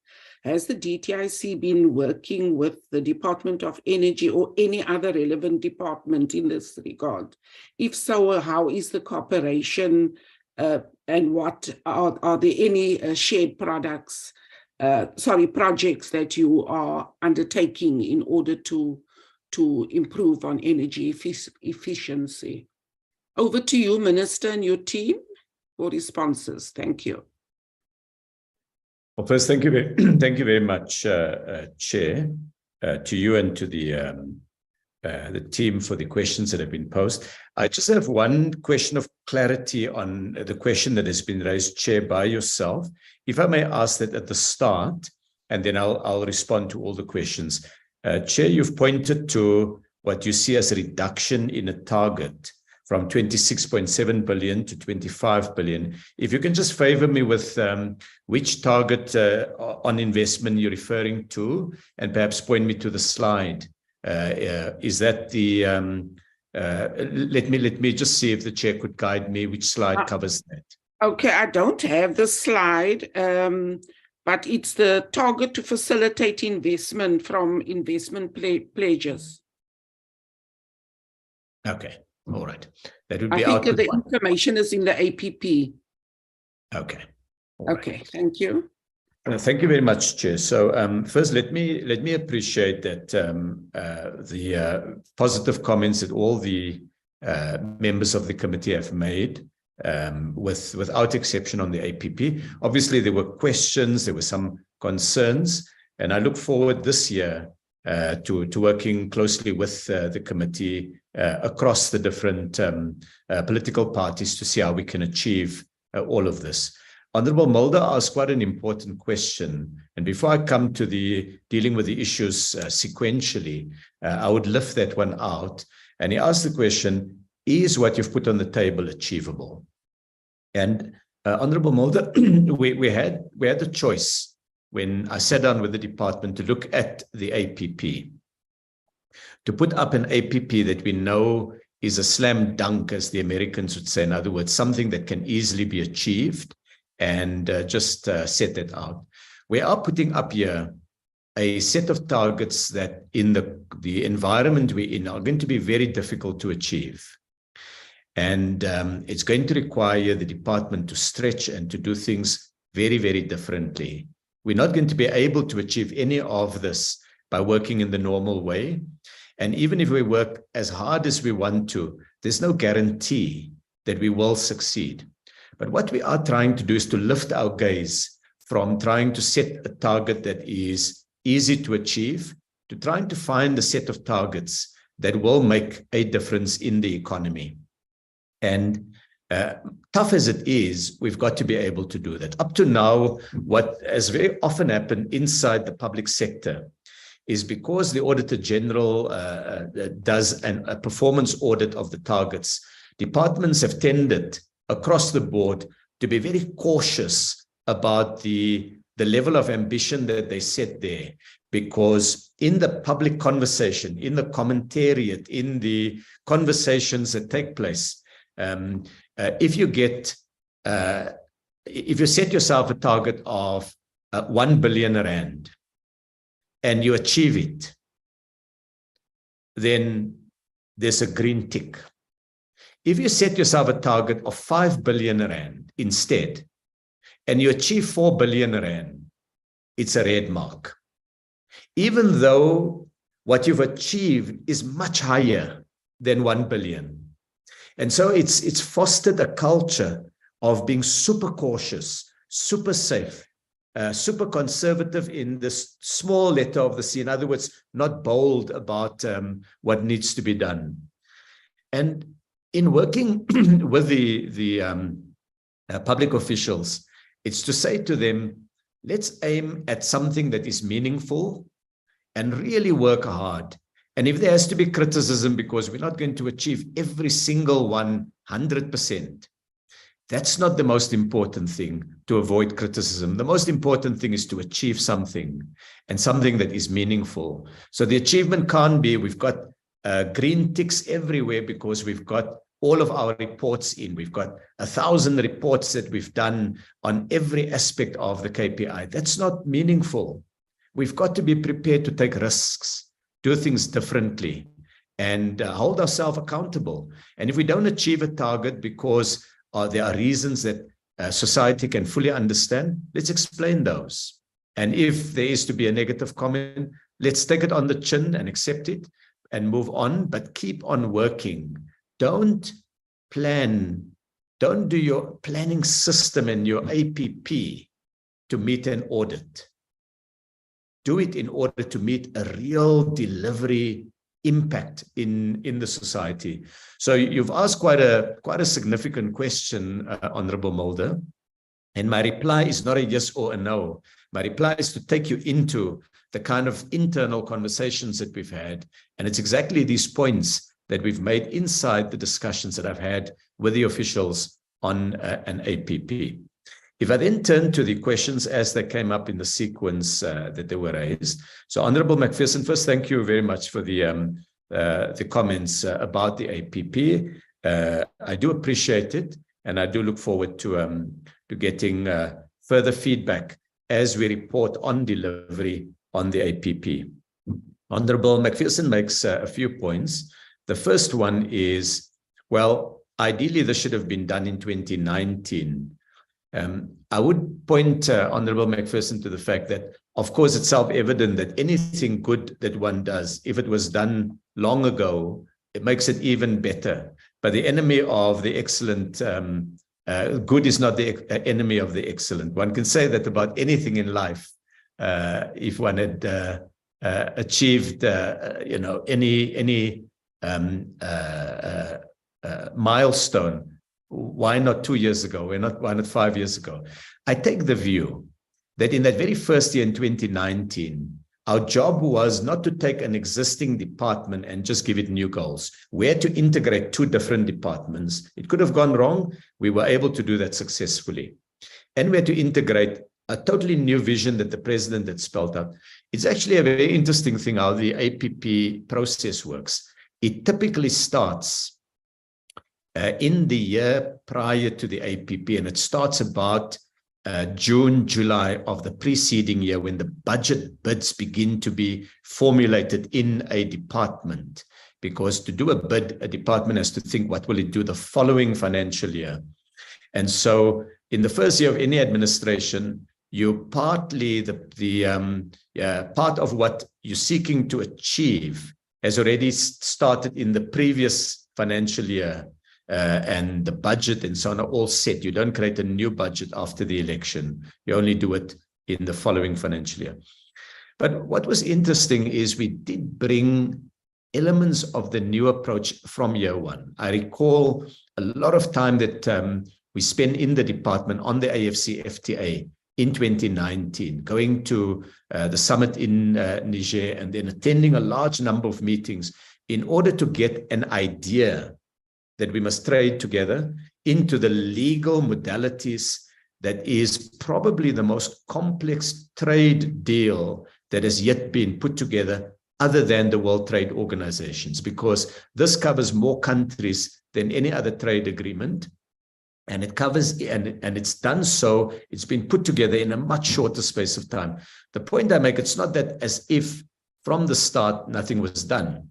Has the DTIC been working with the Department of Energy or any other relevant department in this regard? If so, how is the cooperation and what are there any shared projects that you are undertaking in order to improve on energy efficiency? Over to you, Minister, and your team for responses. Thank you. Well, first, thank you very much, Chair, to you and to the team for the questions that have been posed. I just have one question of clarity on the question that has been raised, Chair, by yourself. If I may ask that at the start, and then I'll respond to all the questions. Chair, you've pointed to what you see as a reduction in a target from 26.7 billion to 25 billion. If you can just favor me with which target on investment you're referring to, and perhaps point me to the slide. Is that the, let me just see if the Chair could guide me, which slide covers that. Okay, I don't have the slide, but it's the target to facilitate investment from investment pledges. Okay. All right. That would be I think the information is in the APP. Okay. Okay, right. Thank you. Thank you very much, Chair. So first, let me appreciate that the positive comments that all the members of the committee have made, without exception on the APP. Obviously, there were questions, there were some concerns, and I look forward this year to working closely with the committee across the different political parties to see how we can achieve all of this. Honourable Mulder asked quite an important question, and before I come to the dealing with the issues sequentially, I would lift that one out. And he asked the question, is what you've put on the table achievable? And Honourable Mulder, we had the choice when I sat down with the department to look at the APP, to put up an APP that we know is a slam dunk, as the Americans would say. In other words, something that can easily be achieved, and just set that out. We are putting up here a set of targets that in the environment we're in are going to be very difficult to achieve. And it's going to require the department to stretch and to do things very, very differently. We're not going to be able to achieve any of this by working in the normal way. And even if we work as hard as we want to, there's no guarantee that we will succeed. But what we are trying to do is to lift our gaze from trying to set a target that is easy to achieve to trying to find a set of targets that will make a difference in the economy. And tough as it is, we've got to be able to do that. Up to now, what has very often happened inside the public sector is because the Auditor General does a performance audit of the targets, departments have tended across the board to be very cautious about the level of ambition that they set there, because in the public conversation, in the commentariat, in the conversations that take place, if you set yourself a target of 1 billion rand and you achieve it, then there's a green tick. If you set yourself a target of 5 billion rand instead, and you achieve 4 billion rand, it's a red mark. even though what you've achieved is much higher than 1 billion. And so it's fostered a culture of being super cautious, super safe, super conservative in this small letter of the C. In other words, not bold about what needs to be done. And in working with the public officials, it's to say to them, let's aim at something that is meaningful and really work hard. And if there has to be criticism because we're not going to achieve every single one 100%, that's not the most important thing, to avoid criticism. The most important thing is to achieve something, and something that is meaningful. So the achievement can't be we've got green ticks everywhere because we've got all of our reports in. We've got 1,000 reports that we've done on every aspect of the KPI. That's not meaningful. We've got to be prepared to take risks, do things differently, and hold ourselves accountable. And if we don't achieve a target because there are reasons that society can fully understand, let's explain those. And if there is to be a negative comment, let's take it on the chin and accept it and move on, but keep on working. Don't do your planning system and your APP to meet an audit. Do it in order to meet a real delivery impact in the society. So you've asked quite a significant question, Honorable Mulder, and my reply is not a yes or a no. My reply is to take you into the kind of internal conversations that we've had, and it's exactly these points that we've made inside the discussions that I've had with the officials on an APP. If I then turn to the questions as they came up in the sequence that they were raised. So Honorable McPherson, first, thank you very much for the comments about the APP. I do appreciate it, and I do look forward to getting further feedback as we report on delivery on the APP. Honorable McPherson makes a few points. The first one is, well, ideally this should have been done in 2019. I would point Honorable McPherson to the fact that, of course, it's self-evident that anything good that one does, if it was done long ago, it makes it even better. But the enemy of the excellent, good is not the enemy of the excellent. One can say that about anything in life. If one had achieved, any milestone, why not 2 years ago? Why not 5 years ago? I take the view that in that very first year in 2019, our job was not to take an existing department and just give it new goals. We had to integrate two different departments. It could have gone wrong. We were able to do that successfully. And we had to integrate a totally new vision that the president had spelled out. It's actually a very interesting thing how the APP process works. It typically starts in the year prior to the APP, and it starts about June, July of the preceding year when the budget bids begin to be formulated in a department. Because to do a bid, a department has to think, what will it do the following financial year? And so in the first year of any administration, you partly, part of what you're seeking to achieve has already started in the previous financial year. And the budget and so on are all set. You don't create a new budget after the election. You only do it in the following financial year. But what was interesting is we did bring elements of the new approach from year one. I recall a lot of time that we spent in the department on the AFC FTA in 2019, going to the summit in Niger and then attending a large number of meetings in order to get an idea that we must trade together into the legal modalities that is probably the most complex trade deal that has yet been put together other than the World Trade Organizations, because this covers more countries than any other trade agreement. And it covers, and it's done so, it's been put together in a much shorter space of time. The point I make, it's not that as if from the start nothing was done,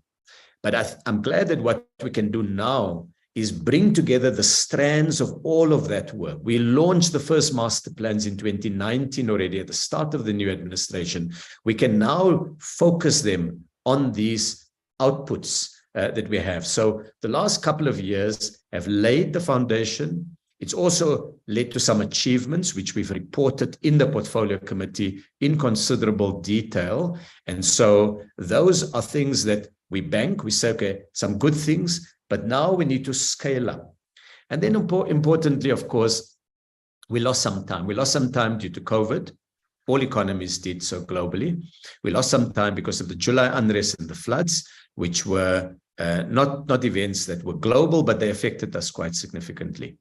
but I'm glad that what we can do now is bring together the strands of all of that work. We launched the first master plans in 2019 already at the start of the new administration. We can now focus them on these outputs that we have. So the last couple of years have laid the foundation. It's also led to some achievements, which we've reported in the portfolio committee in considerable detail. And so those are things that we bank. We say, okay, some good things, but now we need to scale up. And then importantly, of course, we lost some time. We lost some time due to COVID. All economies did so globally. We lost some time because of the July unrest and the floods, which were not events that were global, but they affected us quite significantly.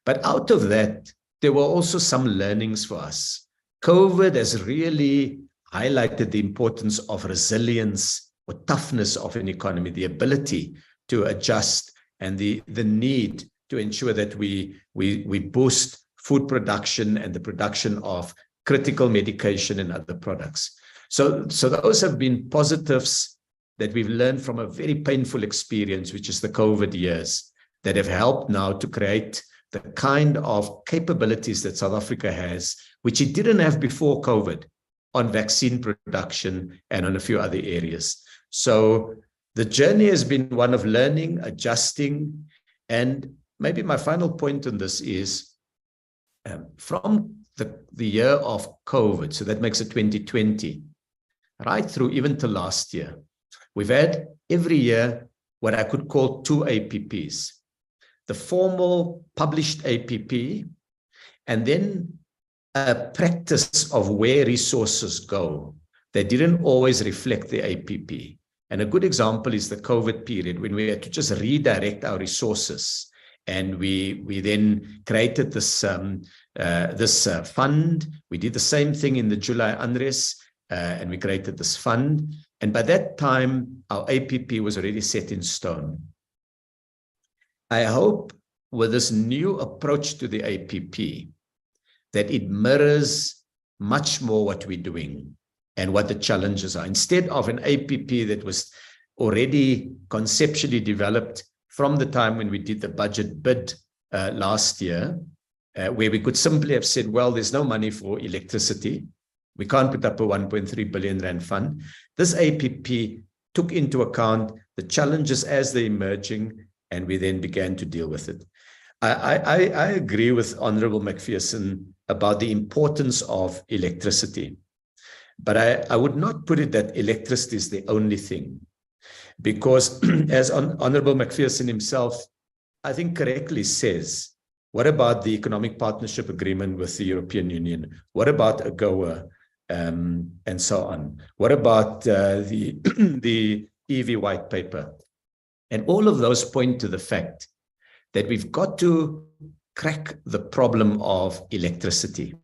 But out of that, there were also some learnings for us. COVID has really highlighted the importance of resilience or toughness of an economy, the ability to adjust and the need to ensure that we boost food production and the production of critical medication and other products. So those have been positives that we've learned from a very painful experience, which is the COVID years, that have helped now to create the kind of capabilities that South Africa has, which it didn't have before COVID, on vaccine production and on a few other areas. So the journey has been one of learning, adjusting, and maybe my final point on this is from the year of COVID, so that makes it 2020, right through even to last year, we've had every year what I could call 2 APPs. The formal published APP, and then a practice of where resources go. They didn't always reflect the APP. And a good example is the COVID period when we had to just redirect our resources. And we then created this fund. We did the same thing in the July unrest, and we created this fund. And by that time, our APP was already set in stone. I hope with this new approach to the APP that it mirrors much more what we're doing and what the challenges are. Instead of an APP that was already conceptually developed from the time when we did the budget bid last year, where we could simply have said, well, there's no money for electricity. We can't put up a 1.3 billion rand fund. This APP took into account the challenges as they're emerging, and we then began to deal with it. I agree with Honorable McPherson about the importance of electricity, but I would not put it that electricity is the only thing, because as Honorable McPherson himself, I think correctly says, what about the economic partnership agreement with the European Union? What about AGOA and so on? What about the EV white paper? And all of those point to the fact that we've got to crack the problem of electricity.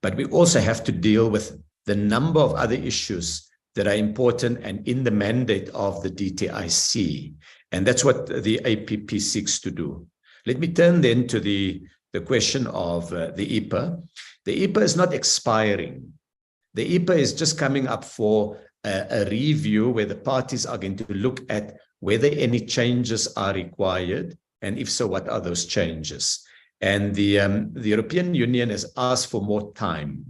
But we also have to deal with the number of other issues that are important and in the mandate of the DTIC. And that's what the APP seeks to do. Let me turn then to the question of the EPA. The EPA is not expiring. The EPA is just coming up for a review where the parties are going to look at whether any changes are required, and if so, what are those changes? And the European Union has asked for more time.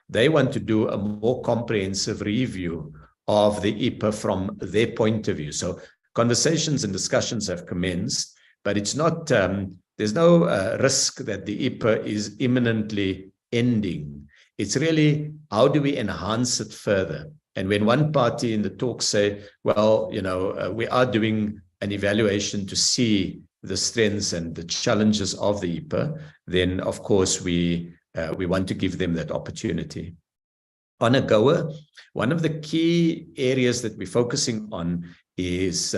They want to do a more comprehensive review of the EPA from their point of view. So conversations and discussions have commenced, but it's not, there's no risk that the EPA is imminently ending. It's really, how do we enhance it further? And when one party in the talk say, well, you know, we are doing an evaluation to see the strengths and the challenges of the EPA, then of course we want to give them that opportunity. On AGOA, one of the key areas that we're focusing on is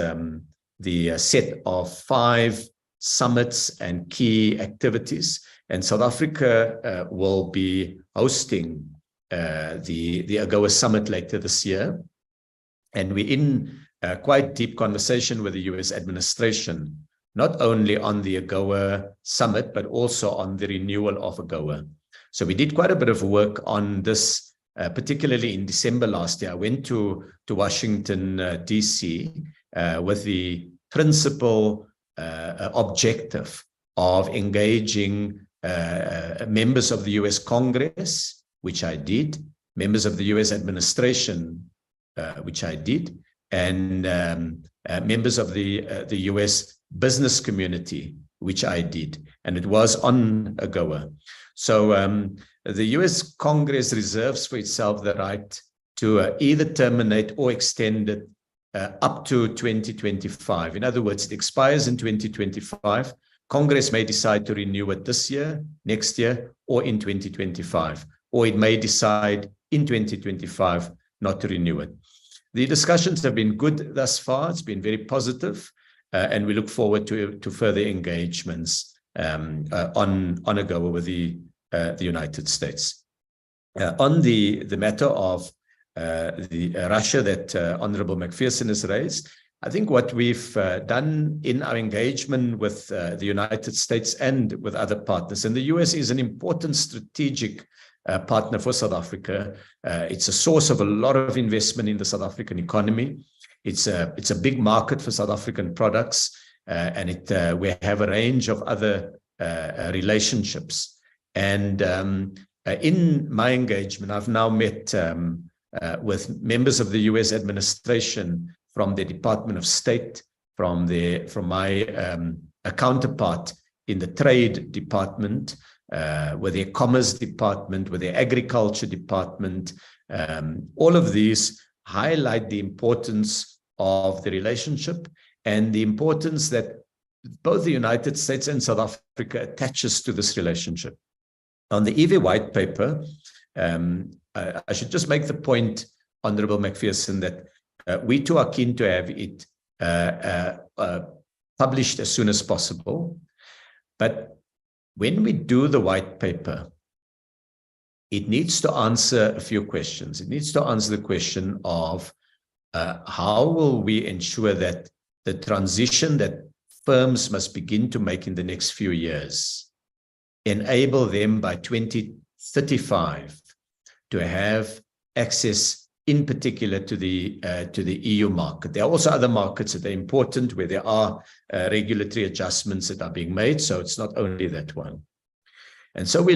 the set of 5 summits and key activities. And South Africa will be hosting the AGOA summit later this year. And we're in quite deep conversation with the US administration, not only on the AGOA summit, but also on the renewal of AGOA. So we did quite a bit of work on this, particularly in December last year. I went to Washington, DC with the principal objective of engaging members of the US Congress, which I did, members of the US administration, which I did, and members of the US business community, which I did, and it was on AGOA. So the US Congress reserves for itself the right to either terminate or extend it up to 2025. In other words, it expires in 2025. Congress may decide to renew it this year, next year, or in 2025, or it may decide in 2025 not to renew it. The discussions have been good thus far. It's been very positive, and we look forward to further engagements on AGOA with the United States. On the matter of Russia that Honorable McPherson has raised, I think what we've done in our engagement with the United States and with other partners, and the US is an important strategic partner for South Africa. It's a source of a lot of investment in the South African economy. It's a big market for South African products, and we have a range of other relationships. And in my engagement, I've now met with members of the US administration, from the Department of State, from my counterpart in the Trade Department, with their Commerce Department, with their Agriculture Department. All of these highlight the importance of the relationship and the importance that both the United States and South Africa attaches to this relationship. On the EV white paper, I should just make the point, Honorable McPherson, that we too are keen to have it published as soon as possible. But when we do the white paper, it needs to answer a few questions. It needs to answer the question of how will we ensure that the transition that firms must begin to make in the next few years enable them by 2035 to have access in particular to the EU market. There are also other markets that are important where there are regulatory adjustments that are being made. So it's not only that one. And so we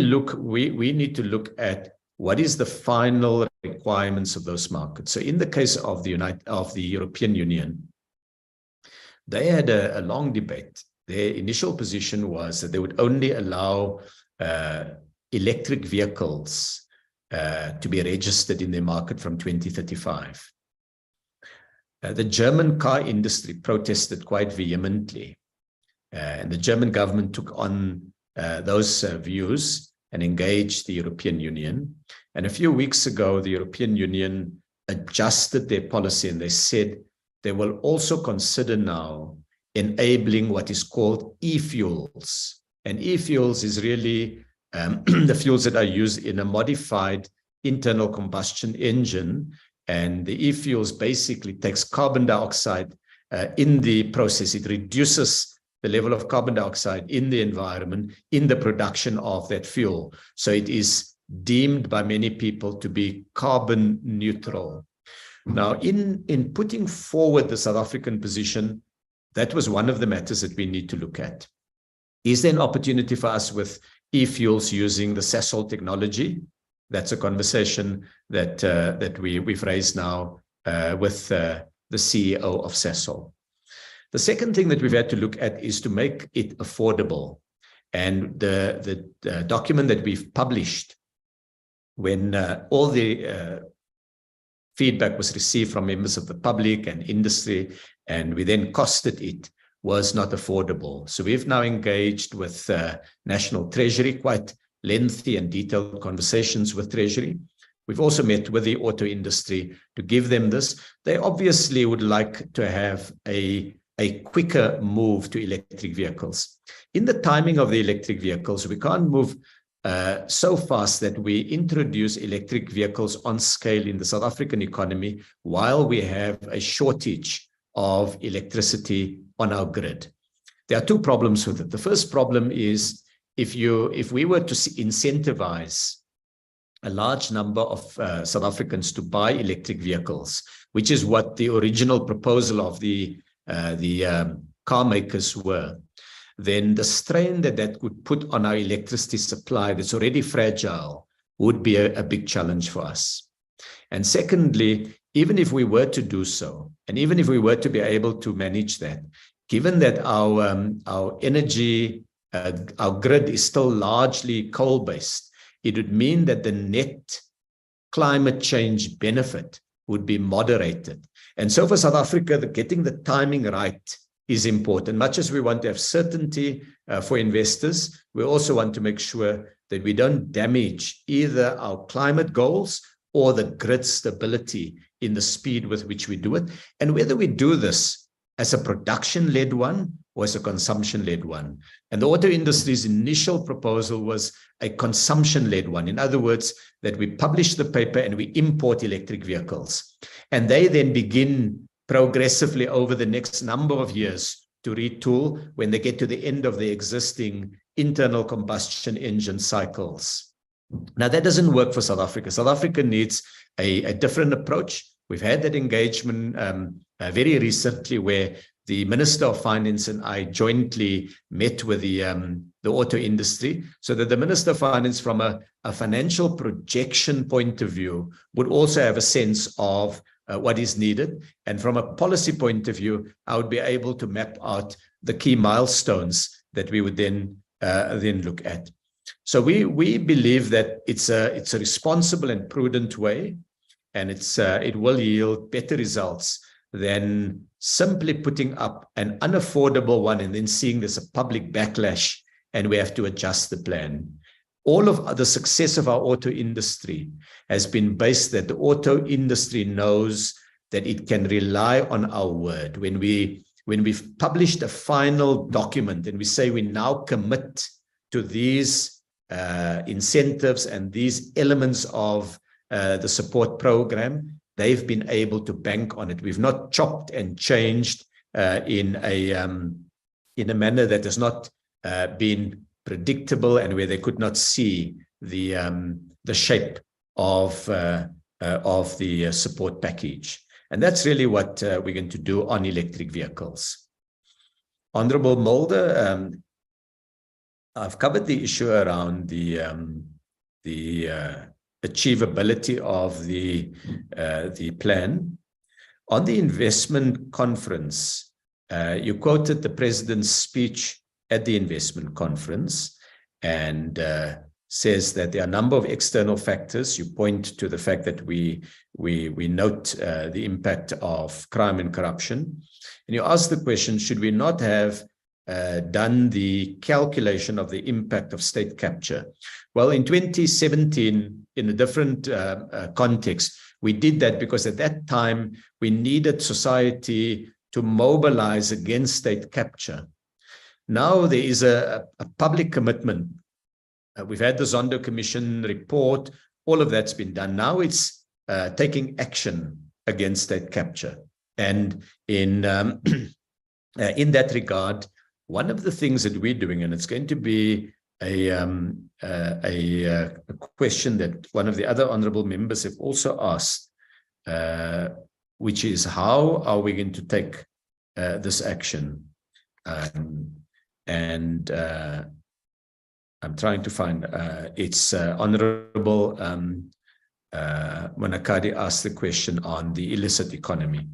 need to look at what is the final requirements of those markets. So in the case of the European Union, they had a long debate. Their initial position was that they would only allow electric vehicles to be registered in their market from 2035. The German car industry protested quite vehemently, and the German government took on those views and engaged the European Union. And a few weeks ago, the European Union adjusted their policy, and they said they will also consider now enabling what is called e-fuels. And e-fuels is really the fuels that are used in a modified internal combustion engine. And the e-fuels basically takes carbon dioxide in the process. It reduces the level of carbon dioxide in the environment in the production of that fuel. So it is deemed by many people to be carbon neutral. Now, in putting forward the South African position, that was one of the matters that we need to look at. Is there an opportunity for us with e-fuels using the Sasol technology? That's a conversation that we've raised now with the CEO of Sasol. The second thing that we've had to look at is to make it affordable. And the document that we've published, when all the feedback was received from members of the public and industry, and we then costed it, was not affordable. So we've now engaged with National Treasury, quite lengthy and detailed conversations with Treasury. We've also met with the auto industry to give them this. They obviously would like to have a quicker move to electric vehicles. In the timing of the electric vehicles, we can't move so fast that we introduce electric vehicles on scale in the South African economy while we have a shortage of electricity on our grid. There are two problems with it. The first problem is if we were to incentivize a large number of South Africans to buy electric vehicles, which is what the original proposal of the car makers were, then the strain that would put on our electricity supply that's already fragile would be a big challenge for us. And secondly, even if we were to do so, and even if we were to be able to manage that, given that our energy, our grid is still largely coal-based, it would mean that the net climate change benefit would be moderated. And so for South Africa, getting the timing right is important. Much as we want to have certainty for investors, we also want to make sure that we don't damage either our climate goals or the grid stability in the speed with which we do it. And whether we do this as a production-led one or as a consumption-led one. And the auto industry's initial proposal was a consumption-led one. In other words, that we publish the paper and we import electric vehicles. And they then begin progressively over the next number of years to retool when they get to the end of the existing internal combustion engine cycles. Now, that doesn't work for South Africa. South Africa needs a different approach. We've had that engagement very recently where the Minister of Finance and I jointly met with the auto industry so that the Minister of Finance from a financial projection point of view would also have a sense of what is needed. And from a policy point of view, I would be able to map out the key milestones that we would then look at. So we believe that it's a responsible and prudent way, and it will yield better results than simply putting up an unaffordable one and then seeing there's a public backlash and we have to adjust the plan. All of the success of our auto industry has been based that the auto industry knows that it can rely on our word. When we've published a final document and we say we now commit to these incentives and these elements of the support program, they've been able to bank on it. We've not chopped and changed in a manner that has not been predictable and where they could not see the shape of the support package. And that's really what we're going to do on electric vehicles. Honorable Mulder, I've covered the issue around the achievability of the plan. On the investment conference, you quoted the president's speech at the investment conference and says that there are a number of external factors. You point to the fact that we note the impact of crime and corruption. And you ask the question, should we not have done the calculation of the impact of state capture? Well, in 2017, in a different context, we did that because at that time, we needed society to mobilize against state capture. Now there is a public commitment. We've had the Zondo Commission report. All of that's been done. Now it's taking action against state capture. And in that regard, one of the things that we're doing, and it's going to be a question that one of the other honorable members have also asked, which is how are we going to take this action? I'm trying to find, it's Honorable Monakadi asked the question on the illicit economy.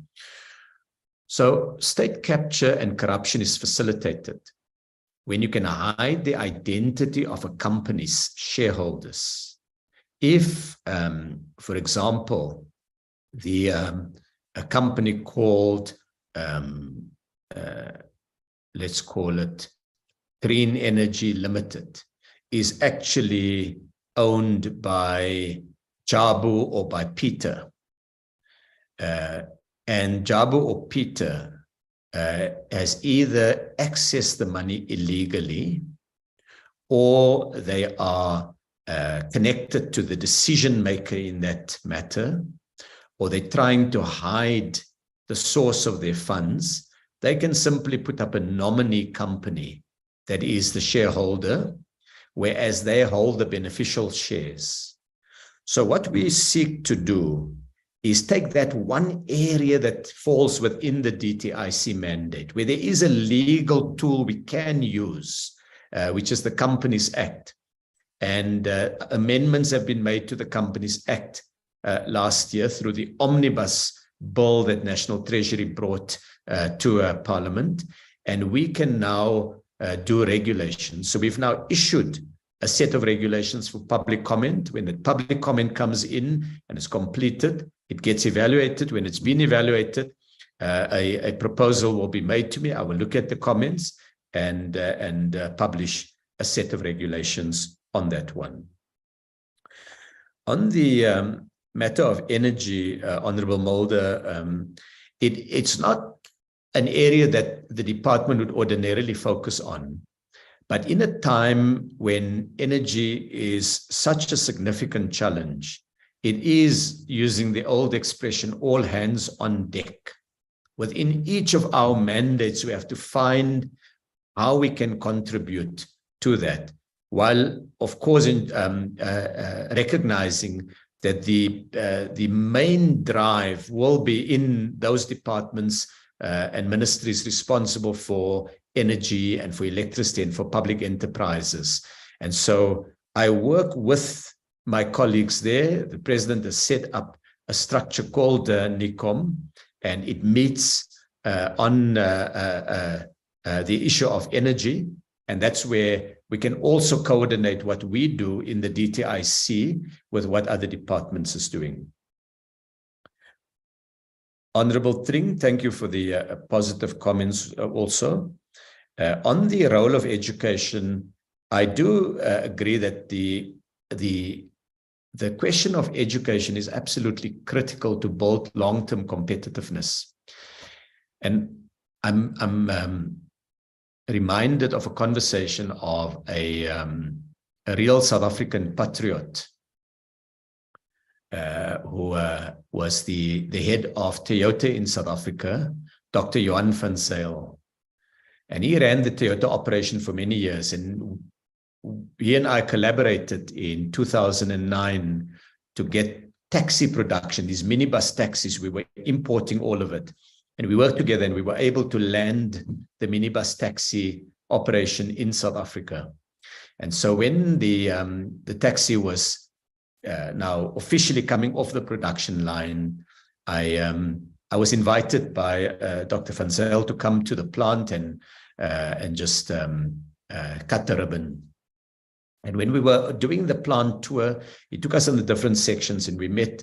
So state capture and corruption is facilitated when you can hide the identity of a company's shareholders. If, for example, a company called, let's call it Green Energy Limited, is actually owned by Jabu or by Peter, and Jabu or Peter has either accessed the money illegally or they are connected to the decision maker in that matter, or they're trying to hide the source of their funds, they can simply put up a nominee company that is the shareholder, whereas they hold the beneficial shares. So what we seek to do is take that one area that falls within the DTIC mandate, where there is a legal tool we can use, which is the Companies Act. And amendments have been made to the Companies Act last year through the omnibus bill that National Treasury brought to Parliament. And we can now do regulations. So we've now issued a set of regulations for public comment. When the public comment comes in and is completed, it gets evaluated. When it's been evaluated, a proposal will be made to me. I will look at the comments and publish a set of regulations on that one. On the matter of energy, Honorable Mulder, it's not an area that the department would ordinarily focus on. But in a time when energy is such a significant challenge, it is, using the old expression, all hands on deck. Within each of our mandates, we have to find how we can contribute to that, while, of course, recognizing that the main drive will be in those departments and ministries responsible for energy and for electricity and for public enterprises. And so I work with my colleagues there. The president has set up a structure called NICOM, and it meets on the issue of energy. And that's where we can also coordinate what we do in the DTIC with what other departments is doing. Honorable Tring, thank you for the positive comments also. On the role of education, I do agree that the question of education is absolutely critical to build long-term competitiveness. And I'm reminded of a conversation of a real South African patriot who was the head of Toyota in South Africa, Dr. Johan van Zyl. And he ran the Toyota operation for many years. And he and I collaborated in 2009 to get taxi production, these minibus taxis. We were importing all of it. And we worked together and we were able to land the minibus taxi operation in South Africa. And so when the taxi was now officially coming off the production line, I was invited by Dr. van Zyl to come to the plant and just cut the ribbon. And when we were doing the plant tour, he took us on the different sections, and we met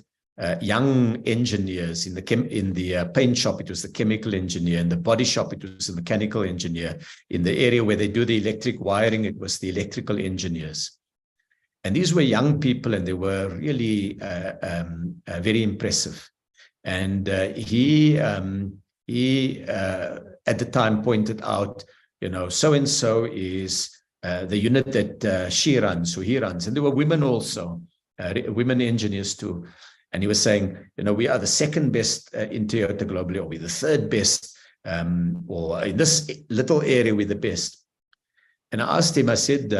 young engineers. In the paint shop, it was the chemical engineer. In the body shop, it was the mechanical engineer. In the area where they do the electric wiring, it was the electrical engineers. And these were young people, and they were really very impressive. And he at the time pointed out, so-and-so is the unit that she runs, or he runs. And there were women also, women engineers too. And he was saying, we are the second best in Toyota globally, or we're the third best, or in this little area, we're the best. And I asked him, I said,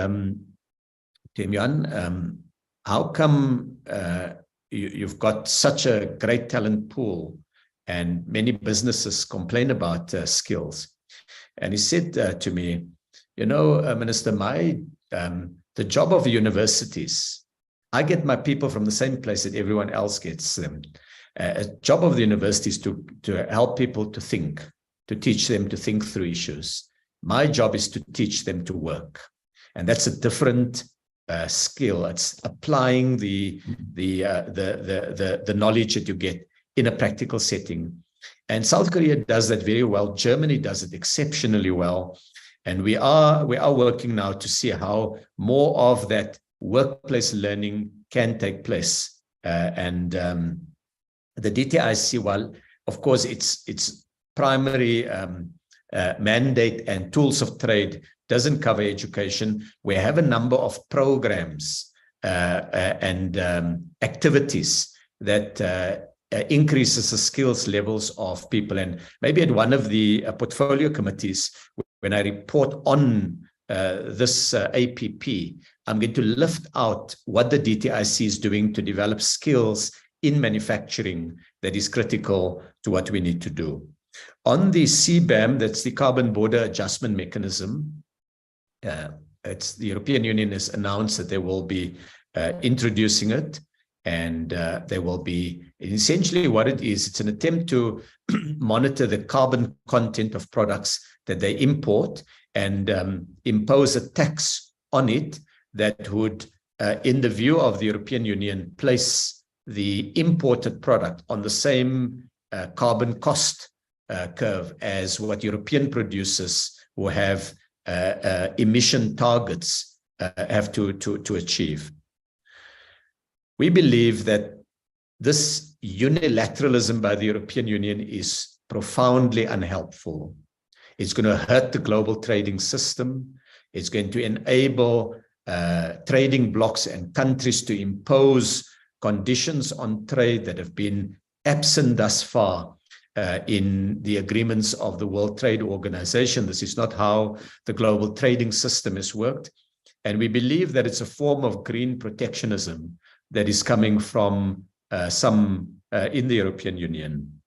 Temian, how come you've got such a great talent pool and many businesses complain about skills? And he said to me, Minister, the job of universities, I get my people from the same place that everyone else gets them. A job of the university is to help people to think, to teach them to think through issues. My job is to teach them to work. And that's a different skill. It's applying the knowledge that you get in a practical setting. And South Korea does that very well. Germany does it exceptionally well. And we are working now to see how more of that workplace learning can take place. And the DTIC, while of course its primary mandate and tools of trade doesn't cover education, we have a number of programs and activities that increases the skills levels of people. And maybe at one of the portfolio committees, when I report on this APP, I'm going to lift out what the DTIC is doing to develop skills in manufacturing that is critical to what we need to do. On the CBAM, that's the Carbon Border Adjustment Mechanism, the European Union has announced that they will be introducing it, and they will be, essentially what it is, it's an attempt to monitor the carbon content of products that they import and impose a tax on it that would, in the view of the European Union, place the imported product on the same carbon cost curve as what European producers who have emission targets have to achieve. We believe that this unilateralism by the European Union is profoundly unhelpful. It's going to hurt the global trading system. It's going to enable trading blocs and countries to impose conditions on trade that have been absent thus far in the agreements of the World Trade Organization. This is not how the global trading system has worked. And we believe that it's a form of green protectionism that is coming from some in the European Union.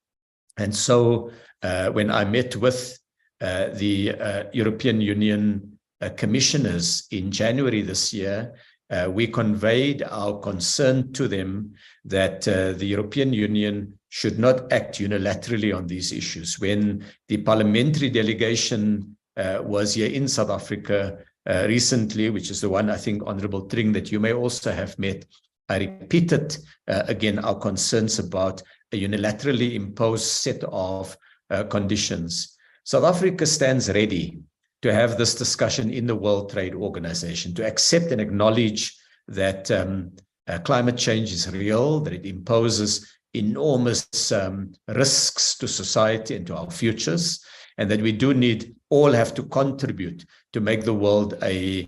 And so when I met with the European Union commissioners in January this year, we conveyed our concern to them that the European Union should not act unilaterally on these issues. When the parliamentary delegation was here in South Africa recently, which is the one, I think, Honorable Tring, that you may also have met, I repeated again our concerns about a unilaterally imposed set of conditions. South Africa stands ready to have this discussion in the World Trade Organization, to accept and acknowledge that climate change is real, that it imposes enormous risks to society and to our futures, and that we do need, all have to contribute to make the world a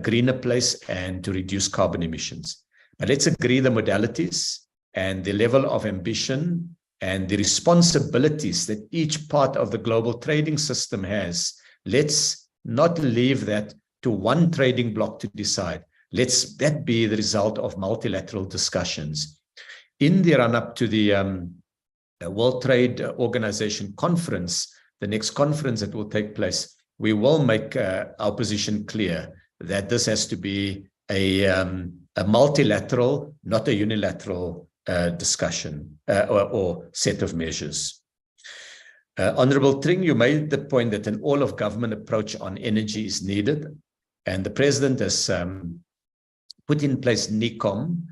greener place and to reduce carbon emissions. But let's agree the modalities and the level of ambition and the responsibilities that each part of the global trading system has. Let's not leave that to one trading bloc to decide. Let's that be the result of multilateral discussions. In the run-up to the World Trade Organization conference, the next conference that will take place, we will make our position clear that this has to be a multilateral, not a unilateral discussion or set of measures. Honorable Tring, you made the point that an all-of-government approach on energy is needed, and the President has put in place NECOM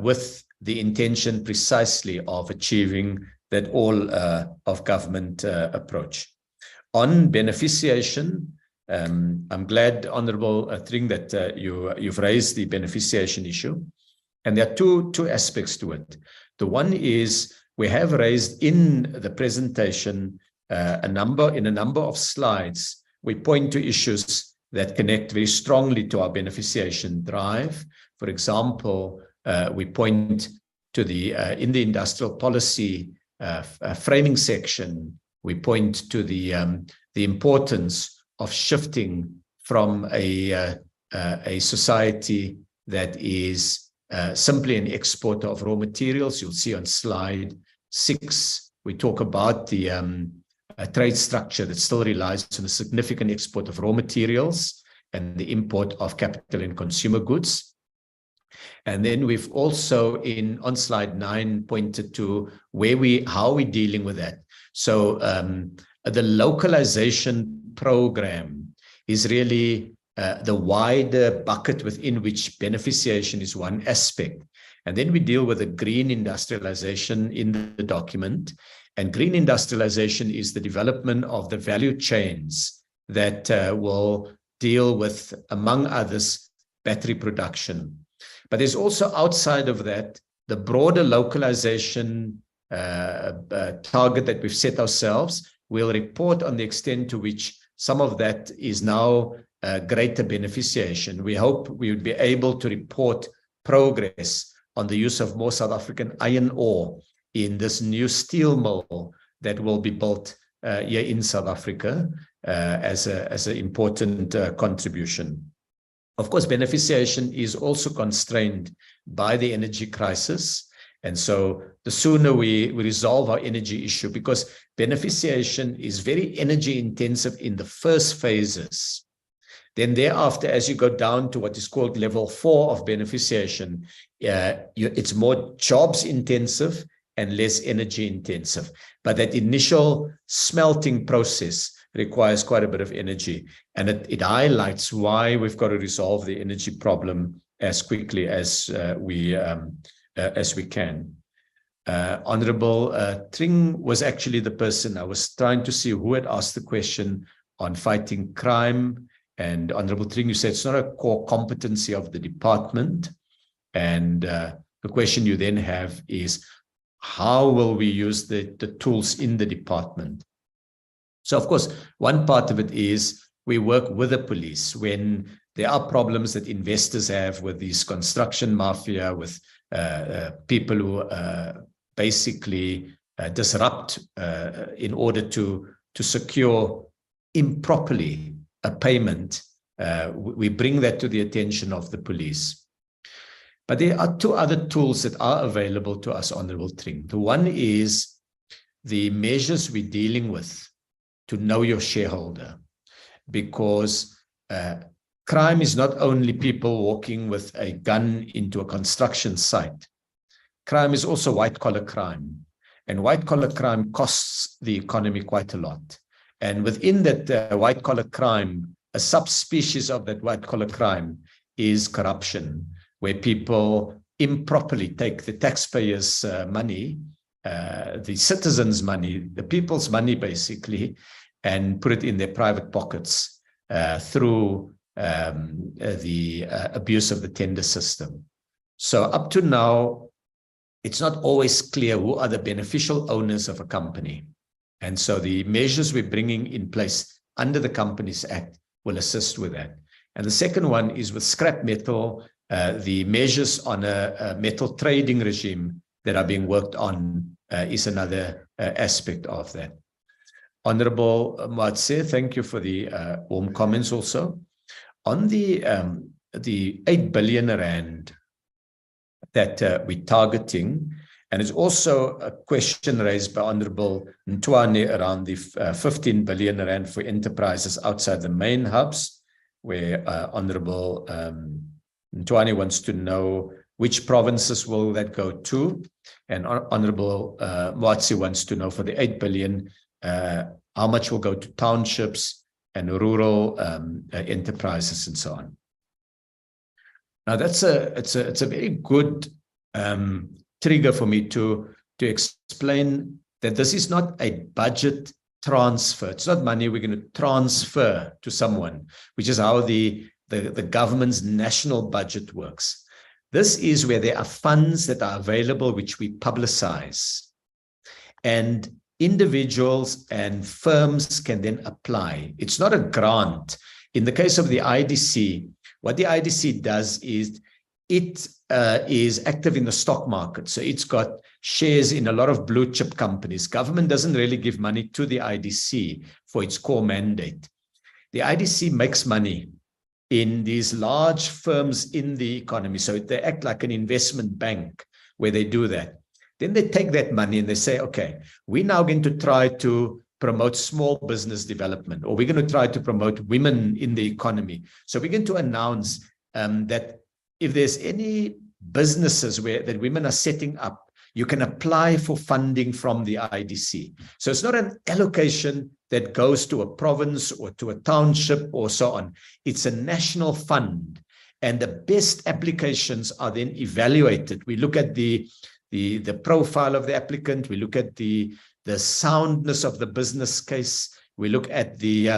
with the intention precisely of achieving that all-of-government approach. On beneficiation, I'm glad, Honorable Tring, that you've raised the beneficiation issue, and there are two aspects to it. The one is, we have raised in the presentation a number of slides. We point to issues that connect very strongly to our beneficiation drive. For example, we point to the in the industrial policy framing section, we point to the importance of shifting from a society that is simply an exporter of raw materials. You'll see on slide 6, we talk about the trade structure that still relies on a significant export of raw materials and the import of capital and consumer goods. And then we've also on slide 9 pointed to how we're dealing with that. So the localization program is really the wider bucket within which beneficiation is one aspect. And then we deal with the green industrialization in the document. And green industrialization is the development of the value chains that will deal with, among others, battery production. But there's also, outside of that, the broader localization target that we've set ourselves. We'll report on the extent to which some of that is now greater beneficiation. We hope we would be able to report progress on the use of more South African iron ore in this new steel mill that will be built here in South Africa as an important contribution. Of course, beneficiation is also constrained by the energy crisis, And so the sooner we resolve our energy issue, because beneficiation is very energy intensive in the first phases. Then thereafter, as you go down to what is called level 4 of beneficiation, it's more jobs intensive and less energy intensive. But that initial smelting process requires quite a bit of energy. And it highlights why we've got to resolve the energy problem as quickly as we can. Honorable Tring was actually the person I was trying to see who had asked the question on fighting crime. And Honorable Tring, you said it's not a core competency of the department. And the question you then have is, how will we use the tools in the department? So, of course, one part of it is we work with the police when there are problems that investors have with these construction mafia, with people who basically disrupt in order to secure improperly a payment. We bring that to the attention of the police. But there are two other tools that are available to us, Honorable Tring. The one is the measures we're dealing with to know your shareholder, because crime is not only people walking with a gun into a construction site. Crime is also white-collar crime, and white-collar crime costs the economy quite a lot. And within that white-collar crime, a subspecies of that white-collar crime is corruption, where people improperly take the taxpayers' money, the citizens' money, the people's money, basically, and put it in their private pockets through the abuse of the tender system. So up to now, it's not always clear who are the beneficial owners of a company. And so the measures we're bringing in place under the Companies Act will assist with that. And the second one is with scrap metal, the measures on a metal trading regime that are being worked on is another aspect of that. Honorable Matse, thank you for the warm comments also. On the 8 billion rand that we're targeting, and it's also a question raised by Honorable Ntwane around the 15 billion rand for enterprises outside the main hubs, where Honorable Ntwane wants to know which provinces will that go to, and Honorable Mwatsi wants to know for the 8 billion, how much will go to townships and rural enterprises and so on. Now it's a very good trigger for me to explain that this is not a budget transfer. It's not money we're going to transfer to someone, which is how the government's national budget works. This is where there are funds that are available, which we publicize. And individuals and firms can then apply. It's not a grant. In the case of the IDC, what the IDC does is it is active in the stock market. So it's got shares in a lot of blue chip companies. Government doesn't really give money to the IDC for its core mandate. The IDC makes money in these large firms in the economy. So they act like an investment bank where they do that. Then they take that money and they say, okay, we're now going to try to promote small business development, or we're going to try to promote women in the economy. So we're going to announce that if there's any businesses that women are setting up, you can apply for funding from the IDC. So it's not an allocation that goes to a province or to a township or so on. It's a national fund, and the best applications are then evaluated. We look at the profile of the applicant. We look at the soundness of the business case. We look at the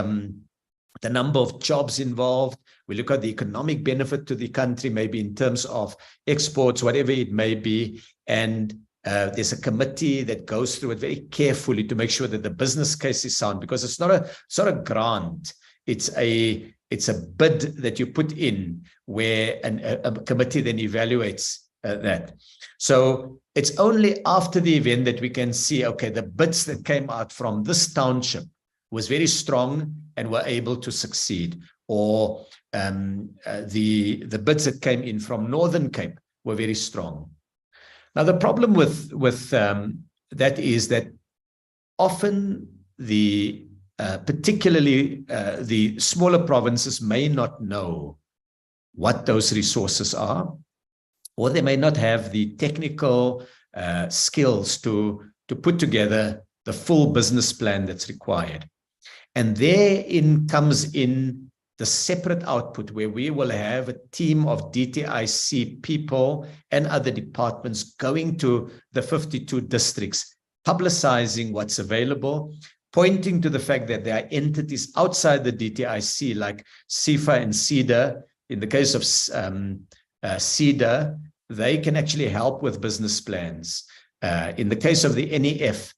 number of jobs involved. We look at the economic benefit to the country, maybe in terms of exports, whatever it may be. And there's a committee that goes through it very carefully to make sure that the business case is sound, because it's not a grant. It's a bid that you put in where a committee then evaluates that. So it's only after the event that we can see, okay, the bids that came out from this township was very strong and were able to succeed, or the bids that came in from Northern Cape were very strong. Now, the problem with that is that often particularly the smaller provinces may not know what those resources are, or they may not have the technical skills to put together the full business plan that's required. And therein comes in the separate output where we will have a team of DTIC people and other departments going to the 52 districts, publicizing what's available, pointing to the fact that there are entities outside the DTIC like CIFA and CEDA. In the case of CEDA, they can actually help with business plans. In the case of the NEF,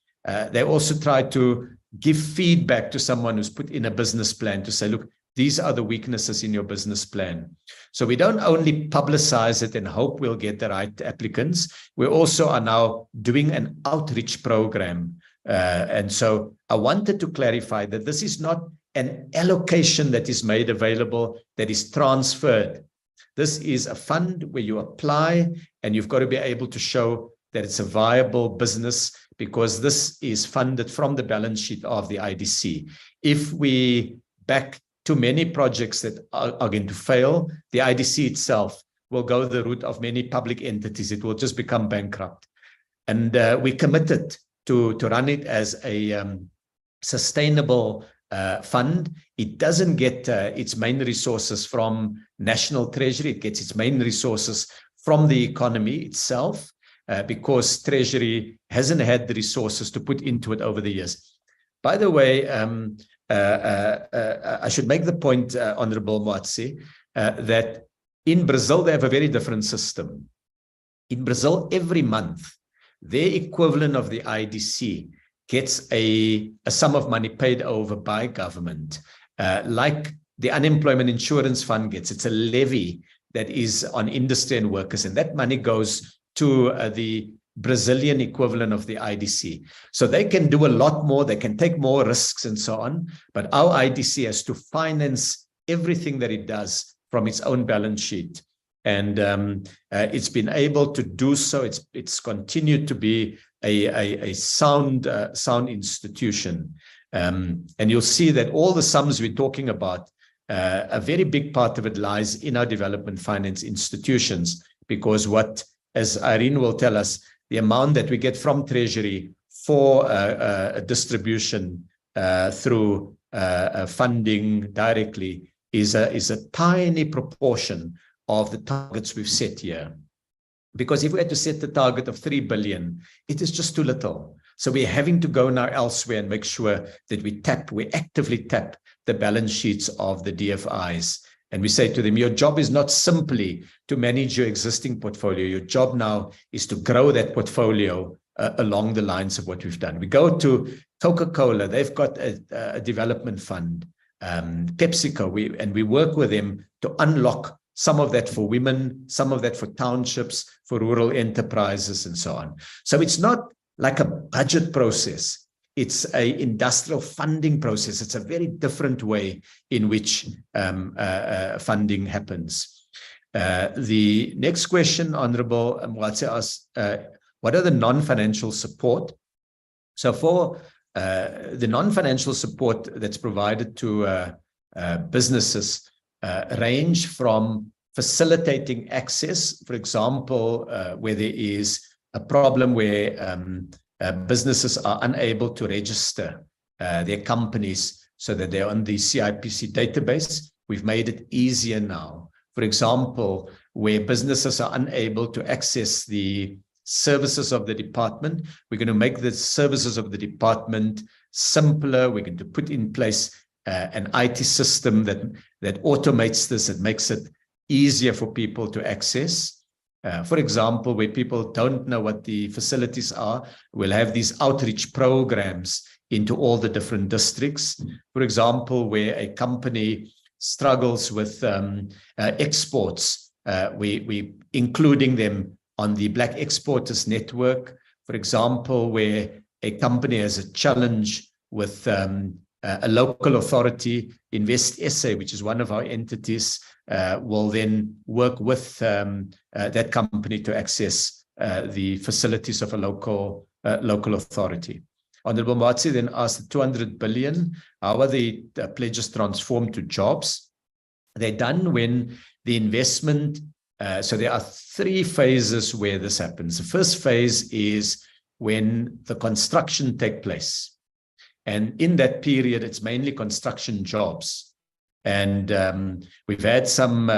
they also try to give feedback to someone who's put in a business plan to say, look, these are the weaknesses in your business plan. So we don't only publicize it and hope we'll get the right applicants. We also are now doing an outreach program. And so I wanted to clarify that this is not an allocation that is made available, that is transferred. This is a fund where you apply and you've got to be able to show that it's a viable business, because this is funded from the balance sheet of the IDC. If we back too many projects that are going to fail, the IDC itself will go the route of many public entities. It will just become bankrupt. And we committed to run it as a sustainable fund. It doesn't get its main resources from National Treasury. It gets its main resources from the economy itself, because Treasury hasn't had the resources to put into it over the years. By the way, I should make the point, Honorable Moatsi, that in Brazil, they have a very different system. In Brazil, every month, their equivalent of the IDC gets a sum of money paid over by government, like the unemployment insurance fund gets. It's a levy that is on industry and workers, and that money goes to the Brazilian equivalent of the IDC. So they can do a lot more, they can take more risks and so on, but our IDC has to finance everything that it does from its own balance sheet. And it's been able to do so. It's continued to be a sound institution. And you'll see that all the sums we're talking about, a very big part of it lies in our development finance institutions, because what, as Irene will tell us, the amount that we get from Treasury for a distribution through funding directly is a tiny proportion of the targets we've set here. Because if we had to set the target of 3 billion, it is just too little. So we're having to go now elsewhere and make sure that we actively tap the balance sheets of the DFIs. And we say to them, your job is not simply to manage your existing portfolio. Your job now is to grow that portfolio along the lines of what we've done. We go to Coca-Cola, they've got a development fund, PepsiCo, and we work with them to unlock some of that for women, some of that for townships, for rural enterprises, and so on. So it's not like a budget process. It's an industrial funding process. It's a very different way in which funding happens. The next question, Honorable Mwatse asks, what are the non-financial support? So for the non-financial support that's provided to businesses range from facilitating access, for example, where there is a problem where businesses are unable to register their companies so that they're on the CIPC database. We've made it easier now. For example, where businesses are unable to access the services of the department, we're going to make the services of the department simpler. We're going to put in place an IT system that automates this and makes it easier for people to access. For example, where people don't know what the facilities are, we'll have these outreach programs into all the different districts. For example, where a company struggles with exports, we including them on the Black Exporters Network. For example, where a company has a challenge with a local authority, Invest SA, which is one of our entities, will then work with that company to access the facilities of a local authority. Honorable Matsi then asked 200 billion, how are the pledges transformed to jobs? They're done when the investment, so there are 3 phases where this happens. The first phase is when the construction takes place. And in that period, it's mainly construction jobs. And we've had some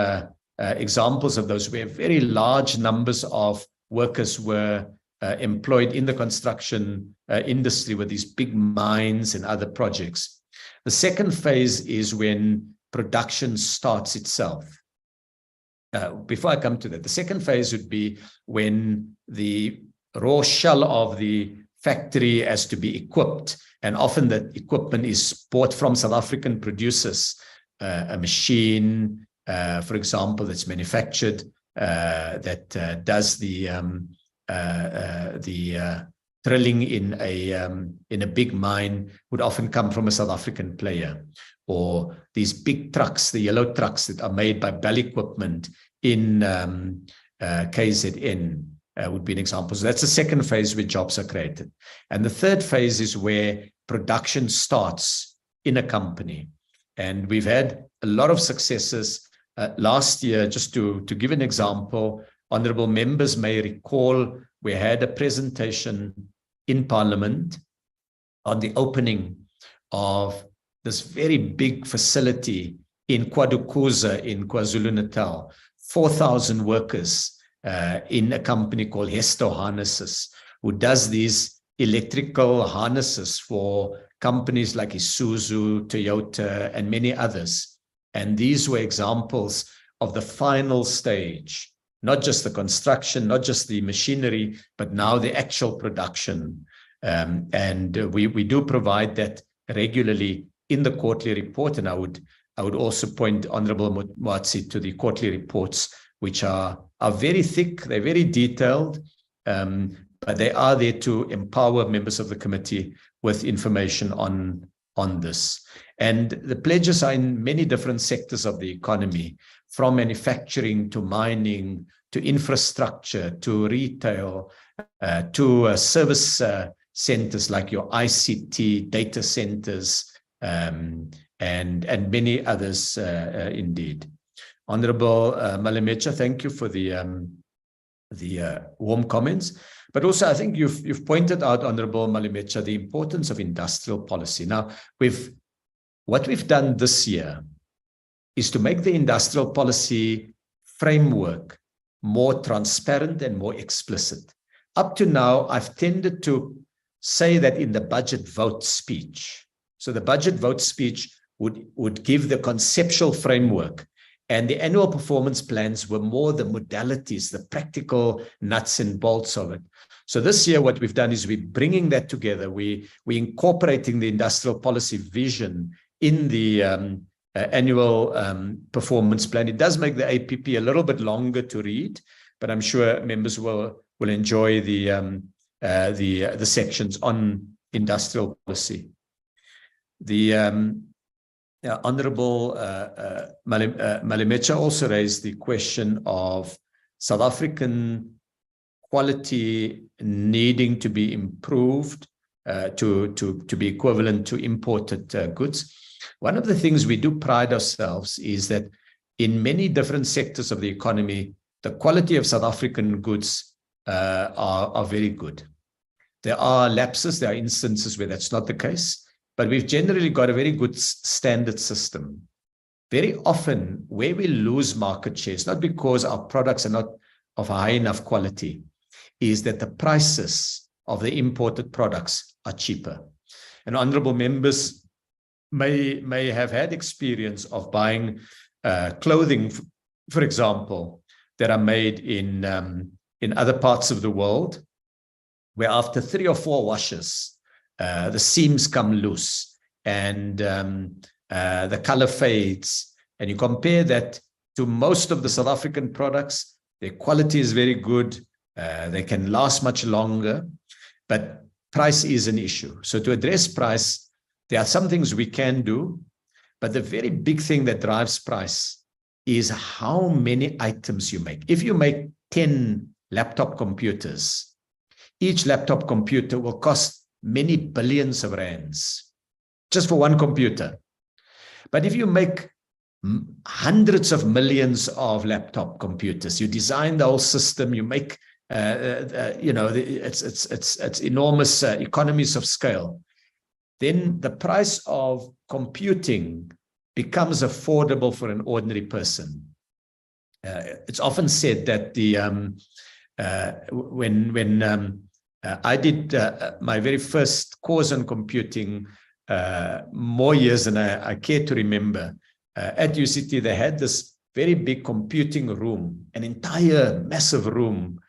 examples of those where very large numbers of workers were employed in the construction industry with these big mines and other projects. The second phase is when production starts itself. Before I come to that, the second phase would be when the raw shell of the factory has to be equipped, and often that equipment is bought from South African producers. A machine, for example, that's manufactured that does the drilling in a big mine would often come from a South African player. Or these big trucks, the yellow trucks that are made by Bell Equipment in KZN would be an example. So that's the second phase where jobs are created. And the third phase is where production starts in a company. And we've had a lot of successes. Last year, just to give an example, honorable members may recall we had a presentation in Parliament on the opening of this very big facility in Kwadukuza in KwaZulu-Natal, 4,000 workers in a company called Hesto Harnesses, who does these electrical harnesses for companies like Isuzu, Toyota, and many others. And these were examples of the final stage, not just the construction, not just the machinery, but now the actual production. And we do provide that regularly in the quarterly report. And I would also point Honorable Matsi to the quarterly reports, which are very thick, they're very detailed, but they are there to empower members of the committee with information on this. And the pledges are in many different sectors of the economy, from manufacturing to mining, to infrastructure, to retail, to service centers like your ICT, data centers, and many others indeed. Honorable Malemecha, thank you for the warm comments. But also, I think you've pointed out, Honorable Malemecha, the importance of industrial policy. Now, what we've done this year is to make the industrial policy framework more transparent and more explicit. Up to now, I've tended to say that in the budget vote speech. So the budget vote speech would give the conceptual framework, and the annual performance plans were more the modalities, the practical nuts and bolts of it. So this year, what we've done is we're bringing that together. We're incorporating the industrial policy vision in the annual performance plan. It does make the APP a little bit longer to read, but I'm sure members will enjoy the sections on industrial policy. The Honorable Malemecha also raised the question of South African quality needing to be improved to be equivalent to imported goods. One of the things we do pride ourselves is that in many different sectors of the economy, the quality of South African goods are very good. There are lapses, there are instances where that's not the case, but we've generally got a very good standard system. Very often where we lose market shares, not because our products are not of high enough quality, is that the prices of the imported products are cheaper. And honorable members may have had experience of buying clothing, for example, that are made in other parts of the world, where after 3 or 4 washes, the seams come loose and the color fades. And you compare that to most of the South African products, their quality is very good. They can last much longer, but price is an issue. So to address price, there are some things we can do, but the very big thing that drives price is how many items you make. If you make 10 laptop computers. Each laptop computer will cost many billions of rands just for one computer. But if you make hundreds of millions of laptop computers, you design the whole system, you make, it's enormous economies of scale, then the price of computing becomes affordable for an ordinary person. It's often said that when I did my very first course on computing, more years than I care to remember, at UCT, they had this very big computing room, an entire massive room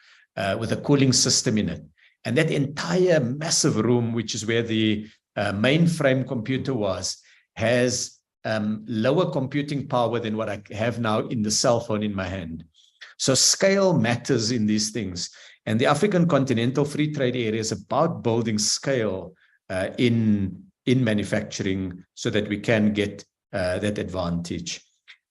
with a cooling system in it. And that entire massive room, which is where the mainframe computer was, has lower computing power than what I have now in the cell phone in my hand. So scale matters in these things. And the African Continental Free Trade Area is about building scale in manufacturing so that we can get that advantage.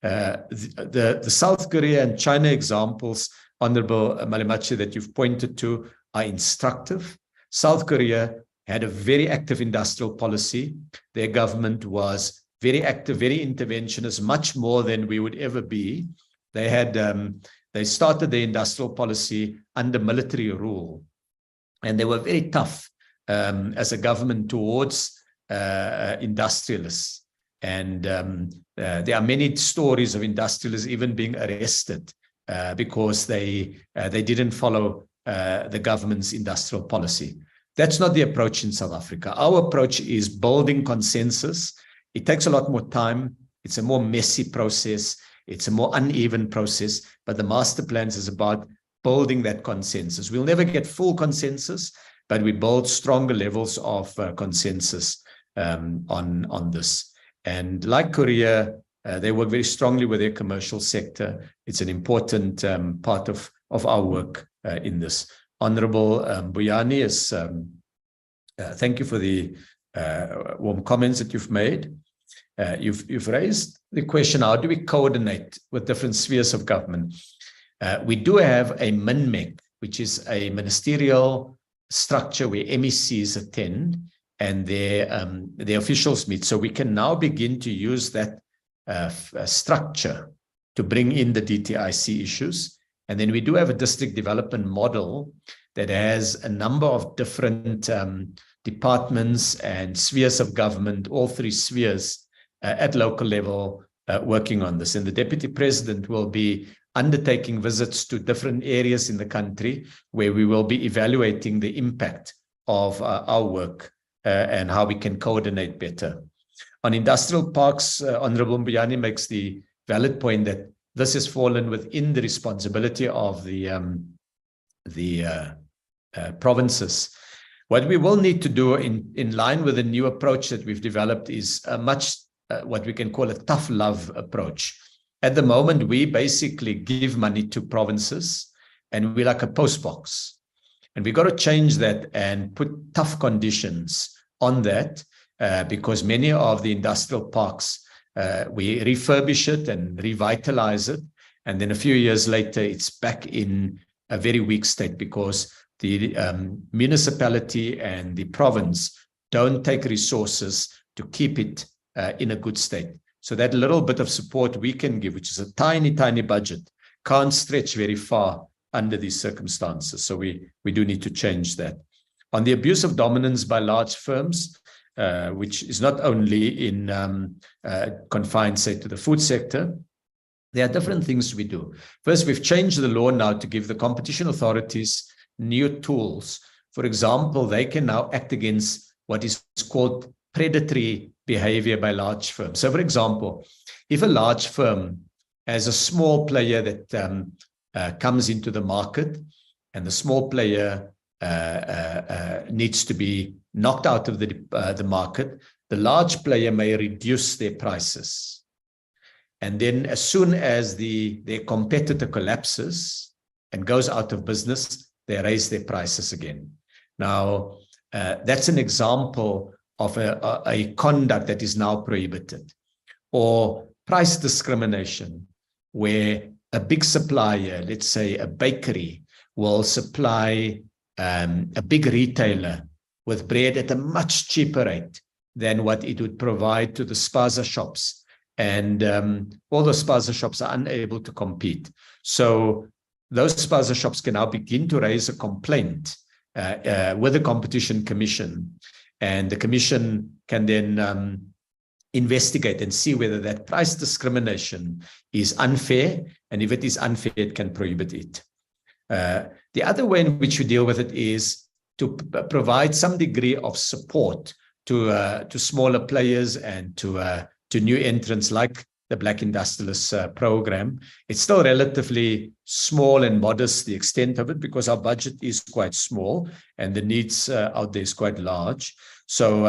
The South Korea and China examples, Honorable Malemachi, that you've pointed to are instructive. South Korea had a very active industrial policy. Their government was very active, very interventionist, much more than we would ever be. They had they started the industrial policy under military rule, and they were very tough as a government towards industrialists. And there are many stories of industrialists even being arrested because they didn't follow the government's industrial policy. That's not the approach in South Africa. Our approach is building consensus. It takes a lot more time. It's a more messy process. It's a more uneven process, but the master plans is about building that consensus. We'll never get full consensus, but we build stronger levels of consensus on this. And like Korea, they work very strongly with their commercial sector. It's an important part of our work in this. Honorable Buyani, thank you for the warm comments that you've made. You've raised the question, how do we coordinate with different spheres of government? We do have a MINMEC, which is a ministerial structure where MECs attend and their officials meet. So we can now begin to use that structure to bring in the DTIC issues. And then we do have a district development model that has a number of different departments and spheres of government, all three spheres at local level working on this. And the Deputy President will be undertaking visits to different areas in the country where we will be evaluating the impact of our work and how we can coordinate better. On industrial parks, Honorable Mbuyane makes the valid point that this has fallen within the responsibility of the provinces. What we will need to do in line with the new approach that we've developed is a much, what we can call a tough love approach. At the moment, we basically give money to provinces and we're like a postbox. And we've got to change that and put tough conditions on that because many of the industrial parks, we refurbish it and revitalize it. And then a few years later, it's back in a very weak state because the municipality and the province don't take resources to keep it in a good state. So that little bit of support we can give, which is a tiny, tiny budget, can't stretch very far under these circumstances. So we do need to change that. On the abuse of dominance by large firms, which is not only in confined, say, to the food sector, there are different things we do. First, we've changed the law now to give the competition authorities new tools. For example, they can now act against what is called predatory behavior by large firms. So, for example, if a large firm has a small player that comes into the market and the small player needs to be knocked out of the market, the large player may reduce their prices. And then as soon as their competitor collapses and goes out of business, they raise their prices again. Now, that's an example of a conduct that is now prohibited. Or price discrimination, where a big supplier, let's say a bakery, will supply a big retailer with bread at a much cheaper rate than what it would provide to the spaza shops. And all the spaza shops are unable to compete. So those spaza shops can now begin to raise a complaint with the Competition Commission. And the Commission can then investigate and see whether that price discrimination is unfair. And if it is unfair, it can prohibit it. The other way in which you deal with it is to provide some degree of support to smaller players and to new entrants like the Black Industrialists program. It's still relatively small and modest, the extent of it, because our budget is quite small and the needs out there is quite large. So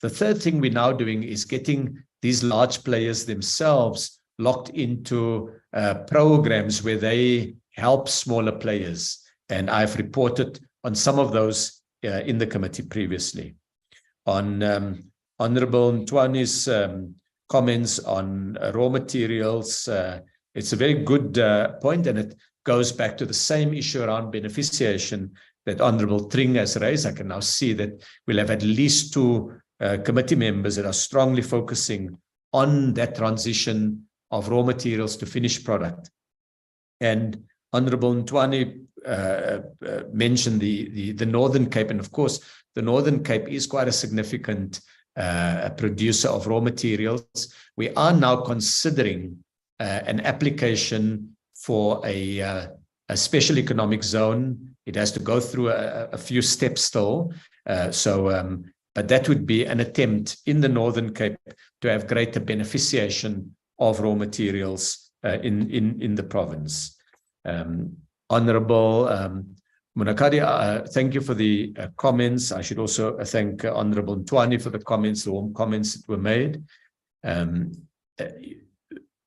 the third thing we're now doing is getting these large players themselves locked into programs where they help smaller players. And I've reported on some of those in the committee previously. On Honorable Ntwani's comments on raw materials, it's a very good point, and it goes back to the same issue around beneficiation that Honorable Tring has raised. I can now see that we'll have at least 2 committee members that are strongly focusing on that transition of raw materials to finished product. And Honorable Ntwani mentioned the Northern Cape, and of course, the Northern Cape is quite a significant producer of raw materials. We are now considering an application for a special economic zone. It has to go through a few steps still. But that would be an attempt in the Northern Cape to have greater beneficiation of raw materials in the province. Honorable Munakadi, thank you for the comments. I should also thank Honorable Ntwani for the comments, the warm comments that were made.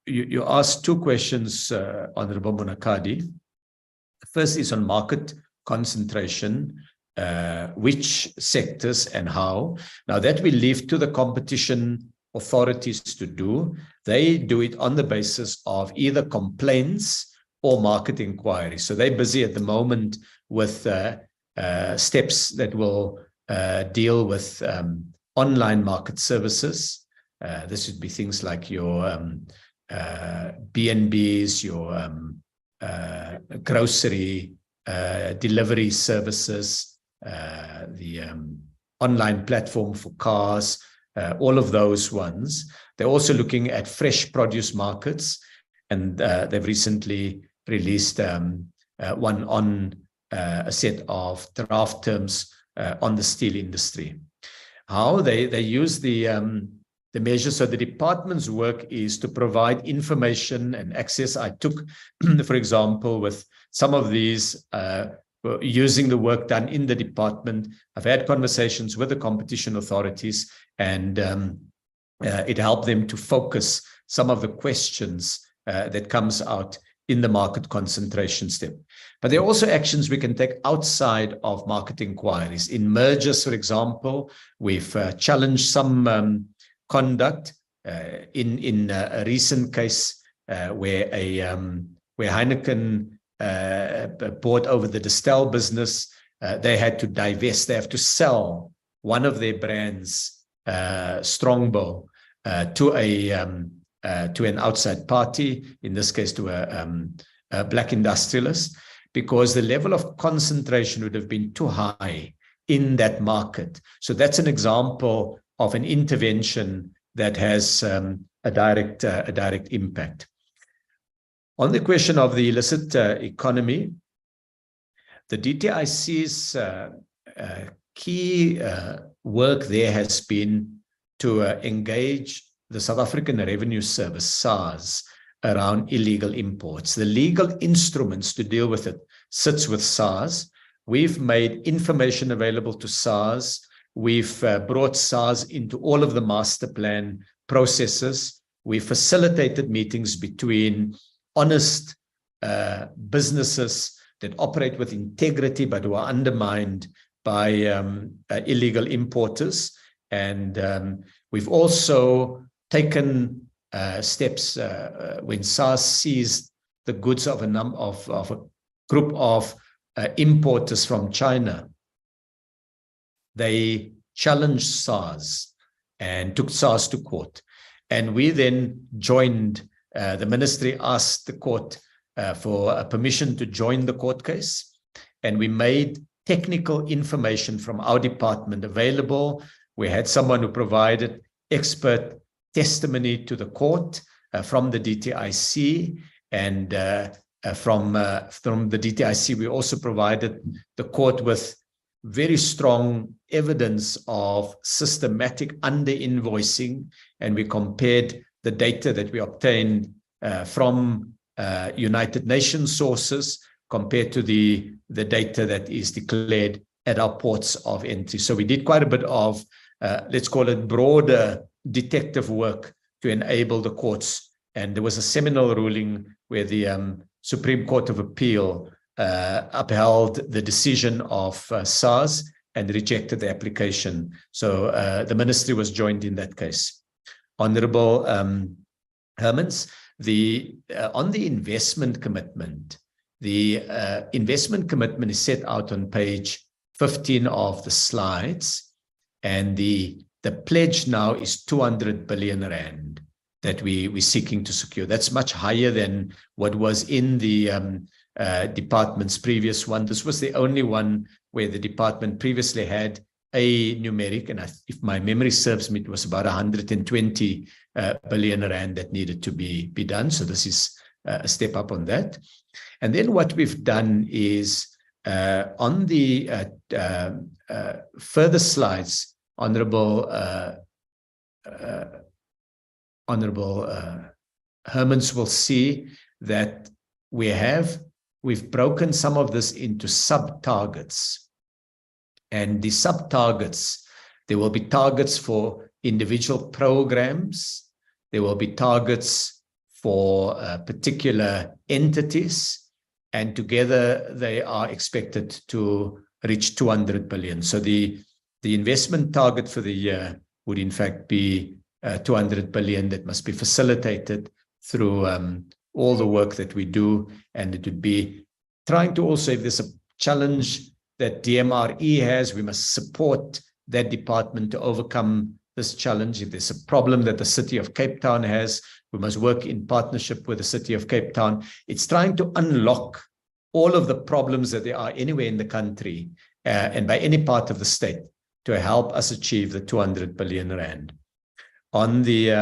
You asked 2 questions, Honorable Munakadi. The first is on market concentration, which sectors and how. Now that we leave to the competition authorities to do. They do it on the basis of either complaints or market inquiries. So they're busy at the moment with steps that will deal with online market services. This would be things like your B&Bs, your grocery delivery services, the online platform for cars, all of those ones. They're also looking at fresh produce markets, and they've recently released one on a set of draft terms on the steel industry. How they use the measures. So the department's work is to provide information and access. I took, for example, with some of these, using the work done in the department, I've had conversations with the competition authorities, and it helped them to focus some of the questions that comes out in the market concentration step. But there are also actions we can take outside of market inquiries. In mergers, for example, we've challenged some conduct in a recent case where Heineken bought over the Distel business. They had to divest. They have to sell one of their brands, Strongbow, to an outside party, in this case to a black industrialist, because the level of concentration would have been too high in that market. So that's an example of an intervention that has a direct impact. On the question of the illicit economy, the DTIC's key work there has been to engage the South African Revenue Service, SARS, around illegal imports. The legal instruments to deal with it sits with SARS. We've made information available to SARS. We've brought SARS into all of the master plan processes. We facilitated meetings between honest businesses that operate with integrity but who are undermined by illegal importers. And we've also taken steps when SARS seized the goods of a group of importers from China. They challenged SARS and took SARS to court. And we then joined, the ministry asked the court for permission to join the court case. And we made technical information from our department available. We had someone who provided expert testimony to the court from the DTIC, and from the DTIC, we also provided the court with very strong evidence of systematic under-invoicing, and we compared the data that we obtained from United Nations sources compared to the data that is declared at our ports of entry. So we did quite a bit of, let's call it broader detective work to enable the courts. And there was a seminal ruling where the Supreme Court of Appeal upheld the decision of SARS and rejected the application. So the ministry was joined in that case. Honorable Hermans, on the investment commitment, the investment commitment is set out on page 15 of the slides, and the pledge now is 200 billion rand that we're seeking to secure. That's much higher than what was in the department's previous one. This was the only one where the department previously had a numeric, and if my memory serves me, it was about 120 billion rand that needed to be done. So this is a step up on that. And then what we've done is on the further slides, Honorable Hermans will see that we've broken some of this into sub-targets. And the sub-targets, there will be targets for individual programs. There will be targets for particular entities. And together they are expected to reach 200 billion. So the investment target for the year would in fact be 200 billion that must be facilitated through all the work that we do. And it would be trying to also, if there's a challenge that DMRE has, we must support that department to overcome this challenge. If there's a problem that the city of Cape Town has, we must work in partnership with the city of Cape Town. It's trying to unlock all of the problems that there are anywhere in the country and by any part of the state to help us achieve the 200 billion rand. On the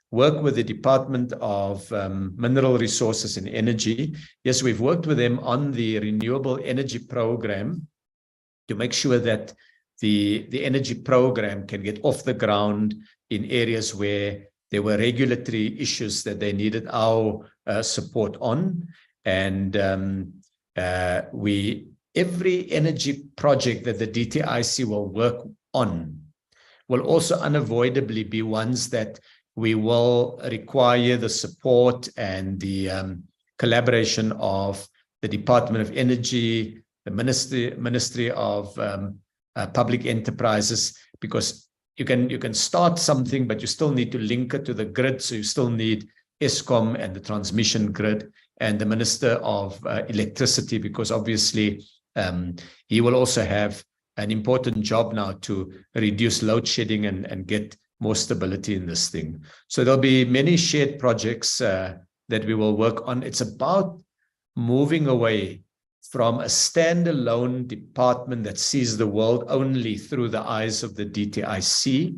work with the Department of Mineral Resources and Energy, yes, we've worked with them on the renewable energy program to make sure that the energy program can get off the ground in areas where there were regulatory issues that they needed our support on. And every energy project that the DTIC will work on will also unavoidably be ones that we will require the support and the collaboration of the Department of Energy, the Ministry of Public Enterprises, because you can start something, but you still need to link it to the grid. So you still need ESCOM and the transmission grid and the Minister of Electricity, because obviously he will also have an important job now to reduce load shedding and get more stability in this thing. So there'll be many shared projects that we will work on. It's about moving away from a standalone department that sees the world only through the eyes of the DTIC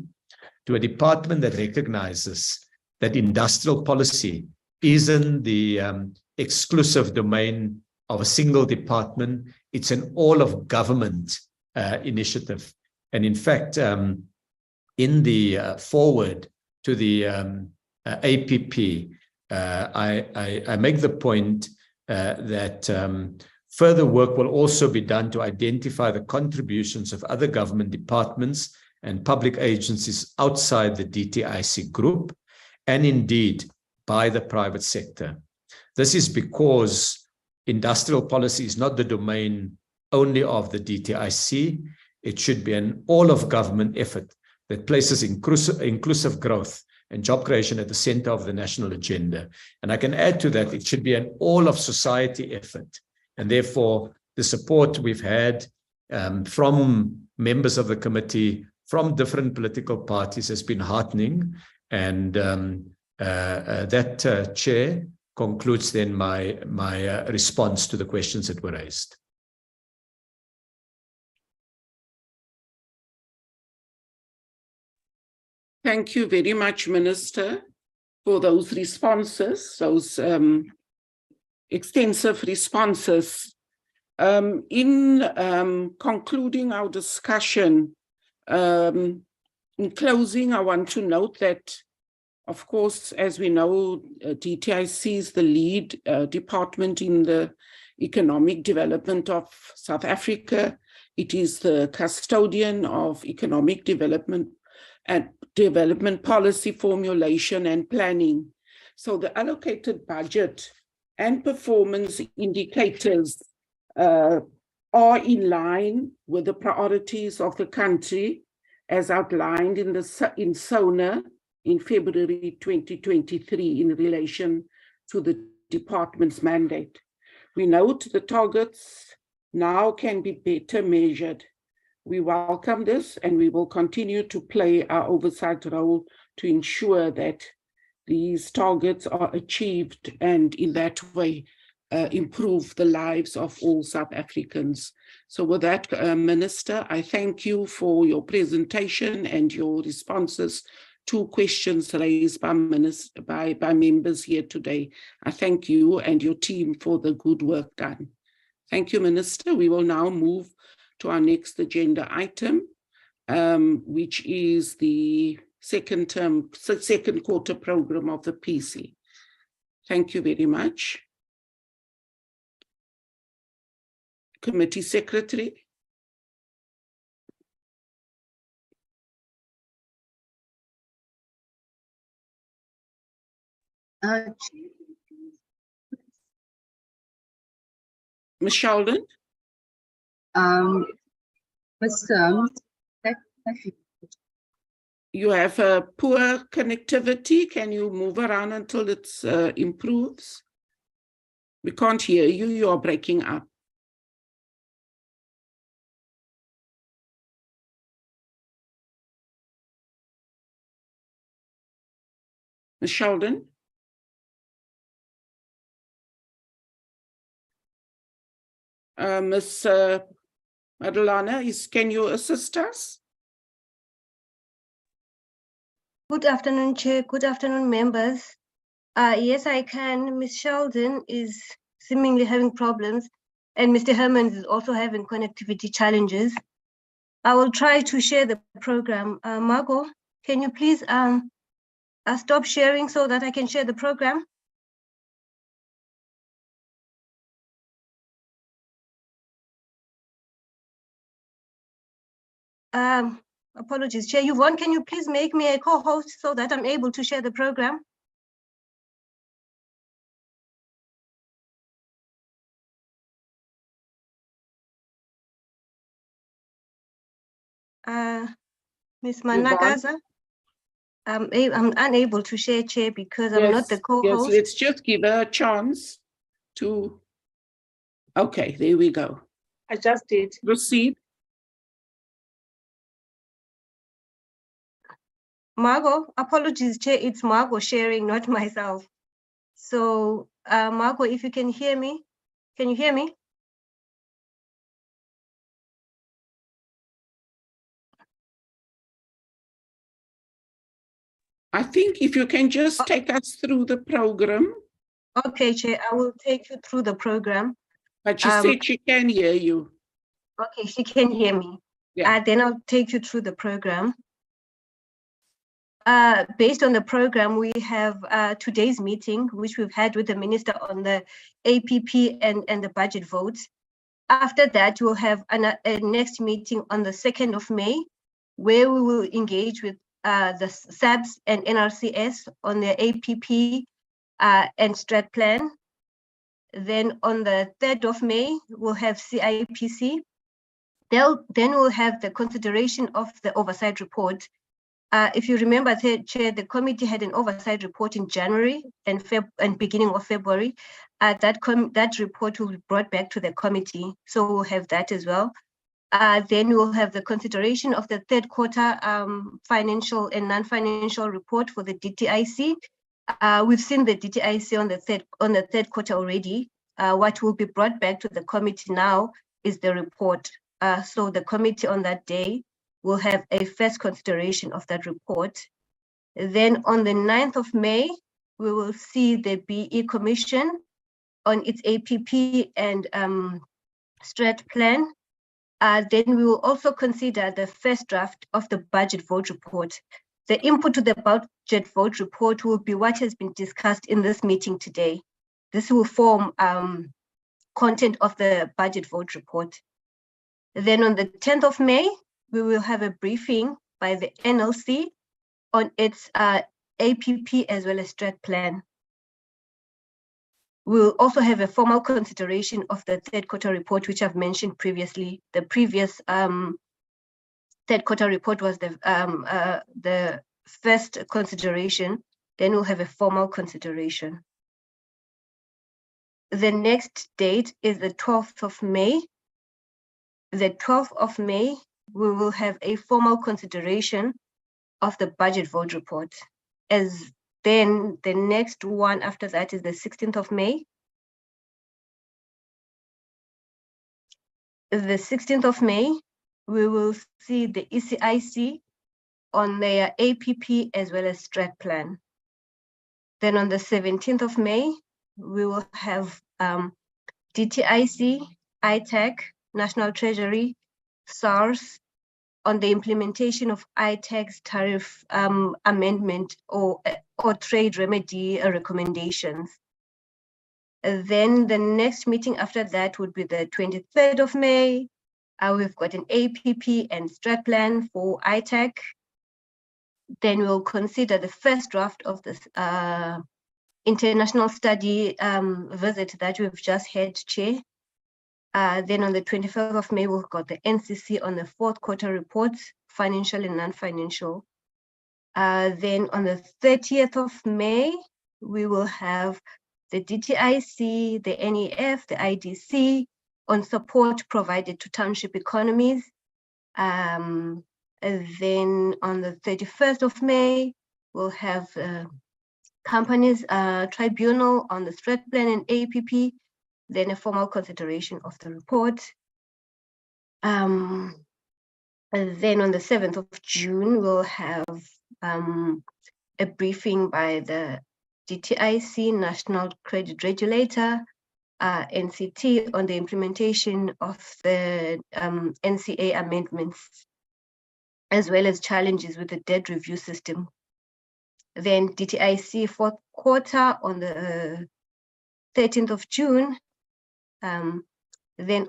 to a department that recognizes that industrial policy isn't the exclusive domain of a single department. It's an all of government initiative. And in fact, in the forward to the APP, I make the point that further work will also be done to identify the contributions of other government departments and public agencies outside the DTIC group, and indeed by the private sector. This is because industrial policy is not the domain only of the DTIC. It should be an all-of-government effort that places inclusive growth and job creation at the center of the national agenda. And I can add to that, it should be an all-of-society effort. And therefore, the support we've had from members of the committee, from different political parties has been heartening. And that, Chair, concludes then my response to the questions that were raised. Thank you very much, Minister, for those responses, those extensive responses. In concluding our discussion, in closing, I want to note that, of course, as we know, DTIC is the lead department in the economic development of South Africa. It is the custodian of economic development and development policy formulation and planning. So the allocated budget and performance indicators are in line with the priorities of the country as outlined in SONA in February 2023 in relation to the department's mandate. We note the targets now can be better measured. We welcome this, and we will continue to play our oversight role to ensure that these targets are achieved and in that way improve the lives of all South Africans. So with that, Minister, I thank you for your presentation and your responses to questions raised by members here today. I thank you and your team for the good work done. Thank you, Minister. We will now move to our next agenda item, which is the second quarter program of the PC. Thank you very much. Committee Secretary. Ms. Sheldon. You have a poor connectivity. Can you move around until it improves? We can't hear you. You are breaking up. Ms. Sheldon. Ms. Madalana, can you assist us? Good afternoon, Chair. Good afternoon, members. Yes, I can. Ms. Sheldon is seemingly having problems, and Mr. Herman is also having connectivity challenges. I will try to share the program. Margot, can you please stop sharing so that I can share the program? Apologies, Chair. Yvonne, can you please make me a co-host so that I'm able to share the program? Ms. Managaza, I'm unable to share, Chair, because I'm not the co-host. Yes, let's just give her a chance to. Okay, there we go. I just did. Proceed. Margot, apologies, Chair, it's Margot sharing, not myself. So, Margot, if you can hear me, can you hear me? I think if you can just take us through the program. Okay, Chair, I will take you through the program. But she said she can hear you. Okay, she can hear me. Yeah. Then I'll take you through the program. Based on the program, we have today's meeting, which we've had with the Minister on the APP and the budget votes. After that, we'll have a next meeting on the 2nd of May, where we will engage with the SABS and NRCS on the APP and Strat Plan. Then on the 3rd of May, we'll have CIPC. Then we'll have the consideration of the oversight report If you remember, Chair, the committee had an oversight report in January and beginning of February. That report will be brought back to the committee, so we'll have that as well. Then we'll have the consideration of the third quarter financial and non-financial report for the DTIC. We've seen the DTIC on the third quarter already. What will be brought back to the committee now is the report. So the committee on that day will have a first consideration of that report. Then on the 9th of May, we will see the BE Commission on its APP and strat plan. Then we will also consider the first draft of the budget vote report. The input to the budget vote report will be what has been discussed in this meeting today. This will form content of the budget vote report. Then on the 10th of May, we will have a briefing by the NLC on its APP as well as strat plan. We'll also have a formal consideration of the third quarter report, which I've mentioned previously. The previous third quarter report was the first consideration, then we'll have a formal consideration. The next date is the 12th of May. The 12th of May, we will have a formal consideration of the budget vote report. As then the next one after that is the 16th of May. The 16th of May, we will see the ECIC on their APP as well as strat plan. Then on the 17th of May, we will have DTIC, ITAC, National Treasury, SARS on the implementation of ITAC's tariff amendment or trade remedy recommendations. Then the next meeting after that would be the 23rd of May. We've got an APP and strat plan for ITAC. Then we'll consider the first draft of this international study visit that we've just had, Chair. Then on the 25th of May, we've got the NCC on the fourth quarter reports, financial and non-financial. Then on the 30th of May, we will have the DTIC, the NEF, the IDC on support provided to township economies. And then on the 31st of May, we'll have companies tribunal on the strat plan and APP, then a formal consideration of the report. And then on the 7th of June, we'll have a briefing by the DTIC, National Credit Regulator, NCT, on the implementation of the NCA amendments, as well as challenges with the debt review system. Then DTIC fourth quarter on the 13th of June. Then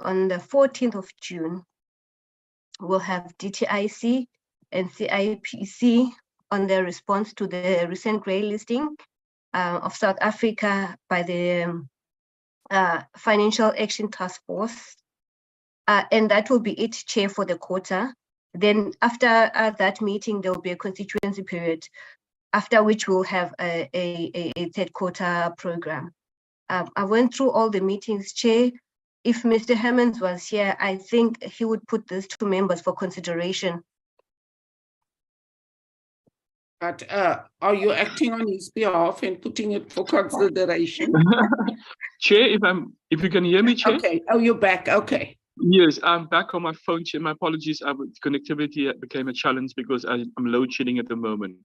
on the 14th of June, we'll have DTIC and CIPC on their response to the recent grey listing of South Africa by the Financial Action Task Force. And that will be it, Chair, for the quarter. Then after that meeting, there will be a constituency period, after which we'll have a third quarter program. I went through all the meetings, Chair. If Mr. Hermans was here, I think he would put this to members for consideration. But are you acting on his behalf and putting it for consideration? Chair, if you can hear me, Chair. Okay. Oh, you're back. Okay. Yes, I'm back on my phone, Chair. My apologies. Connectivity became a challenge because I'm load shedding at the moment.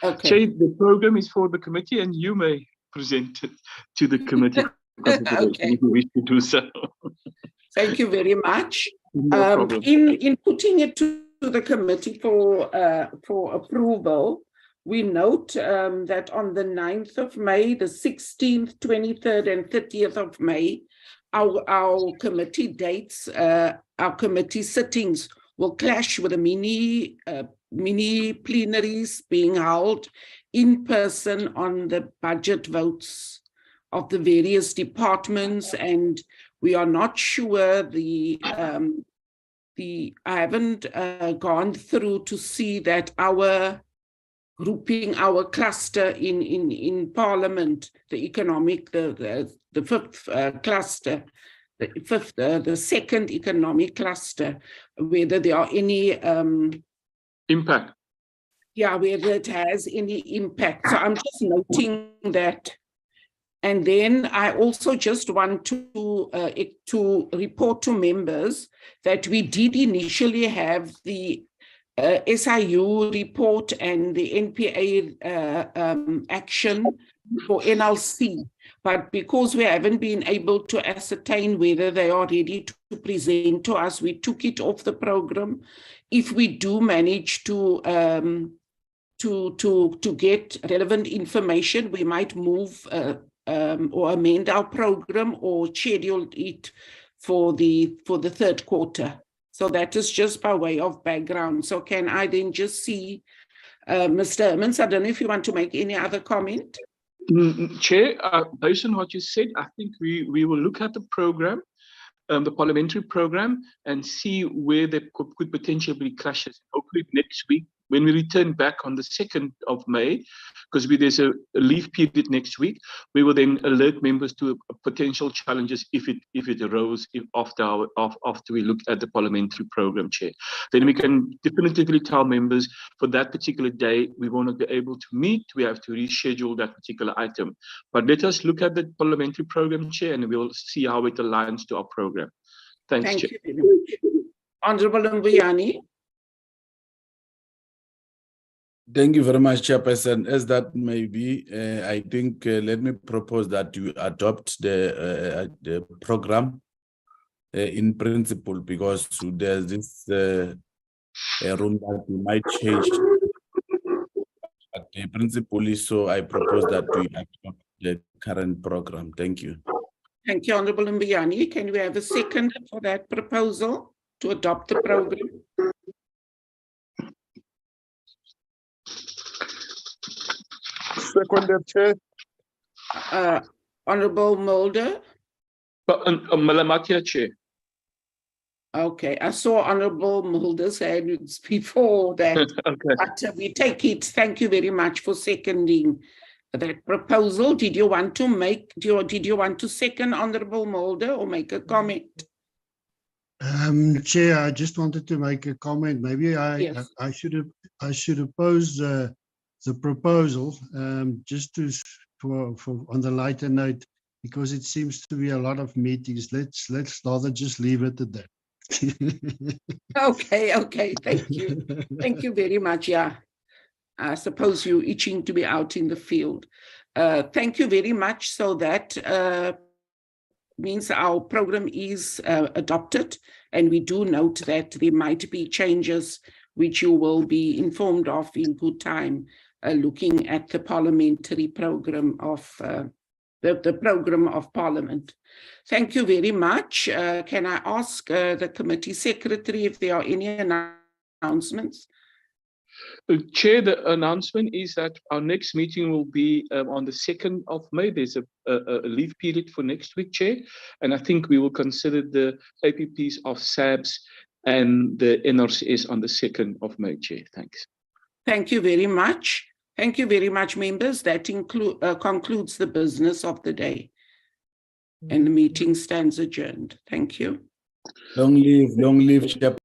Okay. Chair, the program is for the committee, and you may present it to the committee. Okay. If you wish to do so. Thank you very much. No problem. In putting it to the committee for approval, we note that on the 9th of May, the 16th, 23rd, and 30th of May, our committee dates, our committee sittings will clash with the mini plenaries being held in person on the budget votes of the various departments, and we are not sure I haven't gone through to see that our grouping our cluster in Parliament, the economic, the fifth cluster, the second economic cluster, whether there are any Impact. yeah, whether it has any impact. So I'm just noting that. And then I also just want to report to members that we did initially have the SIU report and the NPA action for NLC, but because we haven't been able to ascertain whether they are ready to present to us, we took it off the program. If we do manage to get relevant information, we might move or amend our program or schedule it for the third quarter. So that is just by way of background. So can I then just see Mr. Hermans? I don't know if you want to make any other comment. Chair, based on what you said, I think we will look at the program, the parliamentary program, and see where there could potentially be clashes. Hopefully next week, when we return back on the 2nd of May, because there's a leave period next week, we will then alert members to potential challenges if it arose after we look at the parliamentary program, Chair. Then we can definitively tell members for that particular day we will not be able to meet. We have to reschedule that particular item. But let us look at the parliamentary program, Chair, and we'll see how it aligns to our program. Thanks, Thank Chair. you very much. Honorable Mbuyane. Thank you very much, Chairperson. As that may be, I think let me propose that you adopt the program in principle, because there's this room that we might change. But the principle is so I propose that we adopt the current program. Thank you. Thank you, Honorable Mbuyane. Can we have a second for that proposal to adopt the program? Seconded, Chair. Honorable Mulder. Malamatia, Chair. Okay, I saw Honorable Mulder's hands before that. Okay. But we take it. Thank you very much for seconding that proposal. Did you want to second, Honorable Mulder, or make a comment? Chair, I just wanted to make a comment. Maybe I should oppose the proposal just for on the lighter note, because it seems to be a lot of meetings. Let's rather just leave it at that. Okay, thank you. Thank you very much. Yeah, I suppose you're itching to be out in the field. Thank you very much. So that means our program is adopted, and we do note that there might be changes which you will be informed of in good time, looking at the parliamentary program of the program of Parliament. Thank you very much. Can I ask the committee secretary if there are any announcements? Chair, the announcement is that our next meeting will be on the 2nd of May. There's a leave period for next week, Chair, and I think we will consider the APPs of SABS and the NRCS on the 2nd of May, Chair. Thanks. Thank you very much. Thank you very much, members. That concludes the business of the day. And the meeting stands adjourned. Thank you. Long live, Chair.